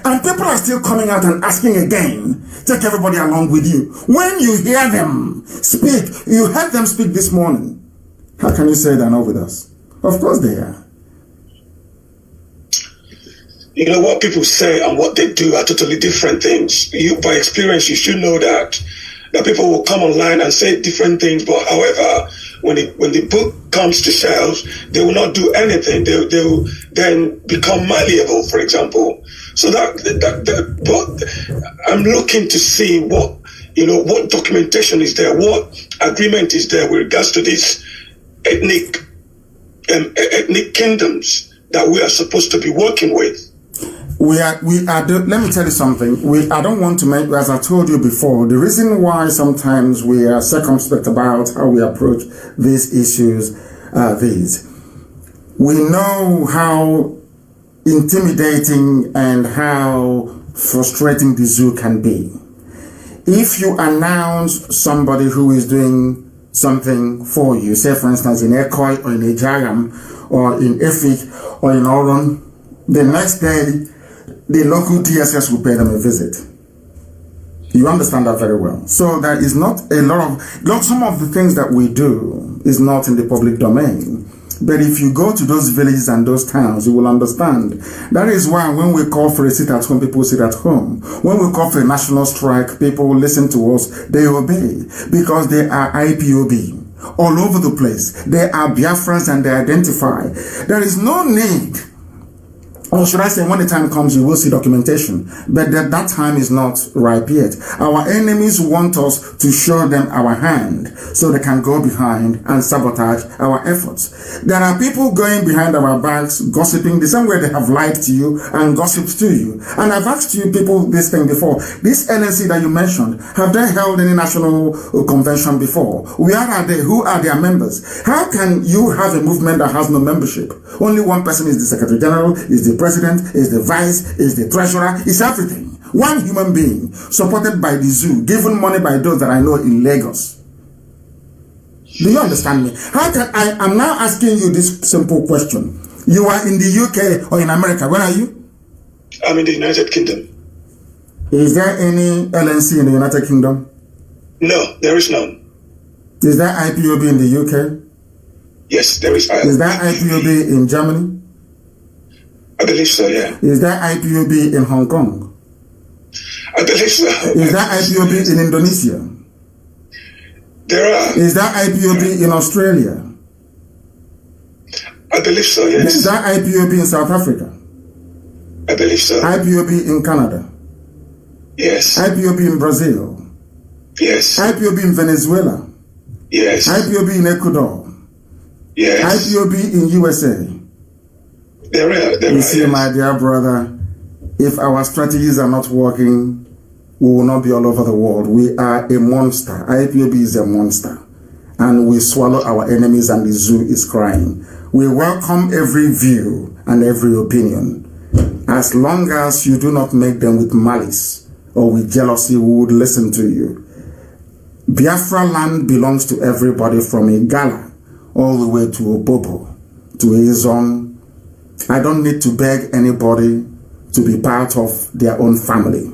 Speaker 1: and people are still coming out and asking again, take everybody along with you. When you hear them speak, you heard them speak this morning. How can you say they're not with us? Of course they are.
Speaker 17: You know, what people say and what they do are totally different things. You, by experience, you should know that people will come online and say different things, but however, when the book comes to shelves, they will not do anything. They will then become malleable, for example. So but I'm looking to see what documentation is there, what agreement is there with regards to these ethnic kingdoms that we are supposed to be working with.
Speaker 1: Let me tell you something. I don't want to make, as I told you before, the reason why sometimes we are circumspect about how we approach these issues are these. We know how intimidating and how frustrating the zoo can be. If you announce somebody who is doing something for you, say for instance in Ekoi or in Ejayam or in Efik or in Oron, the next day the local DSS will pay them a visit. You understand that very well. So there is not a lot of, some of the things that we do is not in the public domain. But if you go to those villages and those towns, you will understand. That is why when we call for a sit at home, people sit at home. When we call for a national strike, people listen to us, they obey. Because they are IPOB all over the place. They are Biafrans and they identify. There is no need, or should I say, when the time comes, you will see documentation. But that time is not ripe yet. Our enemies want us to show them our hand so they can go behind and sabotage our efforts. There are people going behind our backs, gossiping the same way they have lied to you and gossiped to you. And I've asked you people this thing before. This LNC that you mentioned, have they held any national convention before? Where are they? Who are their members? How can you have a movement that has no membership? Only one person is the Secretary General, is the President, is the Vice, is the Treasurer, is everything. One human being supported by the zoo, given money by those that I know in Lagos. Do you understand me? I'm now asking you this simple question. You are in the UK or in America. Where are you?
Speaker 17: I'm in the United Kingdom.
Speaker 1: Is there any LNC in the United Kingdom?
Speaker 17: No, there is none.
Speaker 1: Is there IPOB in the UK?
Speaker 17: Yes, there is IPOB.
Speaker 1: Is there IPOB in Germany?
Speaker 17: I believe so, yeah.
Speaker 1: Is there IPOB in Hong Kong?
Speaker 17: I believe so.
Speaker 1: Is there IPOB in Indonesia?
Speaker 17: There are.
Speaker 1: Is there IPOB in Australia?
Speaker 17: I believe so, yes.
Speaker 1: Is there IPOB in South Africa?
Speaker 17: I believe so.
Speaker 1: IPOB in Canada?
Speaker 17: Yes.
Speaker 1: IPOB in Brazil?
Speaker 17: Yes.
Speaker 1: IPOB in Venezuela.
Speaker 17: Yes.
Speaker 1: IPOB in Ecuador.
Speaker 17: Yes.
Speaker 1: IPOB in USA. You see, my dear brother, if our strategies are not working, we will not be all over the world. We are a monster. IPOB is a monster. And we swallow our enemies and the zoo is crying. We welcome every view and every opinion. As long as you do not make them with malice or with jealousy, we would listen to you. Biafra land belongs to everybody from Igala all the way to Opobo, to Izon. I don't need to beg anybody to be part of their own family.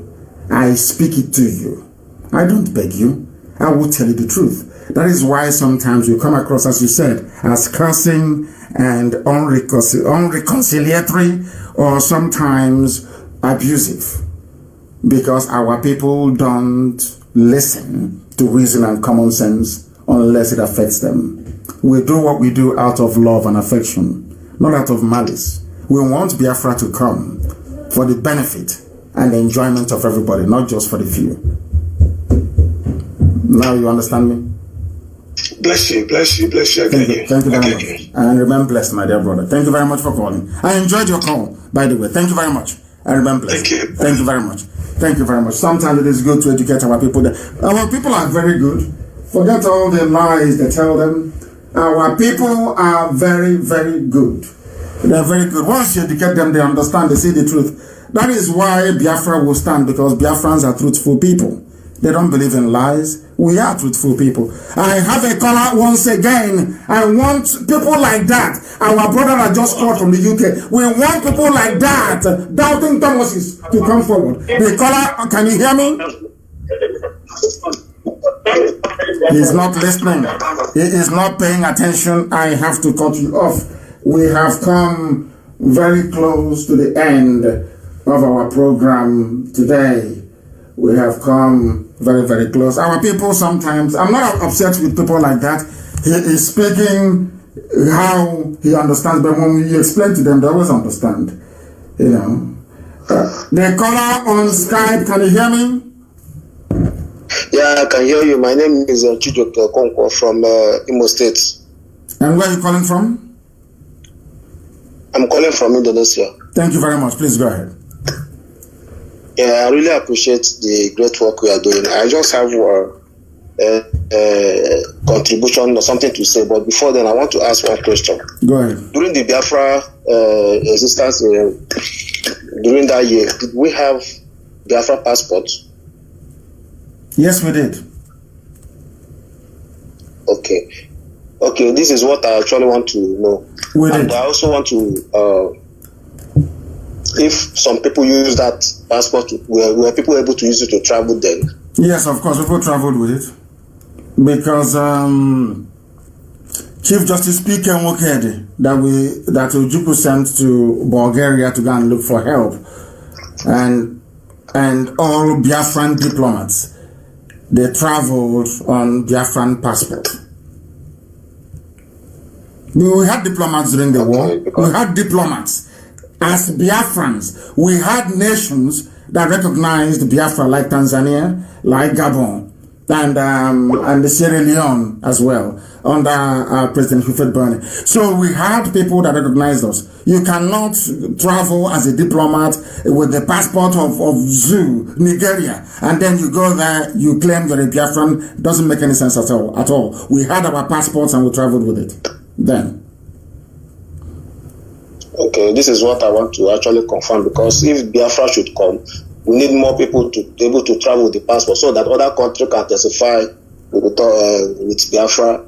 Speaker 1: I speak it to you. I don't beg you. I will tell you the truth. That is why sometimes you come across, as you said, as cursing and unreconciliatory or sometimes abusive. Because our people don't listen to reason and common sense unless it affects them. We do what we do out of love and affection, not out of malice. We want Biafra to come for the benefit and the enjoyment of everybody, not just for the few. Now you understand me?
Speaker 17: Bless you, bless you, bless you.
Speaker 1: Thank you very much. And remain blessed, my dear brother. Thank you very much for calling. I enjoyed your call, by the way. Thank you very much. And remain blessed.
Speaker 17: Thank you.
Speaker 1: Thank you very much. Thank you very much. Sometimes it is good to educate our people. Our people are very good. Forget all the lies they tell them. Our people are very, very good. They're very good. Once you educate them, they understand, they see the truth. That is why Biafra will stand, because Biafrans are truthful people. They don't believe in lies. We are truthful people. I have a caller once again. I want people like that. Our brother that just called from the UK. We want people like that, doubting Thomases, to come forward. The caller, can you hear me? He's not listening. He is not paying attention. I have to cut you off. We have come very close to the end of our program today. We have come very, very close. Our people sometimes, I'm not upset with people like that. He is speaking how he understands, but when you explain to them, they always understand. You know. The caller on Skype, can you hear me?
Speaker 18: Yeah, I can hear you. My name is Chijoke Okonkwo from Imo State.
Speaker 1: And where are you calling from?
Speaker 18: I'm calling from Indonesia.
Speaker 1: Thank you very much. Please go ahead.
Speaker 18: Yeah, I really appreciate the great work we are doing. I just have a contribution or something to say, but before then, I want to ask one question.
Speaker 1: Go ahead.
Speaker 18: During the Biafra existence, during that year, did we have Biafra passports?
Speaker 1: Yes, we did.
Speaker 18: Okay, this is what I actually want to know.
Speaker 1: We did.
Speaker 18: And I also want to, if some people use that passport, were people able to use it to travel then?
Speaker 1: Yes, of course, people traveled with it. Because Chief Justice P.K. Nwokedi that Ojukwu sent to Bulgaria to go and look for help, and all Biafran diplomats, they traveled on Biafran passport. We had diplomats during the war. We had diplomats. As Biafrans, we had nations that recognized Biafra, like Tanzania, like Gabon, and Sierra Leone as well, under President Hufet Burney. So we had people that recognized us. You cannot travel as a diplomat with the passport of Zoo, Nigeria, and then you go there, you claim you're a Biafran. Doesn't make any sense at all. We had our passports and we traveled with it then.
Speaker 18: Okay, this is what I want to actually confirm, because if Biafra should come, we need more people to be able to travel with the passport so that other countries can testify with Biafra.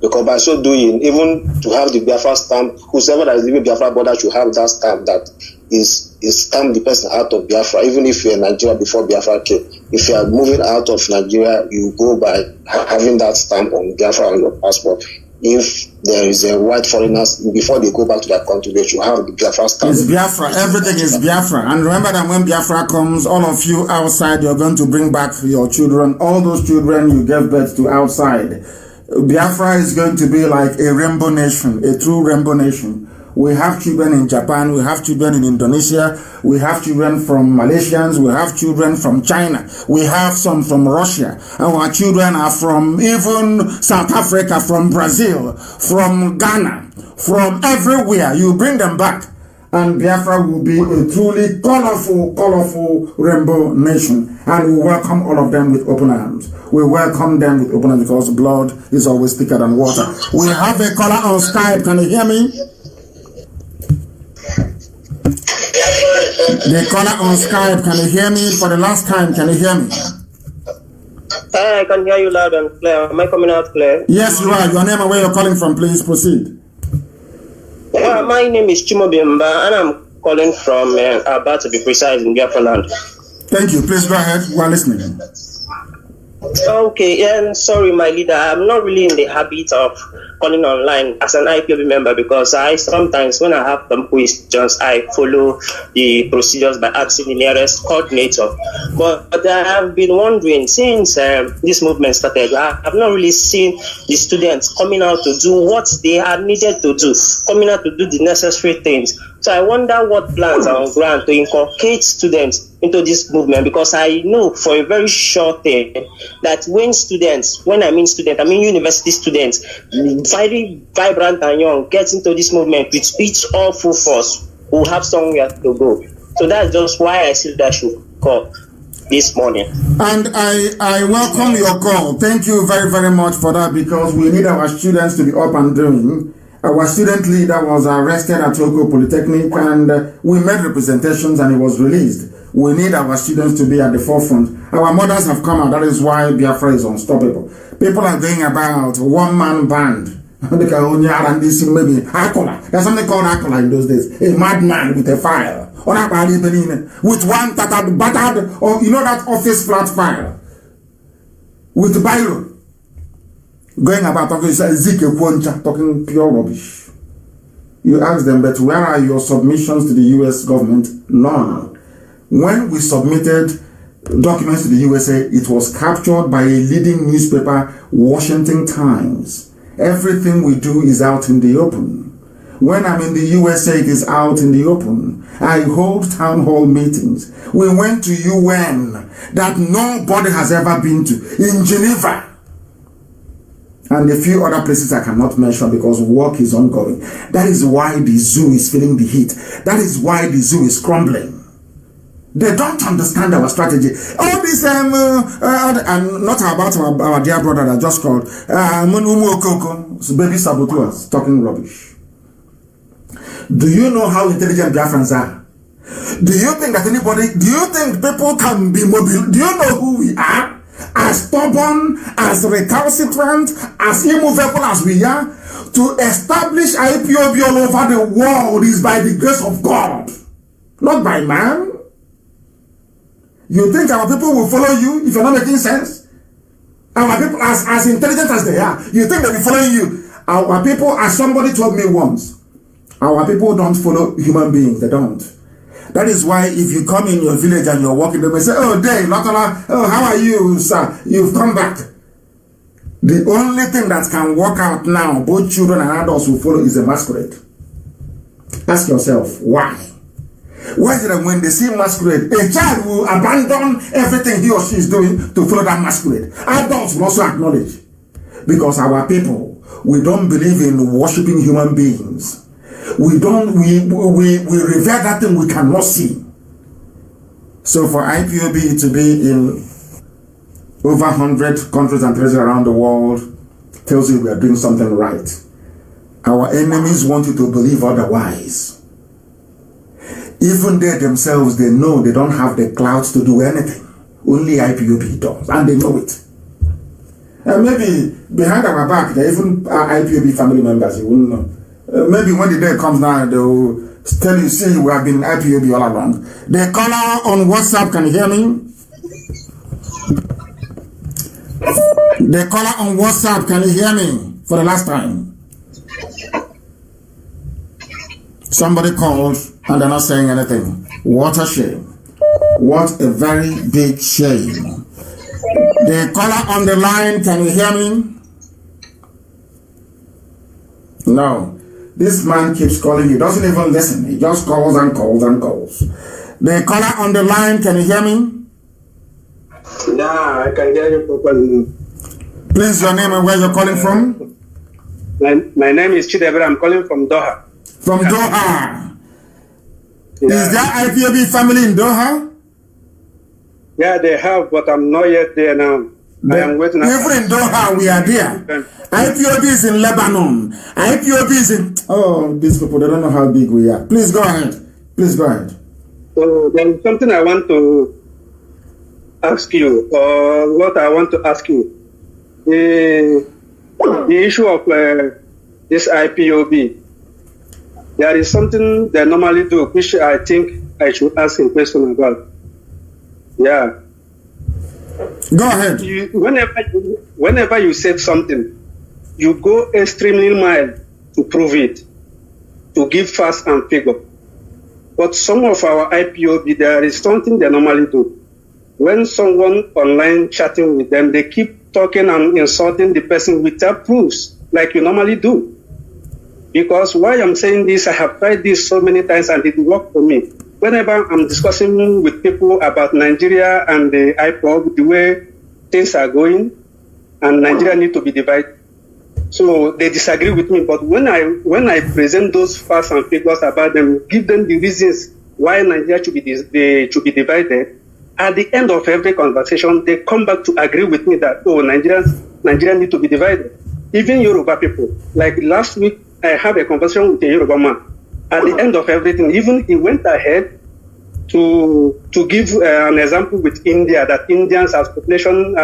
Speaker 18: Because by so doing, even to have the Biafra stamp, whoever that is living Biafra border should have that stamp that is stamp the person out of Biafra, even if you're in Nigeria before Biafra came. If you are moving out of Nigeria, you go by having that stamp on Biafra on your passport. If there is a white foreigners, before they go back to their country, they should have the Biafra stamp.
Speaker 1: It's Biafra. Everything is Biafra. And remember that when Biafra comes, all of you outside, you're going to bring back your children. All those children you gave birth to outside. Biafra is going to be like a rainbow nation, a true rainbow nation. We have children in Japan, we have children in Indonesia, we have children from Malaysians, we have children from China, we have some from Russia. Our children are from even South Africa, from Brazil, from Ghana, from everywhere. You bring them back, and Biafra will be a truly colorful rainbow nation. And we welcome all of them with open arms. We welcome them with open arms because blood is always thicker than water. We have a caller on Skype. Can you hear me? The caller on Skype, can you hear me? For the last time, can you hear me?
Speaker 19: I can hear you loud and clear. Am I coming out clear?
Speaker 1: Yes, you are. Your name and where you're calling from, please proceed.
Speaker 19: My name is Chimobimba, and I'm calling from Aba, to be precise, in Biafra land.
Speaker 1: Thank you. Please go ahead. We're listening.
Speaker 19: Okay, and sorry, my leader, I'm not really in the habit of calling online as an IPOB member, because I sometimes, when I have some questions, I follow the procedures by asking the nearest coordinator. But I have been wondering, since this movement started, I have not really seen the students coming out to do what they are needed to do, coming out to do the necessary things. So I wonder what plans are on ground to inculcate students into this movement, because I know for a very sure thing that when I mean university students, very vibrant and young, get into this movement with each all full force, will have somewhere to go. So that's just why I see that should call this morning.
Speaker 1: And I welcome your call. Thank you very, very much for that, because we need our students to be up and doing. Our student leader was arrested at Local Polytechnic, and we made representations and he was released. We need our students to be at the forefront. Our mothers have come out. That is why Biafra is unstoppable. People are going about one-man band. Maybe Akola. There's something called Akola in those days. A madman with a file. With one battered, or you know that office flat file. With biro. Going about talking pure rubbish. You ask them, but where are your submissions to the US government? None. When we submitted documents to the USA, it was captured by a leading newspaper, Washington Times. Everything we do is out in the open. When I'm in the USA, it is out in the open. I hold town hall meetings. We went to UN that nobody has ever been to, in Geneva. And a few other places I cannot mention because work is ongoing. That is why the zoo is feeling the heat. That is why the zoo is crumbling. They don't understand our strategy. All this, and not about our dear brother that just called, baby saboteurs, talking rubbish. Do you know how intelligent Biafrans are? Do you think people can be mobile? Do you know who we are? As stubborn, as recalcitrant, as immovable as we are, to establish IPOB all over the world is by the grace of God, not by man. You think our people will follow you if you're not making sense? Our people, as intelligent as they are, you think they'll be following you? Our people, as somebody told me once, our people don't follow human beings. They don't. That is why if you come in your village and you're walking, they may say, oh, Dave, oh, how are you, sir? You've come back. The only thing that can work out now, both children and adults will follow, is a masquerade. Ask yourself, why? Why is it that when they see masquerade, a child will abandon everything he or she is doing to follow that masquerade? Adults will also acknowledge. Because our people, we don't believe in worshiping human beings. We revere that thing we cannot see. So for IPOB to be in over 100 countries and territories around the world tells you we are doing something right. Our enemies want you to believe otherwise. Even they themselves, they know they don't have the clouds to do anything. Only IPOB does, and they know it. And maybe behind our back, there even are IPOB family members, you wouldn't know. Maybe when the day comes now, they will tell you, see, we have been IPOB all along. The caller on WhatsApp, can you hear me? The caller on WhatsApp, can you hear me? For the last time. Somebody called and they're not saying anything. What a shame. What a very big shame. The caller on the line, can you hear me? No. This man keeps calling. He doesn't even listen. He just calls and calls and calls. The caller on the line, can you hear me?
Speaker 20: Yeah, I can hear you properly.
Speaker 1: Please, your name and where you're calling from?
Speaker 20: My name is Chidebere. I'm calling from Doha.
Speaker 1: From Doha. Yeah. Is there IPOB family in Doha?
Speaker 20: Yeah, they have, but I'm not yet there now. I am waiting.
Speaker 1: Even in Doha, we are there. IPOB is in Lebanon. IPOB is in... Oh, these people, they don't know how big we are. Please go ahead. Please go ahead.
Speaker 20: So there's something I want to ask you, or what I want to ask you. The issue of this IPOB. There is something they normally do, which I think I should ask a question about. Yeah.
Speaker 1: Go ahead.
Speaker 20: Whenever you say something, you go extremely mild to prove it, to give facts and figure. But some of our IPOB, there is something they normally do. When someone online chatting with them, they keep talking and insulting the person without proofs, like you normally do. Because why I'm saying this, I have tried this so many times and it worked for me. Whenever I'm discussing with people about Nigeria and the IPOB, the way things are going, and Nigeria need to be divided, so they disagree with me. But when I present those facts and figures about them, give them the reasons why Nigeria should be divided, at the end of every conversation, they come back to agree with me that Nigeria need to be divided. Even Yoruba people, like last week, I had a conversation with a Yoruba man. At the end of everything, even he went ahead to give an example with India, that Indians as population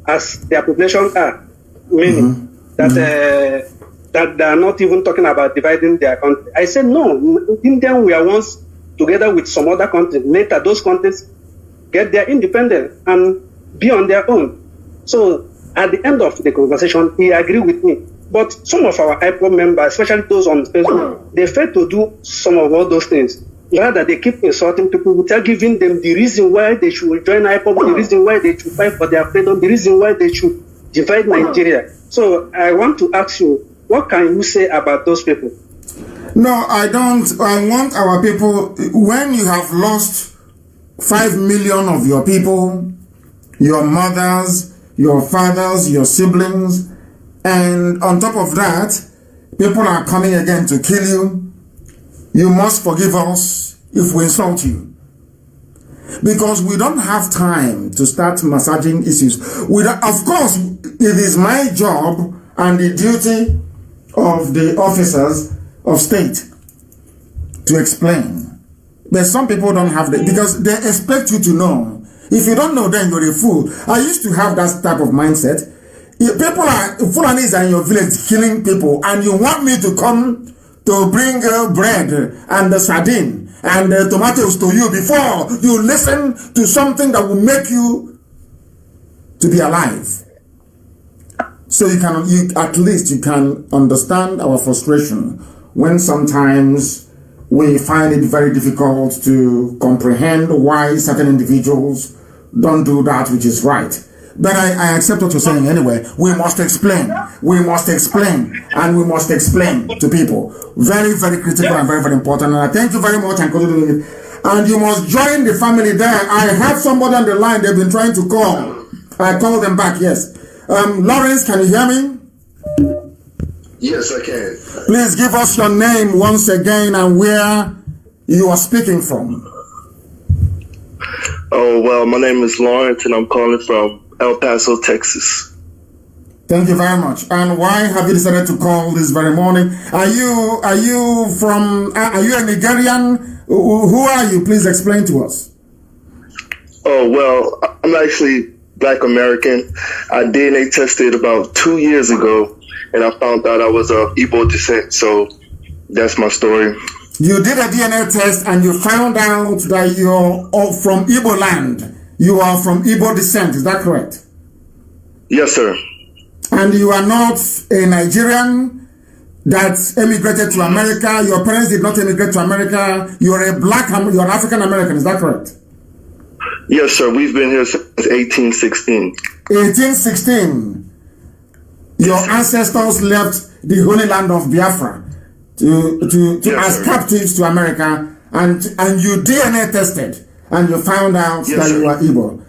Speaker 20: as their population are, meaning that they are not even talking about dividing their country. I said no, Indians were once together with some other countries. Later, those countries get their independence and be on their own. So at the end of the conversation, he agreed with me. But some of our IPOB members, especially those on Facebook, they fail to do some of all those things. Rather, they keep insulting people without giving them the reason why they should join IPOB, the reason why they should fight for their freedom, the reason why they should divide Nigeria. So I want to ask you, what can you say about those people?
Speaker 1: No, I don't. I want our people, when you have lost 5 million of your people, your mothers, your fathers, your siblings, and on top of that, people are coming again to kill you, you must forgive us if we insult you. Because we don't have time to start massaging issues. Of course, it is my job and the duty of the officers of state to explain. But some people don't have that because they expect you to know. If you don't know, then you're a fool. I used to have that type of mindset. If people are, Fulanis are in your village killing people, and you want me to come to bring bread and the sardine and the tomatoes to you before you listen to something that will make you to be alive. So at least you can understand our frustration when sometimes we find it very difficult to comprehend why certain individuals don't do that which is right. But I accept what you're saying anyway. We must explain. We must explain. And we must explain to people. Very, very critical and very, very important. And I thank you very much and continue doing it. And you must join the family there. I have somebody on the line they've been trying to call. I called them back, yes. Lawrence, can you hear me?
Speaker 21: Yes, I can.
Speaker 1: Please give us your name once again and where you are speaking from.
Speaker 21: Oh, well, my name is Lawrence and I'm calling from El Paso, Texas.
Speaker 1: Thank you very much. And why have you decided to call this very morning? Are you a Nigerian? Who are you? Please explain to us.
Speaker 21: Oh, well, I'm actually Black American. I DNA tested about 2 years ago and I found out I was of Igbo descent. So that's my story.
Speaker 1: You did a DNA test and you found out that you're from Igbo land. You are from Igbo descent, is that correct?
Speaker 21: Yes, sir.
Speaker 1: And you are not a Nigerian that emigrated to America. Your parents did not emigrate to America. You're you're African American, is that correct?
Speaker 21: Yes, sir. We've been here since 1816.
Speaker 1: 1816. Your ancestors left the holy land of Biafra to as captives to America, and you DNA tested, and you found out that you are Igbo.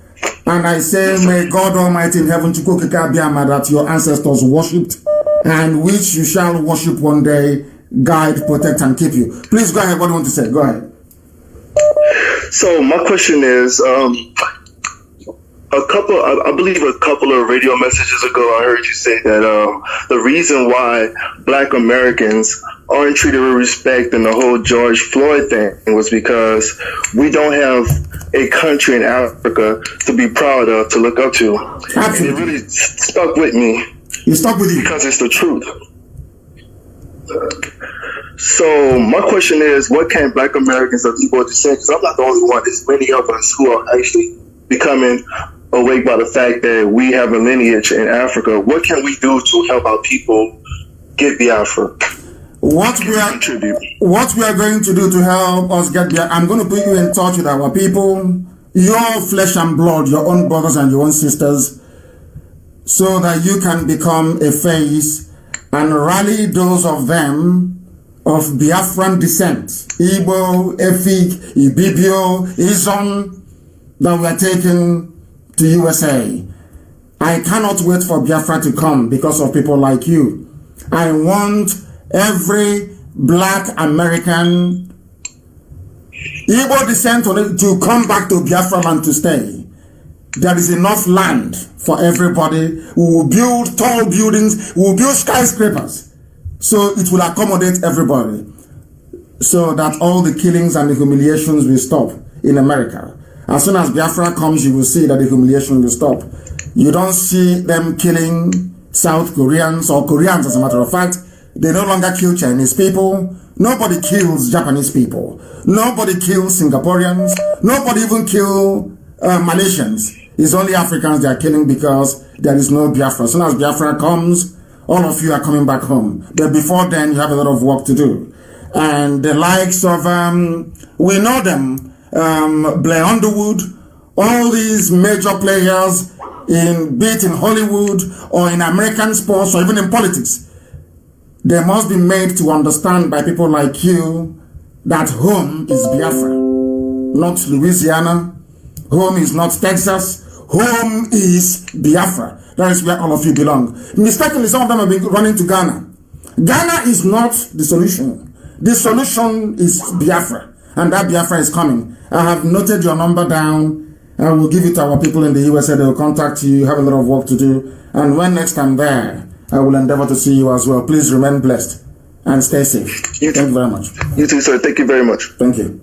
Speaker 1: And I say, may God Almighty in heaven, that your ancestors worshipped, and which you shall worship one day, guide, protect, and keep you. Please go ahead. What do you want to say? Go ahead.
Speaker 21: So my question is, I believe a couple of radio messages ago, I heard you say that the reason why Black Americans aren't treated with respect in the whole George Floyd thing was because we don't have a country in Africa to be proud of, to look up to. Absolutely. And it really stuck with me.
Speaker 1: It stuck with you
Speaker 21: because it's the truth. So my question is, what can Black Americans of Igbo descent, because I'm not the only one, there's many of us who are actually becoming awake by the fact that we have a lineage in Africa. What can we do to help our people get Biafra?
Speaker 1: What we are going to do to help us get Biafra, I'm going to put you in touch with our people, your flesh and blood, your own brothers and your own sisters, so that you can become a face and rally those of them of Biafran descent, Igbo, Efik, Ibibio, Izon, that we are taking to USA. I cannot wait for Biafra to come because of people like you. I want every Black American Igbo descent to come back to Biafra land to stay. There is enough land for everybody. We will build tall buildings, we will build skyscrapers, so it will accommodate everybody, so that all the killings and the humiliations will stop in America. As soon as Biafra comes, you will see that the humiliation will stop. You don't see them killing South Koreans or Koreans, as a matter of fact. They no longer kill Chinese people. Nobody kills Japanese people. Nobody kills Singaporeans. Nobody even kills Malaysians. It's only Africans they are killing because there is no Biafra. As soon as Biafra comes, all of you are coming back home. But before then, you have a lot of work to do. And the likes of, we know them, Blair Underwood, all these major players, be it in Hollywood or in American sports or even in politics, they must be made to understand by people like you that home is Biafra, not Louisiana. Home is not Texas. Home is Biafra. That is where all of you belong. Mistakenly, some of them have been running to Ghana. Ghana is not the solution. The solution is Biafra, and that Biafra is coming. I have noted your number down. I will give it to our people in the USA. They will contact you. You have a lot of work to do. And when next I'm there, I will endeavor to see you as well. Please remain blessed and stay safe. Thank you very much.
Speaker 21: You too, sir. Thank you very much.
Speaker 1: Thank you.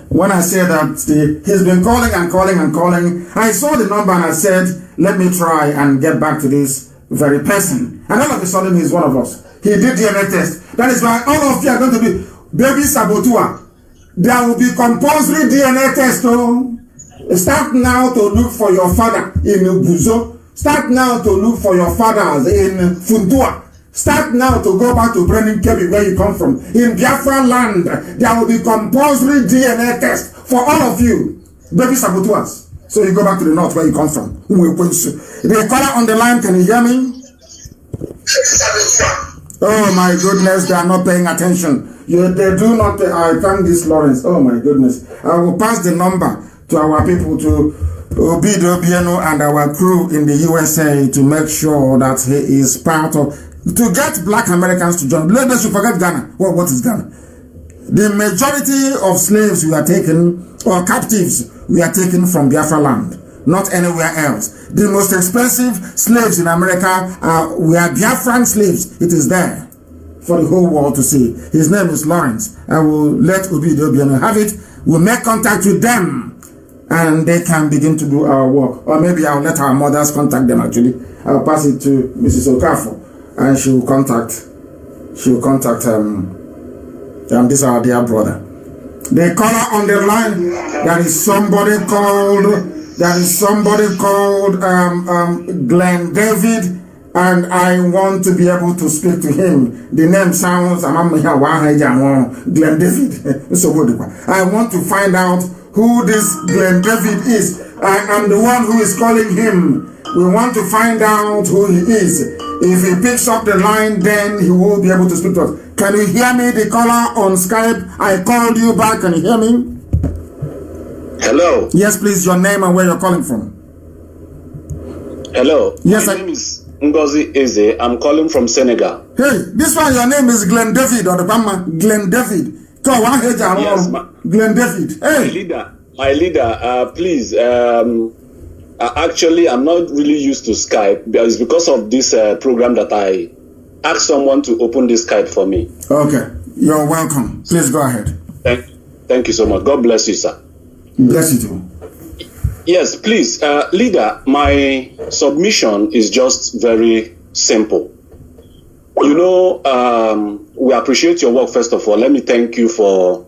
Speaker 1: When I say that he's been calling and calling and calling, I saw the number and I said, let me try and get back to this very person. And all of a sudden, he's one of us. He did DNA test. That is why all of you are going to be baby sabotua. There will be compulsory DNA test. Oh. Start now to look for your father in Buzo. Start now to look for your fathers in Funtua. Start now to go back to Brennan Kebi, where you come from. In Biafra land, there will be compulsory DNA test for all of you, baby sabotuas. So you go back to the north where you come from. The caller on the line, can you hear me? Oh my goodness, they are not paying attention. They do not. I thank this Lawrence. Oh my goodness. I will pass the number to our people, to Obido Bieno and our crew in the USA, to make sure that he is part of, to get Black Americans to join. Let us forget Ghana. Well, what is Ghana? The majority of slaves we are taken, or captives, we are taken from Biafra land, not anywhere else. The most expensive slaves in America were Biafran slaves. It is there for the whole world to see. His name is Lawrence. I will let Obido Bieno have it. We'll make contact with them, and they can begin to do our work. Or maybe I'll let our mothers contact them actually. I'll pass it to Mrs. Okafor, and she will contact this is our dear brother. The caller on the line, there is somebody called Glenn David, and I want to be able to speak to him. The name sounds Glenn David. I want to find out who this Glenn David is. I am the one who is calling him. We want to find out who he is. If he picks up the line, then he will be able to speak to us. Can you hear me, the caller on Skype? I called you back. Can you hear me?
Speaker 4: Hello.
Speaker 1: Yes, please, your name and where you're calling from.
Speaker 4: Hello.
Speaker 1: Yes,
Speaker 4: My name is Ngozi Eze. I'm calling from Senegal.
Speaker 1: Hey, this one, your name is Glenn David or the Bama. Glenn David.
Speaker 4: Yes,
Speaker 1: Glenn David. Hey.
Speaker 4: My leader, please. Actually, I'm not really used to Skype. It's because of this program that I asked someone to open this Skype for me.
Speaker 1: Okay. You're welcome. Please go ahead.
Speaker 4: Thank you so much. God bless you, sir.
Speaker 1: Bless you too.
Speaker 4: Yes, please. Leader, my submission is just very simple. You know, we appreciate your work, first of all. Let me thank you for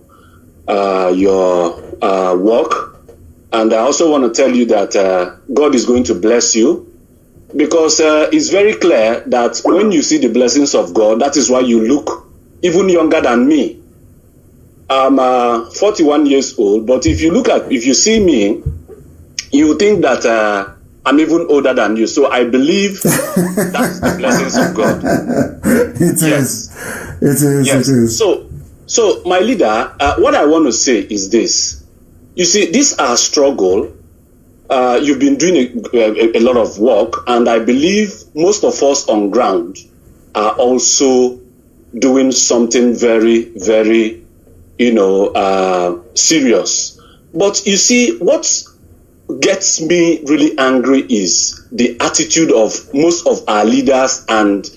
Speaker 4: your work. And I also want to tell you that God is going to bless you, because it's very clear that when you see the blessings of God, that is why you look even younger than me. I'm 41 years old, but if you see me, you think that I'm even older than you. So I believe that's the blessings of God.
Speaker 1: It is.
Speaker 4: So my leader, what I want to say is this. You see, this our struggle. You've been doing a lot of work, and I believe most of us on ground are also doing something very, very, serious. But you see, what gets me really angry is the attitude of most of our leaders and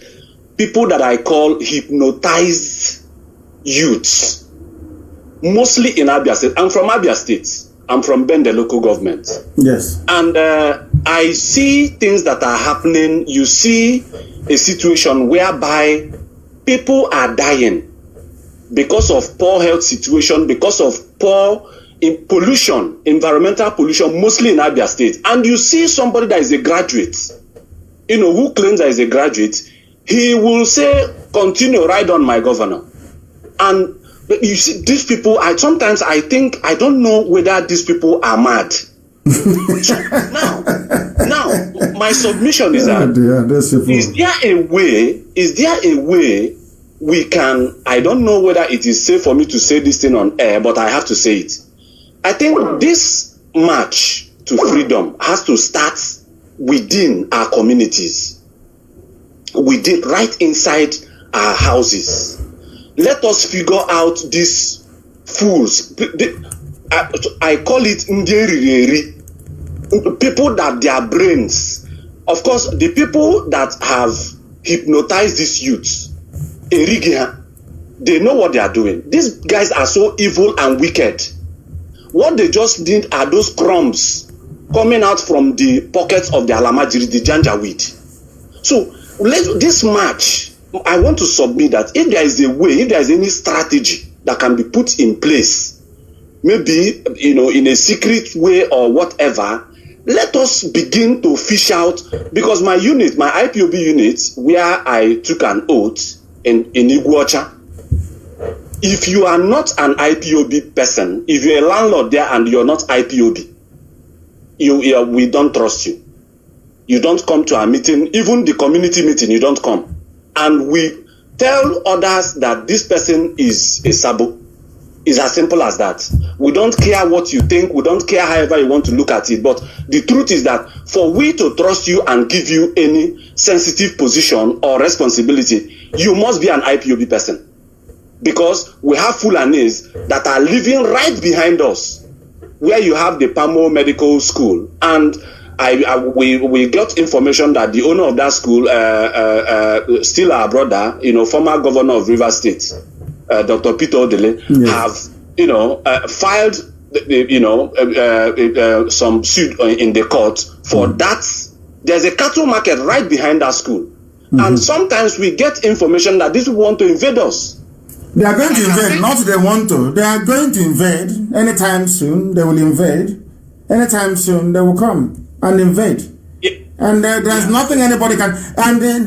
Speaker 4: people that I call hypnotized youths. Mostly in Abia State. I'm from Abia State. I'm from Bende local government.
Speaker 1: Yes.
Speaker 4: And I see things that are happening. You see a situation whereby people are dying because of poor health situation, because of poor pollution, environmental pollution, mostly in Abia State. And you see somebody that is a graduate, who claims that is a graduate, he will say, continue, ride on, my governor. And you see, these people, sometimes I think, I don't know whether these people are mad. now, my submission is that, is there a way we can, I don't know whether it is safe for me to say this thing on air, but I have to say it. I think this march to freedom has to start within our communities, right inside our houses. Let us figure out these fools. I call it Nderi, people that their brains, of course, the people that have hypnotized these youths, they know what they are doing. These guys are so evil and wicked. What they just need are those crumbs coming out from the pockets of the alamajiri, the janjaweed. So this march, I want to submit that if there is a way, if there is any strategy that can be put in place, maybe, in a secret way or whatever, let us begin to fish out, because my unit, my IPOB unit, where I took an oath in Iguacha, if you are not an IPOB person, if you're a landlord there and you're not IPOB, we don't trust you. You don't come to our meeting, even the community meeting, you don't come. And we tell others that this person is a sabo. It's as simple as that. We don't care what you think. We don't care however you want to look at it. But the truth is that for we to trust you and give you any sensitive position or responsibility, you must be an IPOB person. Because we have Fulanis that are living right behind us, where you have the Pamo Medical School. And we got information that the owner of that school, still our brother, former governor of Rivers State, Dr. Peter Odele, yes, have, filed, some suit in the court for that. There's a cattle market right behind that school. Mm-hmm. And sometimes we get information that these people want to invade us.
Speaker 1: They are going to invade, not they want to. They are going to invade. Anytime soon, they will invade. Anytime soon, they will come and invade. Yeah. And there's nothing anybody can. And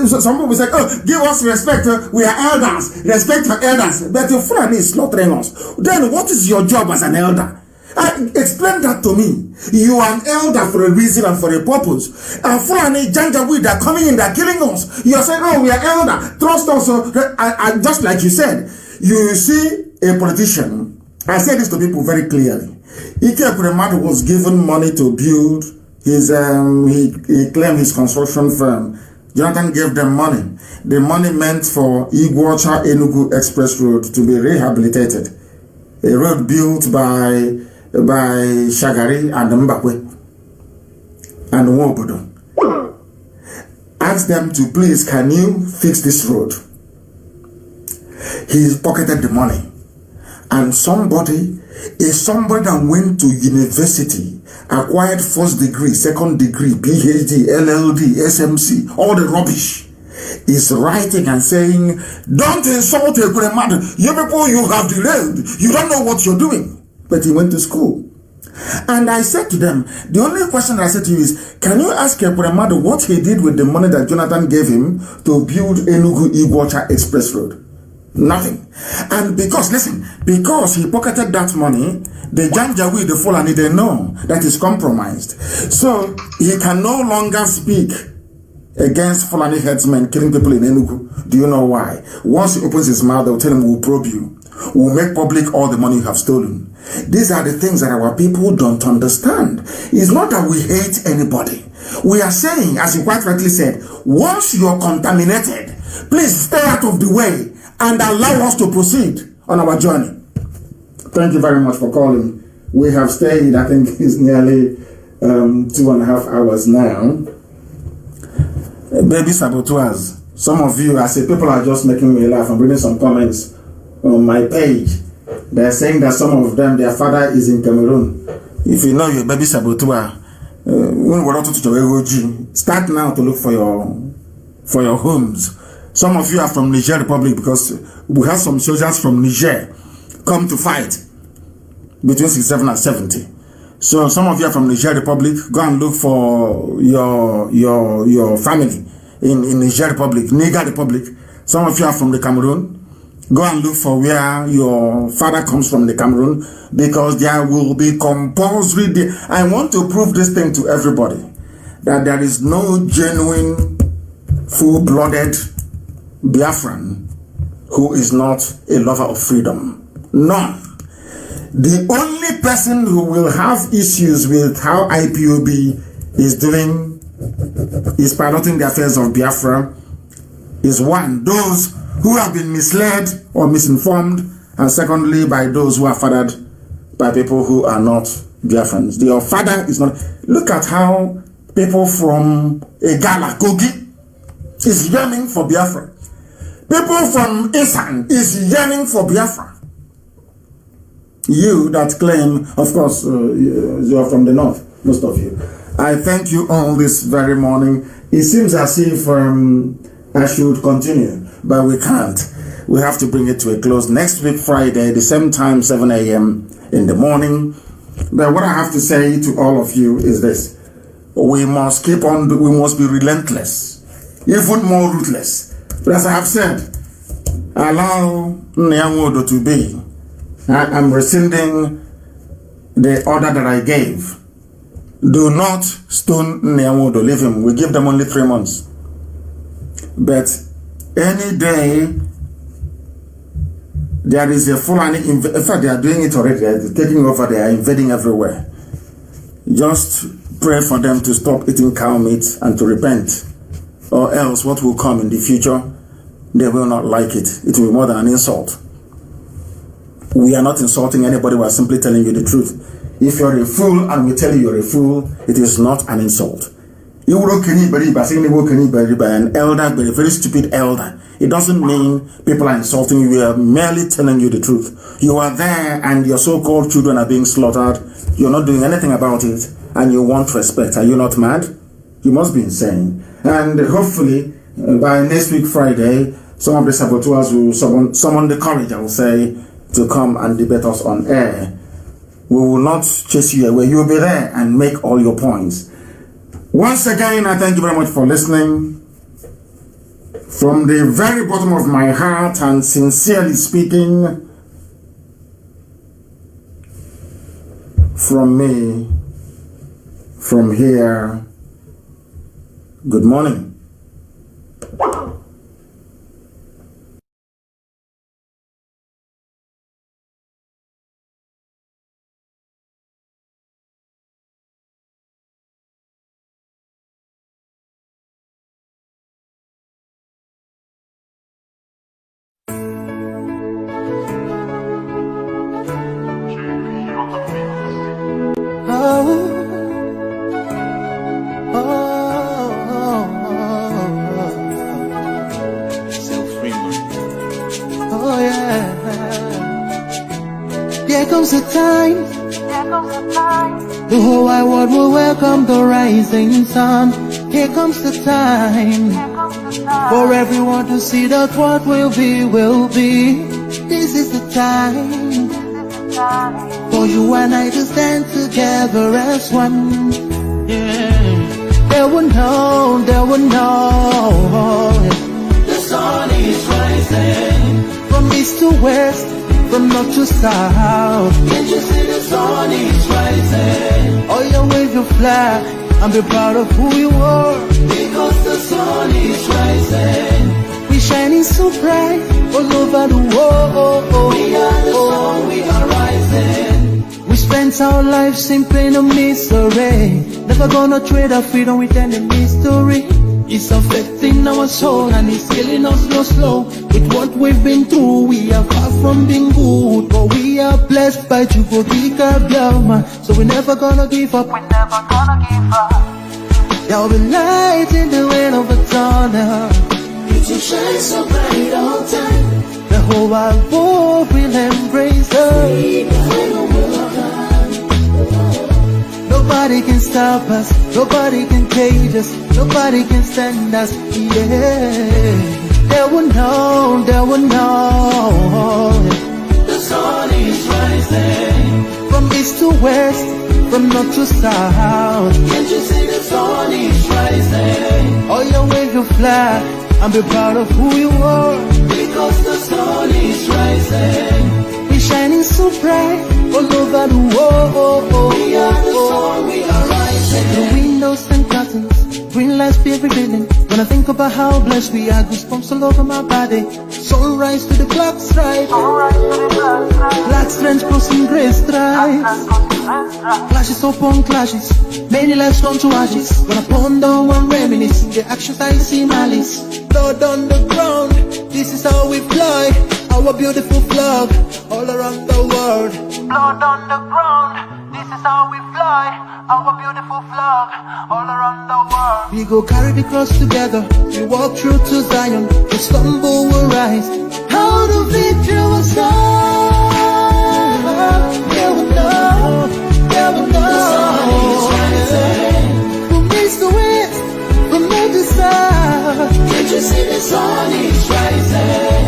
Speaker 1: some people say, oh, give us respect. We are elders. Respect our elders. But your friend is slaughtering us. Then what is your job as an elder? Explain that to me. You are an elder for a reason and for a purpose. And Fulani Janjaweed are coming in, they're killing us. You are saying, oh, we are elder. Trust us. Just like you said, you see a politician. I say this to people very clearly. Ike Premadu was given money to build his, he claimed his construction firm. Jonathan gave them money. The money meant for Iguacha Enugu Express Road to be rehabilitated. A road built by Shagari and Mbakwe and Wobodo. Asked them to please, can you fix this road? He pocketed the money. And somebody that went to university, acquired first degree, second degree, PhD, LLD, SMC, all the rubbish, is writing and saying, don't insult a grandmother. You people, you have derailed. You don't know what you're doing. But he went to school. And I said to them, the only question that I said to you is, can you ask your grandmother what he did with the money that Jonathan gave him to build Enugu Iguacha Express Road? Nothing. And because he pocketed that money, the Janjaweed, the Fulani, they know that is compromised. So he can no longer speak against Fulani headsmen killing people in Enugu. Do you know why? Once he opens his mouth, they'll tell him, we'll probe you. We'll make public all the money you have stolen. These are the things that our people don't understand. It's not that we hate anybody. We are saying, as you quite rightly said, once you're contaminated, please stay out of the way and allow us to proceed on our journey. Thank you very much for calling. We have stayed, I think it's nearly 2.5 hours now. Baby saboteurs. Some of you, I say, people are just making me laugh. I'm reading some comments on my page. They're saying that some of them, their father is in Cameroon. If you know your baby saboteur, start now to look for your homes. Some of you are from Niger Republic because we have some soldiers from Niger come to fight between 67 and 70. So some of you are from Niger Republic. Go and look for your family in Niger Republic, Niger Republic. Some of you are from the Cameroon. Go and look for where your father comes from, the Cameroon, because there will be compulsory. I want to prove this thing to everybody, that there is no genuine, full-blooded Biafran who is not a lover of freedom. None. The only person who will have issues with how IPOB is piloting the affairs of Biafra is one, those who have been misled or misinformed, and secondly, by those who are fathered by people who are not Biafrans. Your father is not. Look at how people from Egala, Kogi, is yearning for Biafra. People from Isan is yearning for Biafra. You that claim, of course, you are from the north, most of you. I thank you all this very morning. It seems as if I should continue, but we can't. We have to bring it to a close next week, Friday, the same time, 7 a.m. in the morning. But what I have to say to all of you is this. We must keep on, we must be relentless, even more ruthless. But as I have said, allow Nyawodo to be. I'm rescinding the order that I gave. Do not stone Nyawodo, leave him. We give them only 3 months. But any day there is a Fulani, in fact they are doing it already, they are taking over, they are invading everywhere. Just pray for them to stop eating cow meat and to repent, or else what will come in the future, they will not like it. It will be more than an insult. We are not insulting anybody, we are simply telling you the truth. If you're a fool and we tell you you're a fool, it is not an insult. You will by an elder, but a very stupid elder. It doesn't mean people are insulting you. We are merely telling you the truth. You are there and your so-called children are being slaughtered. You're not doing anything about it and you want respect. Are you not mad? You must be insane. And hopefully by next week Friday, some of the saboteurs will summon the courage, I will say, to come and debate us on air. We will not chase you away. You will be there and make all your points. Once again, I thank you very much for listening. From the very bottom of my heart and sincerely speaking, from me, from here, good morning.
Speaker 7: Oh yeah. There comes a time. The whole wide world will welcome the rising sun. Here comes the time for everyone to see that what will be, will be. This is the time for you and I to stand together as one. Yeah. They will know, they will know. The sun is rising from east to west, from north to south. Can't you see the sun is rising? Oh, you wave your flag and be proud of who you are, because the sun is rising. We shining so bright all over the world. We are the sun, we are rising. We spent our lives in pain and misery, never gonna trade our freedom with any mystery. It's affecting our soul and it's killing us slow. With what we've been through, we are far from being good, but we are blessed by Chukwuka Biama. So we're never gonna give up. We're never gonna give up. There will be light in the end of a tunnel. It will shine so bright all time. The whole wide world will embrace us. Nobody can stop us, nobody can cage us, nobody can stand us, yeah. They will know, they will know. The sun is rising from east to west, from north to south. Can't you see the sun is rising? Oh, you wave your flag and be proud of who you are, because the sun is rising. We're shining so bright all over the world. We are the sun, we are rising. The windows and curtains, green lights be every building. When I think about how blessed we are, goosebumps all over my body. Sunrise to the clock strike, black strands crossing grey stripes. Clashes upon clashes, many lives come to ashes. When I ponder and reminisce, the actions I see malice. Blood on the ground, this is how we fly. Our beautiful flag all around the world. Blood on the ground, this is how we fly. Our beautiful flag all around the world. We go carry the cross together. We walk through to Zion. We stumble, will rise. How the victory will start. They will know. They will know. The sun is rising from east to west, from north to south. Can't you see the sun is rising?